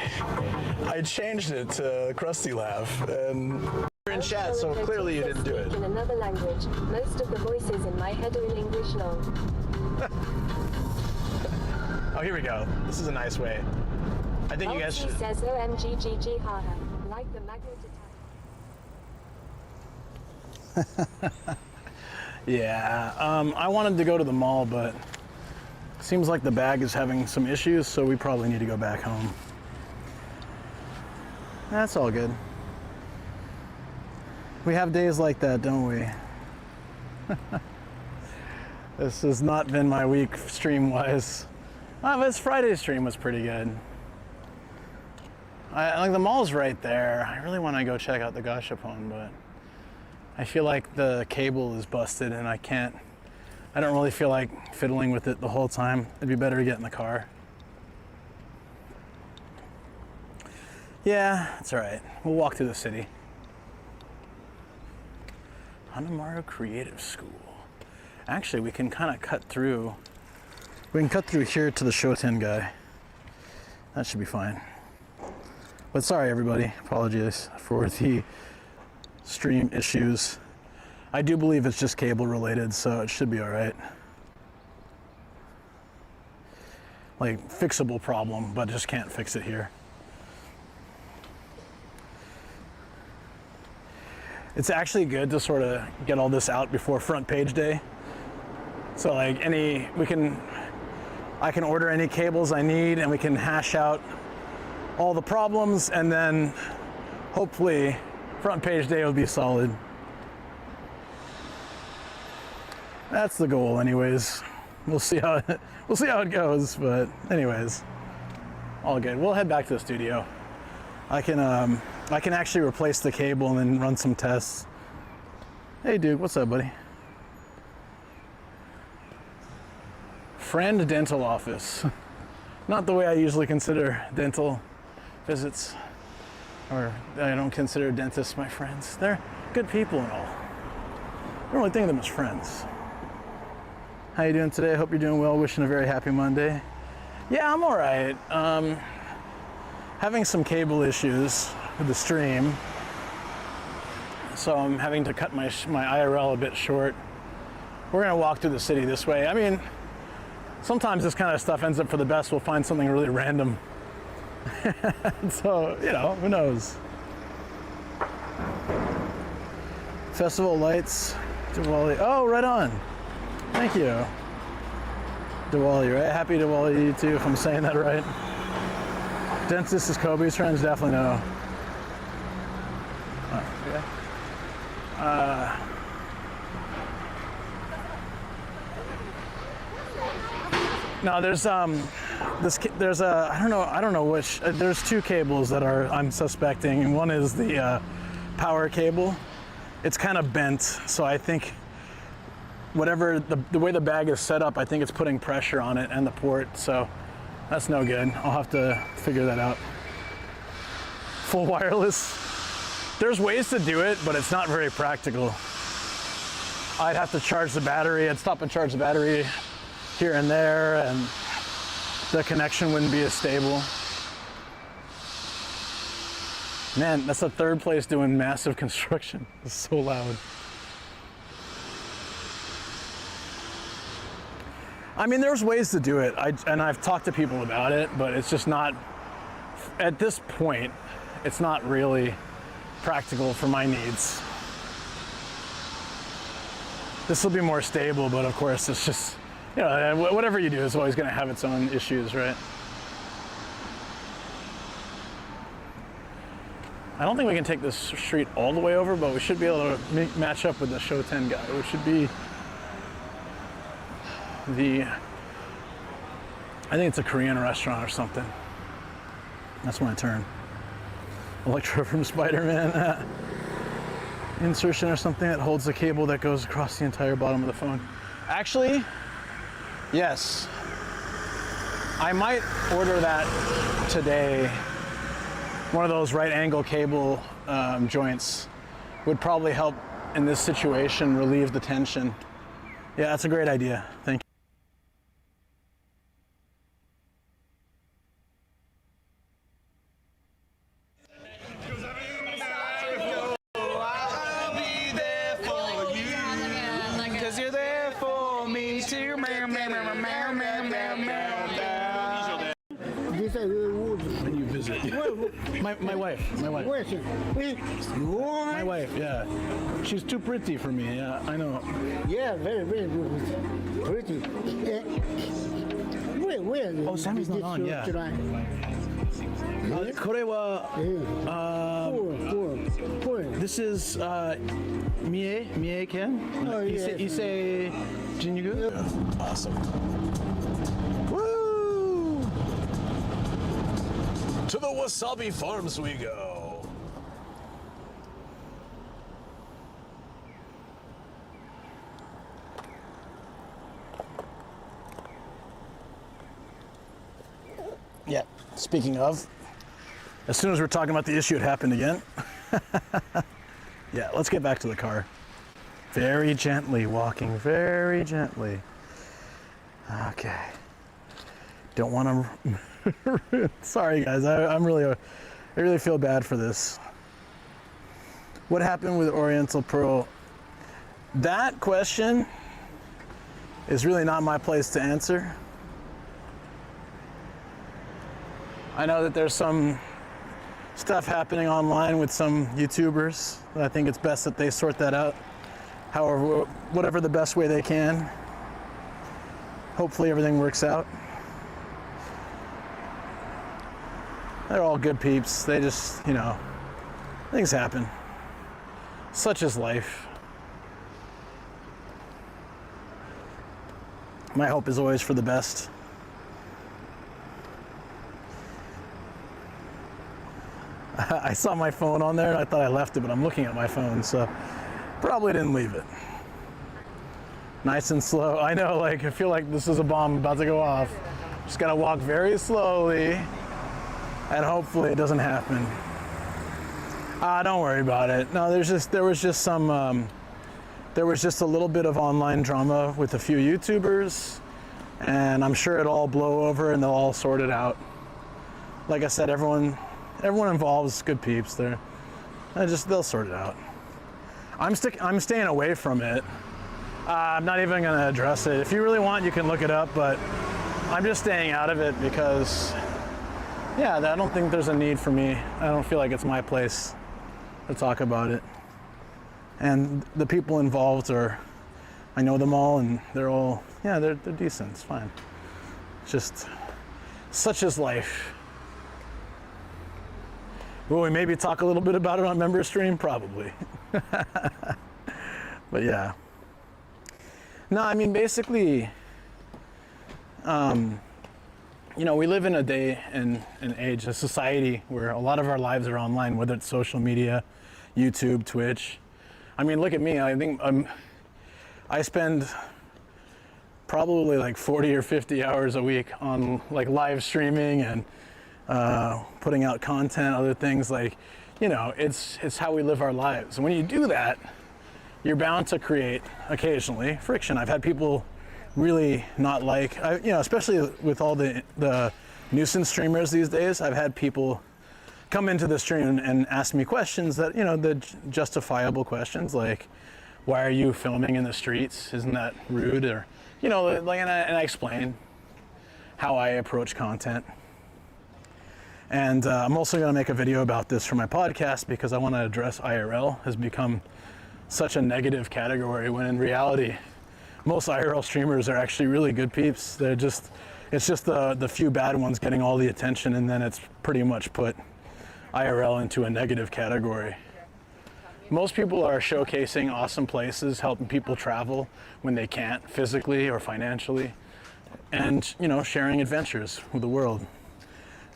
changed it to Krusty Laugh, and you're in chat, so clearly you didn't do it. In another language, most of the voices in my head are in English now. Oh, here we go. This is a nice way. I think you guys should. Says OMGGG haha, like the magnet attack. Yeah, I wanted to go to the mall, but it seems like the bag is having some issues, so we probably need to go back home. That's all good. We have days like that, don't we? This has not been my week stream-wise. This Friday stream was pretty good. Like the mall's right there. I really want to go check out the Gashapon, but I feel like the cable is busted and I don't really feel like fiddling with it the whole time. It'd be better to get in the car. Yeah, it's all right. We'll walk through the city. Hanamaru Creative School. Actually, we can kind of cut through. We can cut through here to the Shoten guy. That should be fine. But sorry, everybody. Apologies for the stream issues. I do believe it's just cable related, so it should be all right. Like, fixable problem, but just can't fix it here. It's actually good to sort of get all this out before front page day. So like I can order any cables I need and we can hash out all the problems, and then hopefully front page day will be solid. That's the goal anyways. We'll see how it goes, but anyways, all good. We'll head back to the studio. I can actually replace the cable and then run some tests. Hey Duke, what's up, buddy? Friend dental office. Not the way I usually consider dental visits, or I don't consider dentists my friends. They're good people and all. I don't really think of them as friends. How you doing today? Hope you're doing well. Wishing a very happy Monday. Yeah, I'm all right. Having some cable issues with the stream, so I'm having to cut my IRL a bit short. We're gonna walk through the city this way. I mean, sometimes this kind of stuff ends up for the best. We'll find something really random. So, you know, who knows? Festival lights, Diwali. Oh, right on. Thank you. Diwali, right? Happy Diwali to you too, if I'm saying that right. Dentist is Kobe's friends, definitely no. Oh, okay. No, there's I don't know which. There's two cables that I'm suspecting, and one is the power cable. It's kind of bent, so I think whatever the way the bag is set up, I think it's putting pressure on it and the port, so that's no good. I'll have to figure that out. Full wireless. There's ways to do it, but it's not very practical. I'd have to charge the battery. I'd stop and charge the battery here and there, and the connection wouldn't be as stable. Man, that's the third place doing massive construction. It's so loud. I mean, there's ways to do it, and I've talked to people about it, but it's just not, at this point, it's not really practical for my needs. This will be more stable, but of course, it's just, you know, whatever you do is always going to have its own issues, right? I don't think we can take this street all the way over, but we should be able to match up with the Shoten guy, which should be I think it's a Korean restaurant or something. That's my turn. Electro from Spider-Man. Insertion or something that holds the cable that goes across the entire bottom of the phone. Actually, yes. I might order that today. One of those right angle cable joints would probably help in this situation relieve the tension. Yeah, that's a great idea. Thank you. When you visit. My wife. My wife, yeah. She's too pretty for me, yeah, I know. Yeah, very, very good. Pretty. Where? Oh, Sammy's not on, yeah. これは This is Mie Ken? Issei Jinjugu? Awesome. Woo! To the Wasabi Farms we go. Yeah, speaking of, as soon as we're talking about the issue, it happened again. Yeah, let's get back to the car. Very gently, walking very gently. Okay. Don't want to. Sorry, guys. I really feel bad for this. What happened with Oriental Pearl? That question is really not my place to answer. I know that there's some stuff happening online with some YouTubers. I think it's best that they sort that out. However, whatever the best way they can. Hopefully everything works out. They're all good peeps. They just, you know, things happen. Such is life. My hope is always for the best. I saw my phone on there and I thought I left it, but I'm looking at my phone, so probably didn't leave it. Nice and slow. I know, like, I feel like this is a bomb about to go off. Just gotta walk very slowly and hopefully it doesn't happen. Don't worry about it. No, there was just a little bit of online drama with a few YouTubers, and I'm sure it'll all blow over and they'll all sort it out. Like I said, everyone involved is good peeps. They'll sort it out. I'm staying away from it. I'm not even gonna address it. If you really want, you can look it up, but I'm just staying out of it because, yeah, I don't think there's a need for me. I don't feel like it's my place to talk about it. And the people involved I know them all, and they're all, yeah, they're decent. It's fine. It's just, such is life. Will we maybe talk a little bit about it on member stream? Probably. But yeah. No, I mean, basically, you know, we live in a day and an age, a society where a lot of our lives are online, whether it's social media, YouTube, Twitch. I mean, look at me. I think I spend probably like 40 or 50 hours a week on like live streaming and putting out content, other things, like, you know, it's how we live our lives. And when you do that, you're bound to create occasionally friction. I've had people really not like, you know, especially with all the nuisance streamers these days, I've had people come into the stream and ask me questions that, you know, the justifiable questions like, why are you filming in the streets? Isn't that rude? Or, you know, like, and I explain how I approach content. And I'm also going to make a video about this for my podcast because I want to address IRL has become such a negative category when in reality, most IRL streamers are actually really good peeps. They're just, it's just the few bad ones getting all the attention, and then it's pretty much put IRL into a negative category. Most people are showcasing awesome places, helping people travel when they can't physically or financially, and, you know, sharing adventures with the world.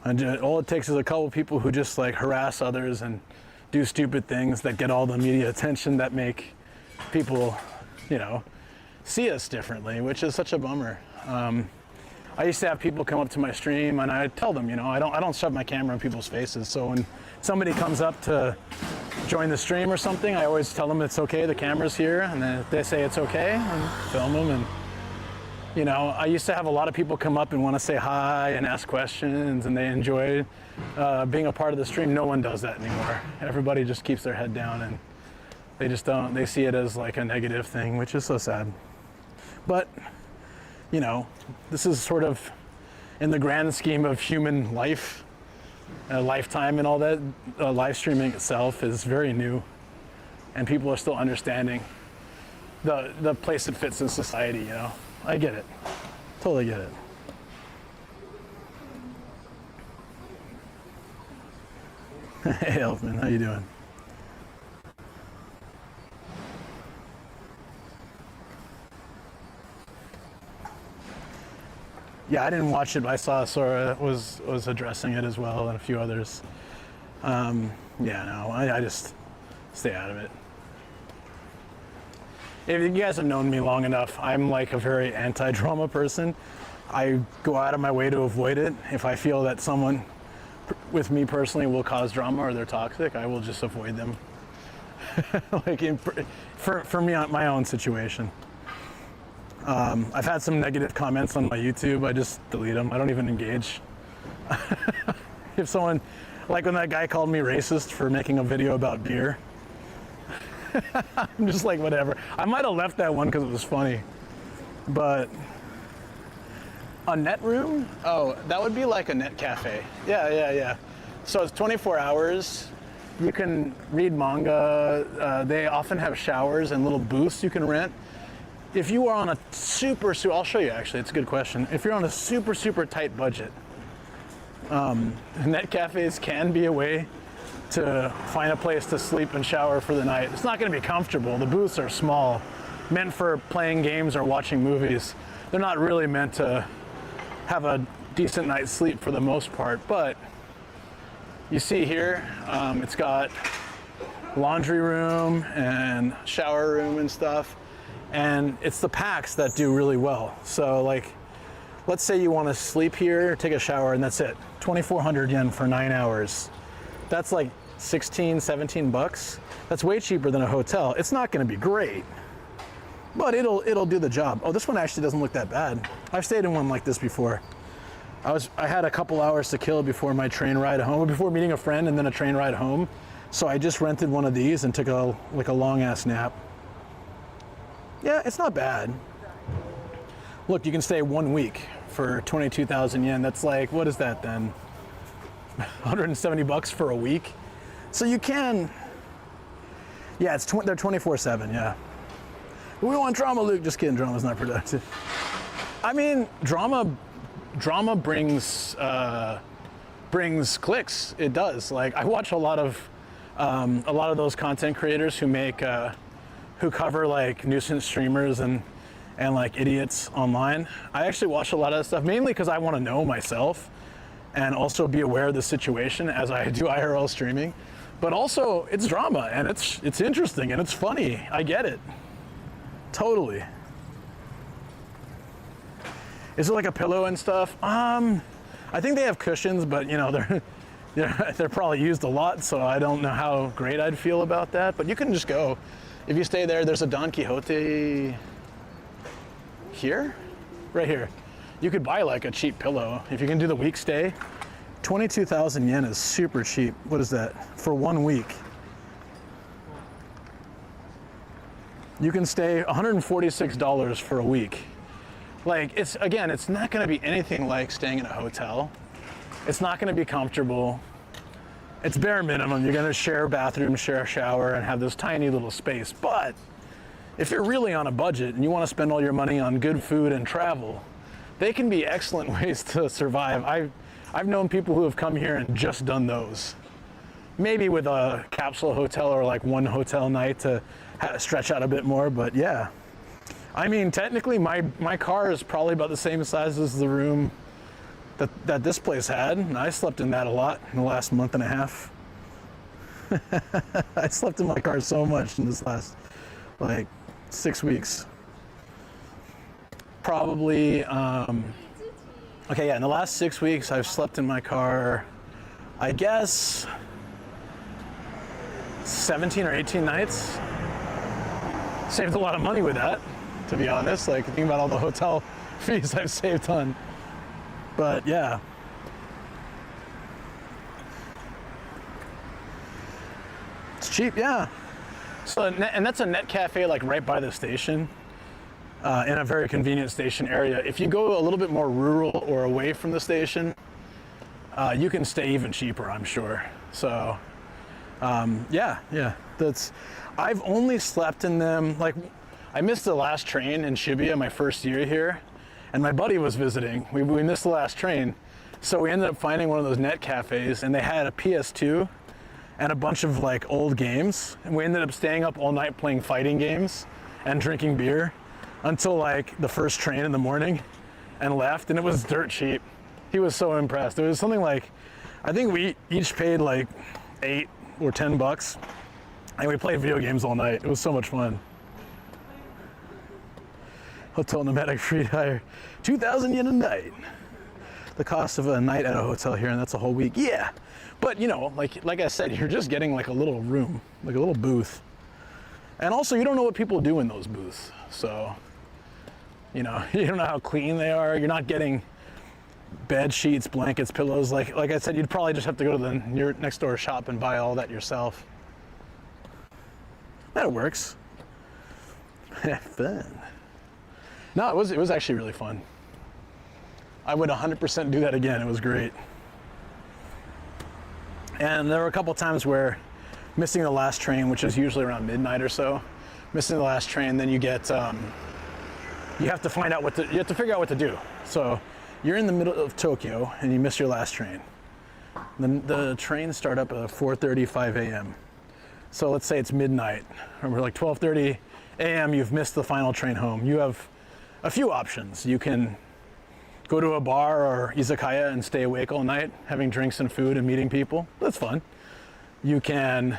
And all it takes is a couple people who just like harass others and do stupid things that get all the media attention that make people, you know, see us differently, which is such a bummer. I used to have people come up to my stream and I tell them, you know, I don't shove my camera in people's faces. So when somebody comes up to join the stream or something, I always tell them it's okay, the camera's here, and then if they say it's okay, I film them. And you know, I used to have a lot of people come up and want to say hi and ask questions, and they enjoy being a part of the stream. No one does that anymore. Everybody just keeps their head down, and they just don't, they see it as like a negative thing, which is so sad. But, you know, this is sort of in the grand scheme of human life, lifetime and all that, live streaming itself is very new, and people are still understanding the place it fits in society, you know. I get it. Totally get it. Hey, Elfman, how you doing? Yeah, I didn't watch it, but I saw Sora was addressing it as well, and a few others. Yeah, no, I just stay out of it. If you guys have known me long enough, I'm like a very anti-drama person. I go out of my way to avoid it. If I feel that someone with me personally will cause drama or they're toxic, I will just avoid them. Like for me, my own situation. I've had some negative comments on my YouTube. I just delete them. I don't even engage. If someone, like when that guy called me racist for making a video about beer, I'm just like, whatever. I might have left that one because it was funny. But a net room? Oh, that would be like a net cafe. Yeah. So it's 24 hours. You can read manga. They often have showers and little booths you can rent. If you are on a I'll show you actually, it's a good question. If you're on a super tight budget, net cafes can be a way to find a place to sleep and shower for the night. It's not going to be comfortable. The booths are small, meant for playing games or watching movies. They're not really meant to have a decent night's sleep for the most part, but you see here, it's got laundry room and shower room and stuff, and it's the packs that do really well. So like, let's say you want to sleep here, take a shower, and that's it. 2,400 yen for 9 hours. That's like 16, 17 bucks. That's way cheaper than a hotel. It's not going to be great, but it'll do the job. Oh, this one actually doesn't look that bad. I've stayed in one like this before. I had a couple hours to kill before my train ride home, before meeting a friend and then a train ride home. So I just rented one of these and took a long ass nap. Yeah, it's not bad. Look, you can stay 1 week for 22,000 yen. That's like, what is that then? 170 bucks for a week. So you can, yeah, they're 24/7, yeah. We want drama, Luke. Just kidding, drama's not productive. I mean, drama brings clicks. It does. Like, I watch a lot of those content creators who cover like nuisance streamers and like idiots online. I actually watch a lot of that stuff, mainly because I want to know myself and also be aware of the situation as I do IRL streaming. But also, it's drama, and it's interesting, and it's funny. I get it. Totally. Is it like a pillow and stuff? I think they have cushions, but you know, they're probably used a lot, so I don't know how great I'd feel about that. But you can just go. If you stay there, there's a Don Quixote here? Right here. You could buy like a cheap pillow. If you can do the week stay, 22,000 yen is super cheap. What is that? For 1 week. you can stay $146 for a week. Like, it's not gonna be anything like staying in a hotel. It's not gonna be comfortable. It's bare minimum. You're gonna share a bathroom, share a shower, and have this tiny little space. But if you're really on a budget and you wanna spend all your money on good food and travel, they can be excellent ways to survive. I've known people who have come here and just done those. Maybe with a capsule hotel or like one hotel night to stretch out a bit more, but yeah. I mean, technically my car is probably about the same size as the room that this place had, and I slept in that a lot in the last month and a half. I slept in my car so much in this last, like, 6 weeks. Probably, okay, yeah, in the last 6 weeks, I've slept in my car, I guess, 17 or 18 nights. Saved a lot of money with that, to be honest. Like, think about all the hotel fees I've saved on. But yeah. It's cheap, yeah. So, and that's a net cafe like right by the station, in a very convenient station area. If you go a little bit more rural or away from the station, you can stay even cheaper, I'm sure. So, yeah. I've only slept in them, like, I missed the last train in Shibuya my first year here, and my buddy was visiting. We missed the last train, so we ended up finding one of those net cafes, and they had a PS2 and a bunch of like old games, and we ended up staying up all night playing fighting games and drinking beer until like the first train in the morning, and left, and it was dirt cheap. He was so impressed. It was something like, I think we each paid like $8 or $10, and we played video games all night. It was so much fun. Hotel Nomadic free hire, 2,000 yen a night. The cost of a night at a hotel here, and that's a whole week. Yeah, but you know, like I said, you're just getting like a little room, like a little booth. And also, you don't know what people do in those booths. So, you know, you don't know how clean they are. You're not getting bed sheets, blankets, pillows. Like I said, you'd probably just have to go to the next door shop and buy all that yourself. That works. Fun. No, it was actually really fun. I would 100% do that again. It was great. And there were a couple times where missing the last train, which is usually around midnight or so, missing the last train, then you get, you have to figure out what to do. So you're in the middle of Tokyo and you miss your last train. Then the trains start up at 4:35 a.m. So let's say it's midnight, or we're like 12:30 a.m. You've missed the final train home. You have a few options. You can go to a bar or izakaya and stay awake all night, having drinks and food and meeting people. That's fun. You can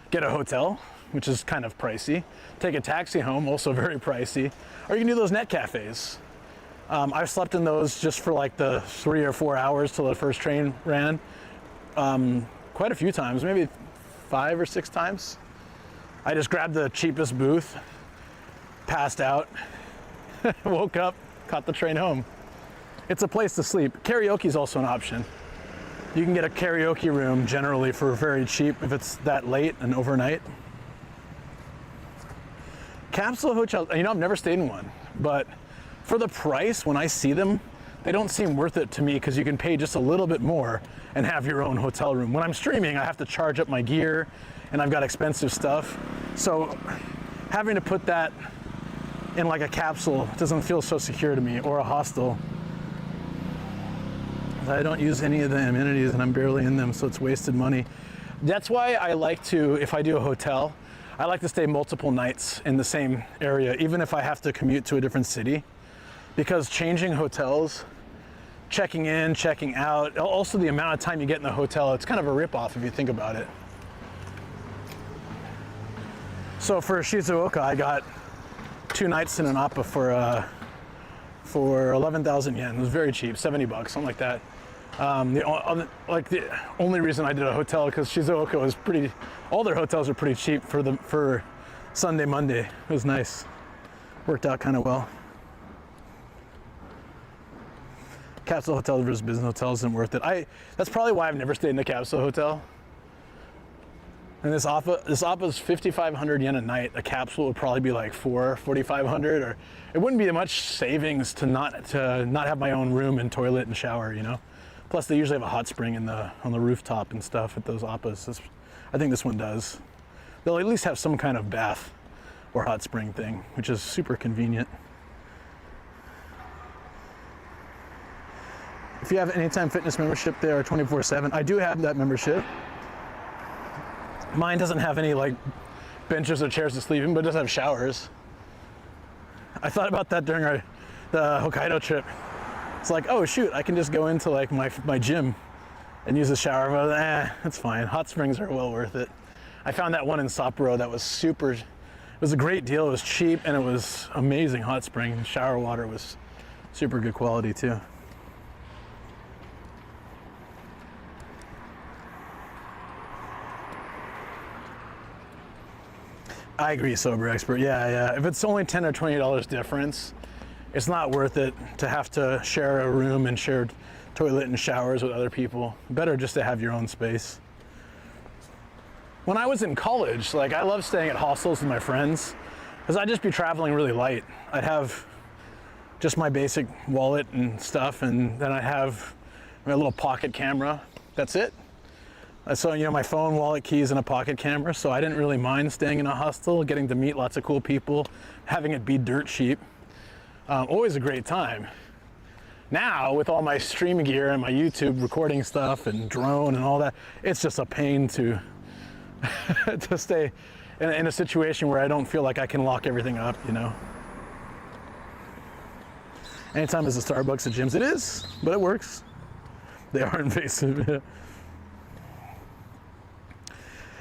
get a hotel, which is kind of pricey. Take a taxi home, also very pricey. Or you can do those net cafes. I've slept in those just for like the 3 or 4 hours till the first train ran. Quite a few times, maybe 5 or 6 times. I just grabbed the cheapest booth, passed out, woke up, caught the train home. It's a place to sleep. Karaoke is also an option. You can get a karaoke room generally for very cheap if it's that late and overnight. Capsule hotels, you know, I've never stayed in one, but for the price, when I see them, they don't seem worth it to me because you can pay just a little bit more and have your own hotel room. When I'm streaming, I have to charge up my gear and I've got expensive stuff. So having to put that in like a capsule doesn't feel so secure to me, or a hostel. I don't use any of the amenities and I'm barely in them, so it's wasted money. That's why I like to, if I do a hotel, I like to stay multiple nights in the same area, even if I have to commute to a different city, because changing hotels, checking in, checking out, also the amount of time you get in the hotel, it's kind of a ripoff if you think about it. So for Shizuoka, I got 2 nights in an Appa for 11,000 yen. It was very cheap, $70, something like that. The only reason I did a hotel because Shizuoka was all their hotels are pretty cheap for Sunday, Monday. It was nice. Worked out kind of well. Capsule hotel versus business hotel isn't worth it. That's probably why I've never stayed in a capsule hotel. And this Appa is 5,500 yen a night. A capsule would probably be like 4,500, or it wouldn't be much savings to not have my own room and toilet and shower, you know. Plus, they usually have a hot spring on the rooftop and stuff at those Appas. I think this one does. They'll at least have some kind of bath or hot spring thing, which is super convenient. If you have Anytime Fitness membership there, 24/7, I do have that membership. Mine doesn't have any like benches or chairs to sleep in, but it does have showers. I thought about that during the Hokkaido trip. It's like, oh shoot, I can just go into like my gym and use the shower, but it's fine. Hot springs are well worth it. I found that one in Sapporo that was super, it was a great deal. It was cheap and it was amazing hot spring. Shower water was super good quality too. I agree, Sober Expert. Yeah. If it's only $10 or $20 difference, it's not worth it to have to share a room and share toilet and showers with other people. Better just to have your own space. When I was in college, like I loved staying at hostels with my friends because I'd just be traveling really light. I'd have just my basic wallet and stuff, and then I'd have my little pocket camera. That's it. So, you know, my phone, wallet, keys, and a pocket camera. So I didn't really mind staying in a hostel, getting to meet lots of cool people, having it be dirt cheap. Always a great time. Now, with all my streaming gear and my YouTube recording stuff and drone and all that, it's just a pain to to stay in a situation where I don't feel like I can lock everything up, you know. Anytime is a Starbucks at gyms. It is, but it works. They are invasive.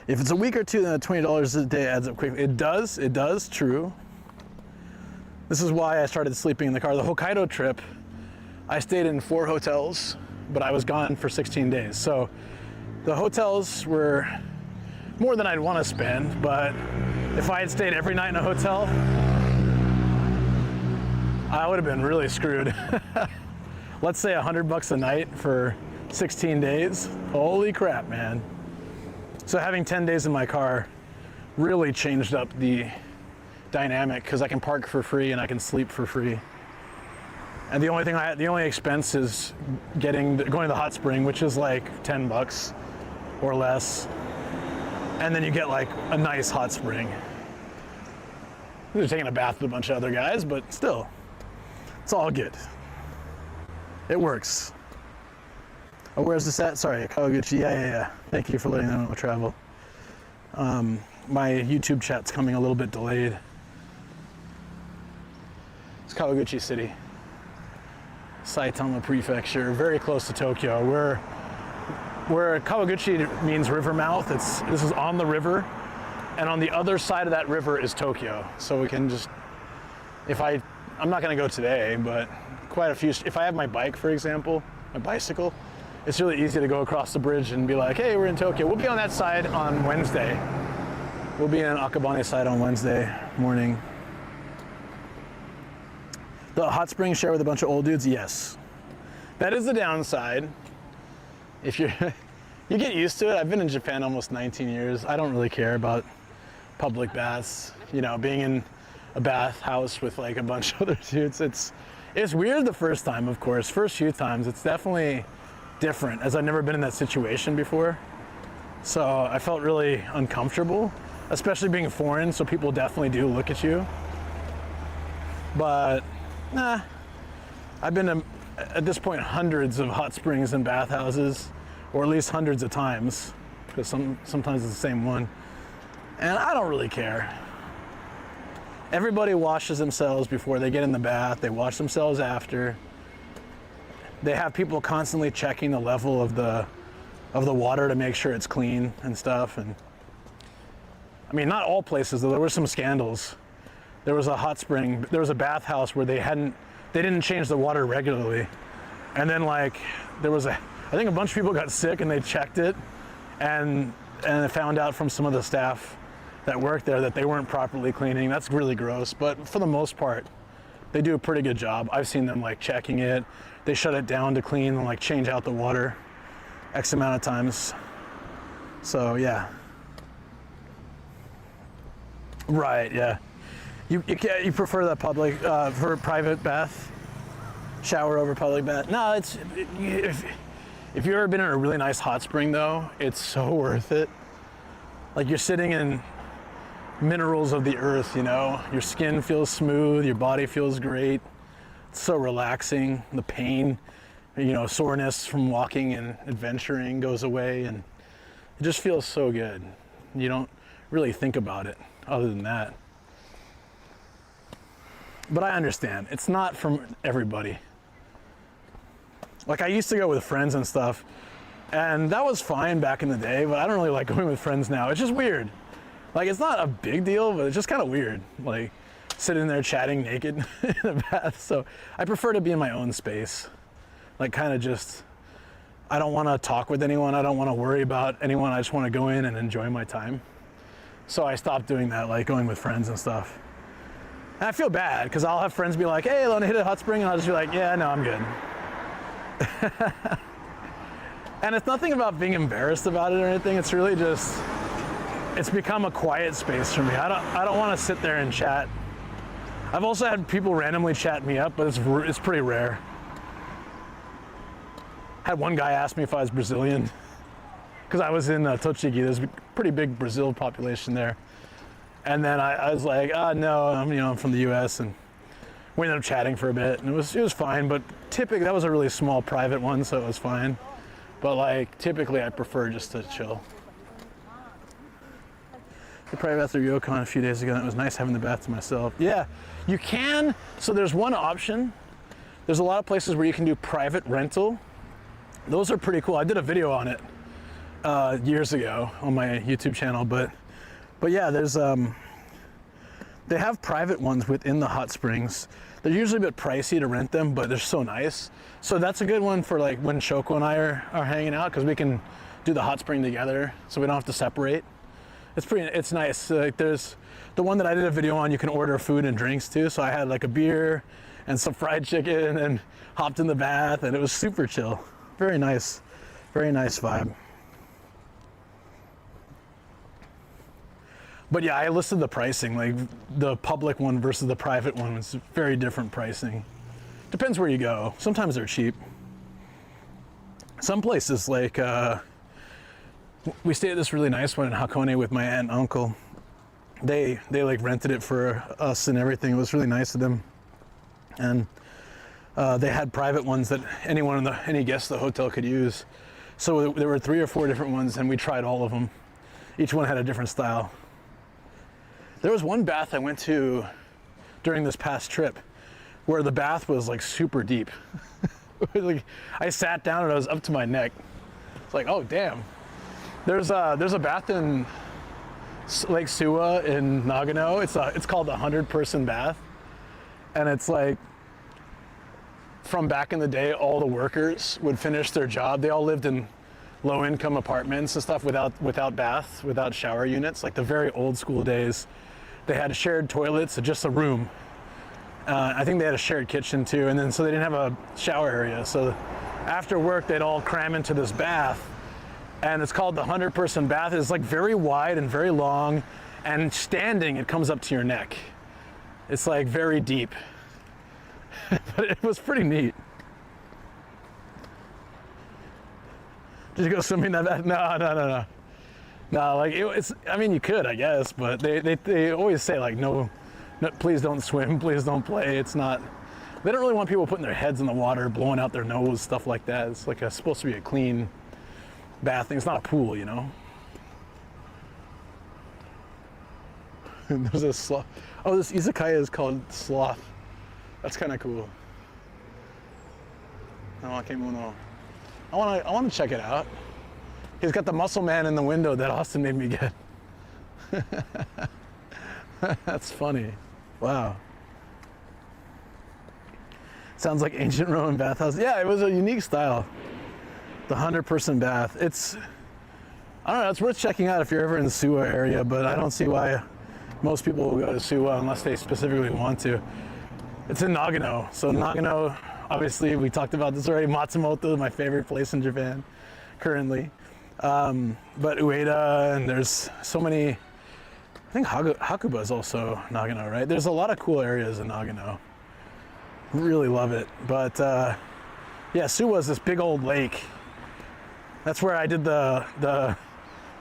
If it's a week or two, then the $20 a day adds up quickly. It does, true. This is why I started sleeping in the car. The Hokkaido trip, I stayed in 4 hotels, but I was gone for 16 days. So the hotels were more than I'd want to spend, but if I had stayed every night in a hotel, I would have been really screwed. Let's say $100 a night for 16 days. Holy crap, man. So having 10 days in my car really changed up the dynamic because I can park for free and I can sleep for free. And the only expense is going to the hot spring, which is like $10 or less. And then you get like a nice hot spring. They're taking a bath with a bunch of other guys, but still, it's all good. It works. Oh, where's this at? Sorry, Kawaguchi. Yeah. Thank you for letting me know about travel. My YouTube chat's coming a little bit delayed. It's Kawaguchi City, Saitama Prefecture, very close to Tokyo. Where Kawaguchi means river mouth. This is on the river, and on the other side of that river is Tokyo. So we can just, I'm not going to go today, but quite a few. If I have my bike, for example, my bicycle. It's really easy to go across the bridge and be like, hey, we're in Tokyo. We'll be on that side on Wednesday. We'll be in Akabane side on Wednesday morning. The hot spring share with a bunch of old dudes? Yes. That is the downside. If you get used to it. I've been in Japan almost 19 years. I don't really care about public baths. You know, being in a bath house with like a bunch of other dudes. It's weird the first time, of course. First few times, it's definitely different, as I've never been in that situation before. So I felt really uncomfortable, especially being foreign, so people definitely do look at you. But I've been to, at this point, hundreds of hot springs and bathhouses, or at least hundreds of times, because sometimes it's the same one. And I don't really care. Everybody washes themselves before they get in the bath. They wash themselves after. They have people constantly checking the level of the water to make sure it's clean and stuff. And I mean, not all places though. There were some scandals. There was a hot spring. There was a bathhouse where they didn't change the water regularly, and then like I think a bunch of people got sick and they checked it, and they found out from some of the staff that worked there that they weren't properly cleaning. That's really gross. But for the most part, they do a pretty good job. I've seen them like checking it. They shut it down to clean and like change out the water X amount of times. So yeah. Right, yeah. You prefer the public, for private bath? Shower over public bath? No, if you've ever been in a really nice hot spring though, it's so worth it. Like you're sitting in minerals of the earth, you know? Your skin feels smooth, your body feels great. It's so relaxing. The pain, you know, soreness from walking and adventuring goes away, and it just feels so good. You don't really think about it other than that. But I understand, it's not for everybody. Like I used to go with friends and stuff, and that was fine back in the day, but I don't really like going with friends now. It's just weird. Like it's not a big deal, but it's just kind of weird. Like sitting there chatting naked in a bath. So I prefer to be in my own space. Like kind of just, I don't want to talk with anyone. I don't want to worry about anyone. I just want to go in and enjoy my time. So I stopped doing that, like going with friends and stuff. And I feel bad because I'll have friends be like, hey, want to hit a hot spring? And I'll just be like, yeah, no, I'm good. And it's nothing about being embarrassed about it or anything. It's really just, it's become a quiet space for me. I don't want to sit there and chat. I've also had people randomly chat me up, but it's pretty rare. Had one guy ask me if I was Brazilian because I was in Tochigi. There's a pretty big Brazil population there. And then I was like, no, I'm from the US, and we ended up chatting for a bit, and it was fine, but typically, that was a really small private one, so it was fine. But like, typically I prefer just to chill. The private bath at Ryokan a few days ago, and it was nice having the bath to myself. Yeah, you can, so there's one option. There's a lot of places where you can do private rental. Those are pretty cool. I did a video on it years ago on my YouTube channel, but yeah, there's they have private ones within the hot springs. They're usually a bit pricey to rent them, but they're so nice. So that's a good one for like when Shoko and I are hanging out, because we can do the hot spring together, so we don't have to separate. It's nice. Like there's the one that I did a video on. You can order food and drinks too. So I had like a beer and some fried chicken and hopped in the bath, and it was super chill. Very nice vibe. But yeah, I listed the pricing, like the public one versus the private one. It's very different pricing. Depends where you go. Sometimes they're cheap. Some places like, we stayed at this really nice one in Hakone with my aunt and uncle. They like rented it for us and everything. It was really nice of them. And they had private ones that any guest at the hotel could use. So there were 3 or 4 different ones, and we tried all of them. Each one had a different style. There was one bath I went to during this past trip where the bath was like super deep. Like, I sat down and it was up to my neck. It's like, oh damn. There's a bath in Lake Suwa in Nagano. It's called the 100-person bath, and it's like, from back in the day, all the workers would finish their job. They all lived in low-income apartments and stuff without baths, without shower units, like the very old school days. They had shared toilets, just a room. I think they had a shared kitchen too, and then so they didn't have a shower area. So after work, they'd all cram into this bath, and it's called the 100-person bath. It's like very wide and very long, and standing, it comes up to your neck. It's like very deep. But it was pretty neat. Did you go swimming in that bath? No. No, like I mean, you could, I guess, but they always say like, no, please don't swim, please don't play. It's not, they don't really want people putting their heads in the water, blowing out their nose, stuff like that. It's like supposed to be a clean bathing. It's not a pool, you know? There's a sloth. Oh, this izakaya is called Sloth. That's kind of cool. I want to check it out. He's got the muscle man in the window that Austin made me get. That's funny. Wow. Sounds like ancient Roman bathhouse. Yeah, it was a unique style. The 100-person bath. I don't know, it's worth checking out if you're ever in the Suwa area, but I don't see why most people will go to Suwa unless they specifically want to. It's in Nagano. So Nagano, obviously, we talked about this already. Matsumoto, my favorite place in Japan currently. But Ueda, and there's so many think Hakuba is also Nagano, right? There's a lot of cool areas in Nagano. Really love it. But yeah, Suwa is this big old lake. That's where I did the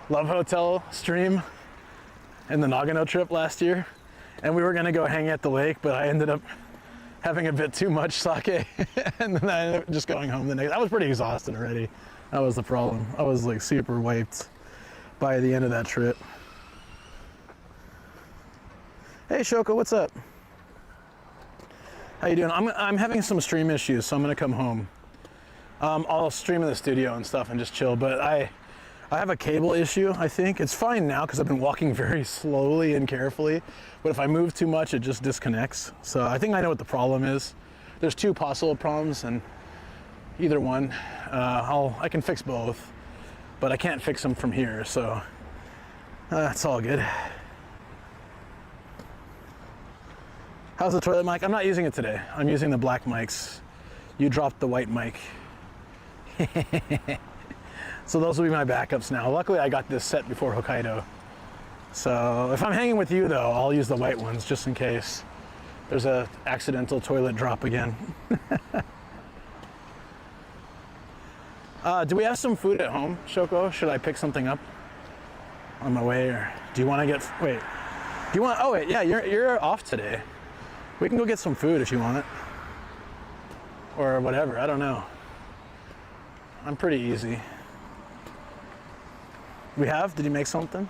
Love Hotel stream and the Nagano trip last year. And we were gonna go hang at the lake, but I ended up having a bit too much sake. And then I ended up just going home the next. I was pretty exhausted already. That was the problem. I was like super wiped by the end of that trip. Hey Shoko, what's up? How you doing? I'm having some stream issues, so I'm gonna come home. I'll stream in the studio and stuff and just chill, but I have a cable issue, I think. It's fine now because I've been walking very slowly and carefully, but if I move too much, it just disconnects. So I think I know what the problem is. There's two possible problems, and either one, I can fix both, but I can't fix them from here, so it's all good. How's the toilet mic? I'm not using it today. I'm using the black mics. You dropped the white mic. So those will be my backups now. Luckily I got this set before Hokkaido. So if I'm hanging with you though, I'll use the white ones just in case there's a accidental toilet drop again. Do we have some food at home, Shoko? Should I pick something up on my way, or do you want to get, wait, do you want, oh wait, yeah, you're off today. We can go get some food if you want it. Or whatever, I don't know. I'm pretty easy. We have? Did you make something?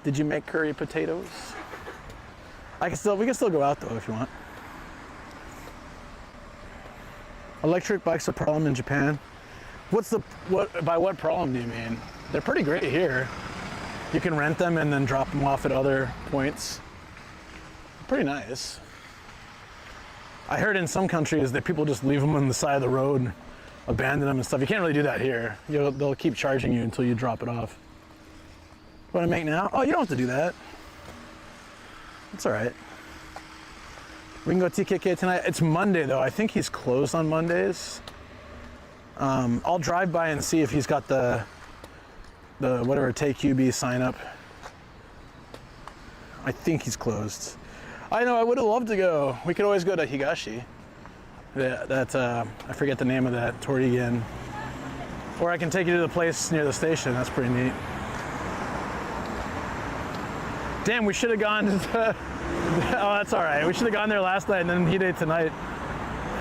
Did you make curry potatoes? We can still go out though if you want. Electric bikes a problem in Japan. By what problem do you mean? They're pretty great here. You can rent them and then drop them off at other points. Pretty nice. I heard in some countries that people just leave them on the side of the road and abandon them and stuff. You can't really do that here. They'll keep charging you until you drop it off. What do I make now? Oh, you don't have to do that. It's all right. We can go TKK tonight. It's Monday though. I think he's closed on Mondays. I'll drive by and see if he's got the whatever Take UB sign up. I think he's closed. I know, I would have loved to go. We could always go to Higashi. I forget the name of that, Torigen. Or I can take you to the place near the station. That's pretty neat. Damn, we should have gone to the, oh, that's all right. We should have gone there last night and then Hide tonight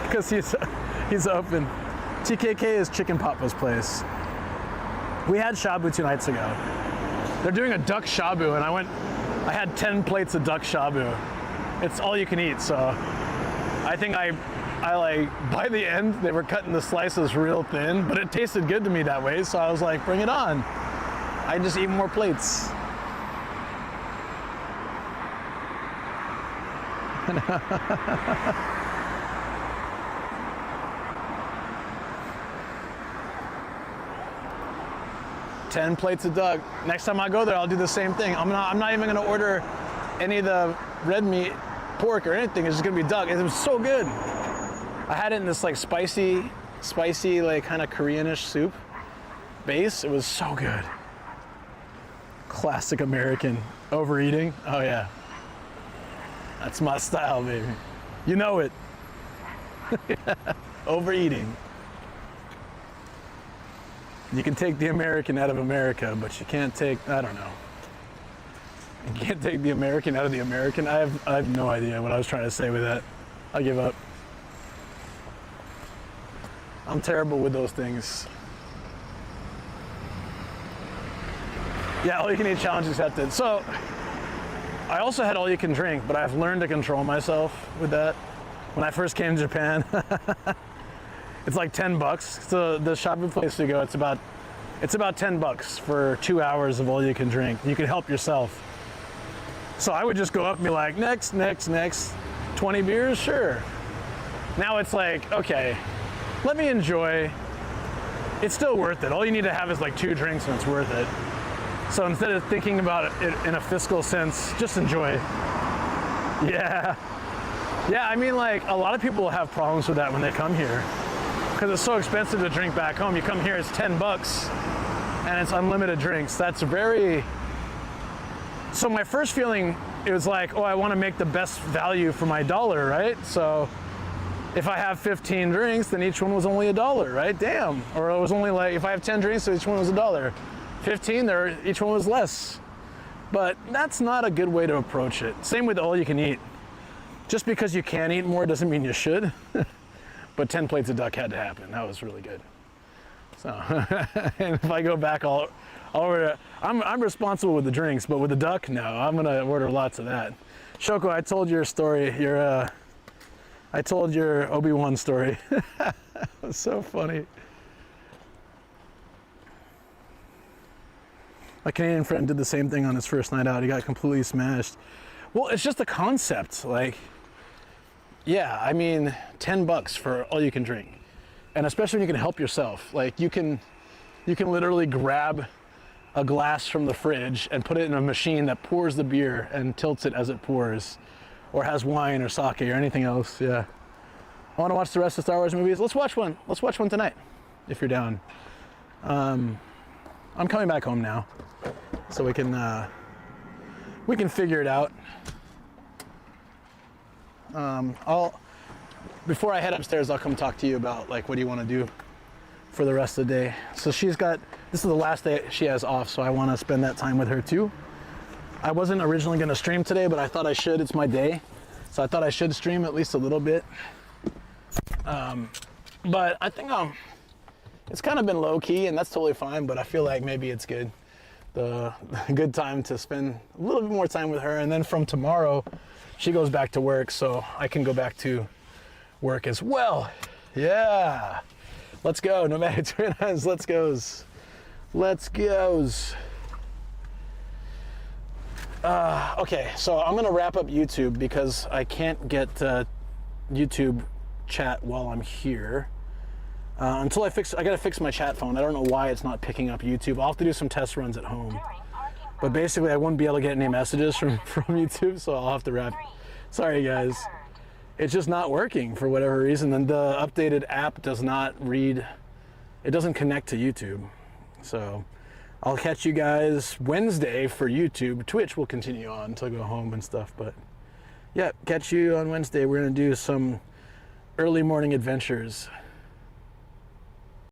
because he's open. TKK is Chicken Papa's place. We had shabu 2 nights ago. They're doing a duck shabu, and I had 10 plates of duck shabu. It's all you can eat, so I think I like, by the end, they were cutting the slices real thin, but it tasted good to me that way, so I was like, bring it on. I just eat more plates. $10 plates of duck. Next time I go there, I'll do the same thing. I'm not even gonna order any of the red meat, pork, or anything. It's just gonna be duck. It was so good. I had it in this like spicy, like kind of Koreanish soup base. It was so good. Classic American overeating. Oh yeah, that's my style, baby. You know it. Overeating. You can take the American out of America, but you can't take, I don't know. You can't take the American out of the American. I have no idea what I was trying to say with that. I give up. I'm terrible with those things. Yeah, all you can eat challenge accepted. So, I also had all you can drink, but I've learned to control myself with that. When I first came to Japan, it's like $10. So the shabu place we go, it's about $10 for 2 hours of all you can drink. You can help yourself. So I would just go up and be like, next. 20 beers, sure. Now it's like, okay, let me enjoy. It's still worth it. All you need to have is like 2 drinks and it's worth it. So instead of thinking about it in a fiscal sense, just enjoy. Yeah, I mean, like, a lot of people have problems with that when they come here because it's so expensive to drink back home. You come here, it's $10 and it's unlimited drinks. That's very So my first feeling, it was like, oh, I want to make the best value for my dollar, right? So if I have 15 drinks, then each one was only $1, right? Damn. Or it was only like, if I have 10 drinks, so each one was $1. 15, each one was less. But that's not a good way to approach it. Same with all you can eat. Just because you can eat more doesn't mean you should. But 10 plates of duck had to happen. That was really good. So, and if I go back, I'll order. I'm responsible with the drinks, but with the duck, no. I'm gonna order lots of that. Shoko, I told your story. I told your Obi-Wan story. It was so funny. My Canadian friend did the same thing on his first night out. He got completely smashed. Well, it's just a concept. Like, yeah, I mean, $10 for all you can drink. And especially when you can help yourself. Like, you can literally grab a glass from the fridge and put it in a machine that pours the beer and tilts it as it pours, or has wine or sake or anything else. Yeah. I want to watch the rest of Star Wars movies. Let's watch one. Let's watch one tonight, if you're down. I'm coming back home now, so we can figure it out. Before I head upstairs, I'll come talk to you about, like, what do you want to do for the rest of the day. So this is the last day she has off, so I want to spend that time with her too. I wasn't originally going to stream today, but I thought I should. It's my day, so I thought I should stream at least a little bit. But I think it's kind of been low key, and that's totally fine, but I feel like maybe it's good. The good time to spend a little bit more time with her, and then from tomorrow she goes back to work, so I can go back to work as well. Yeah, let's go. Nomadic Twins, let's goes. Okay, so I'm gonna wrap up YouTube because I can't get YouTube chat while I'm here. Until I gotta fix my chat phone. I don't know why it's not picking up YouTube. I'll have to do some test runs at home. But basically I wouldn't be able to get any messages from YouTube, so I'll have to wrap. Sorry guys. It's just not working for whatever reason, and the updated app does not read, it doesn't connect to YouTube. So I'll catch you guys Wednesday for YouTube. Twitch will continue on until I go home and stuff, but yeah, catch you on Wednesday. We're gonna do some early morning adventures.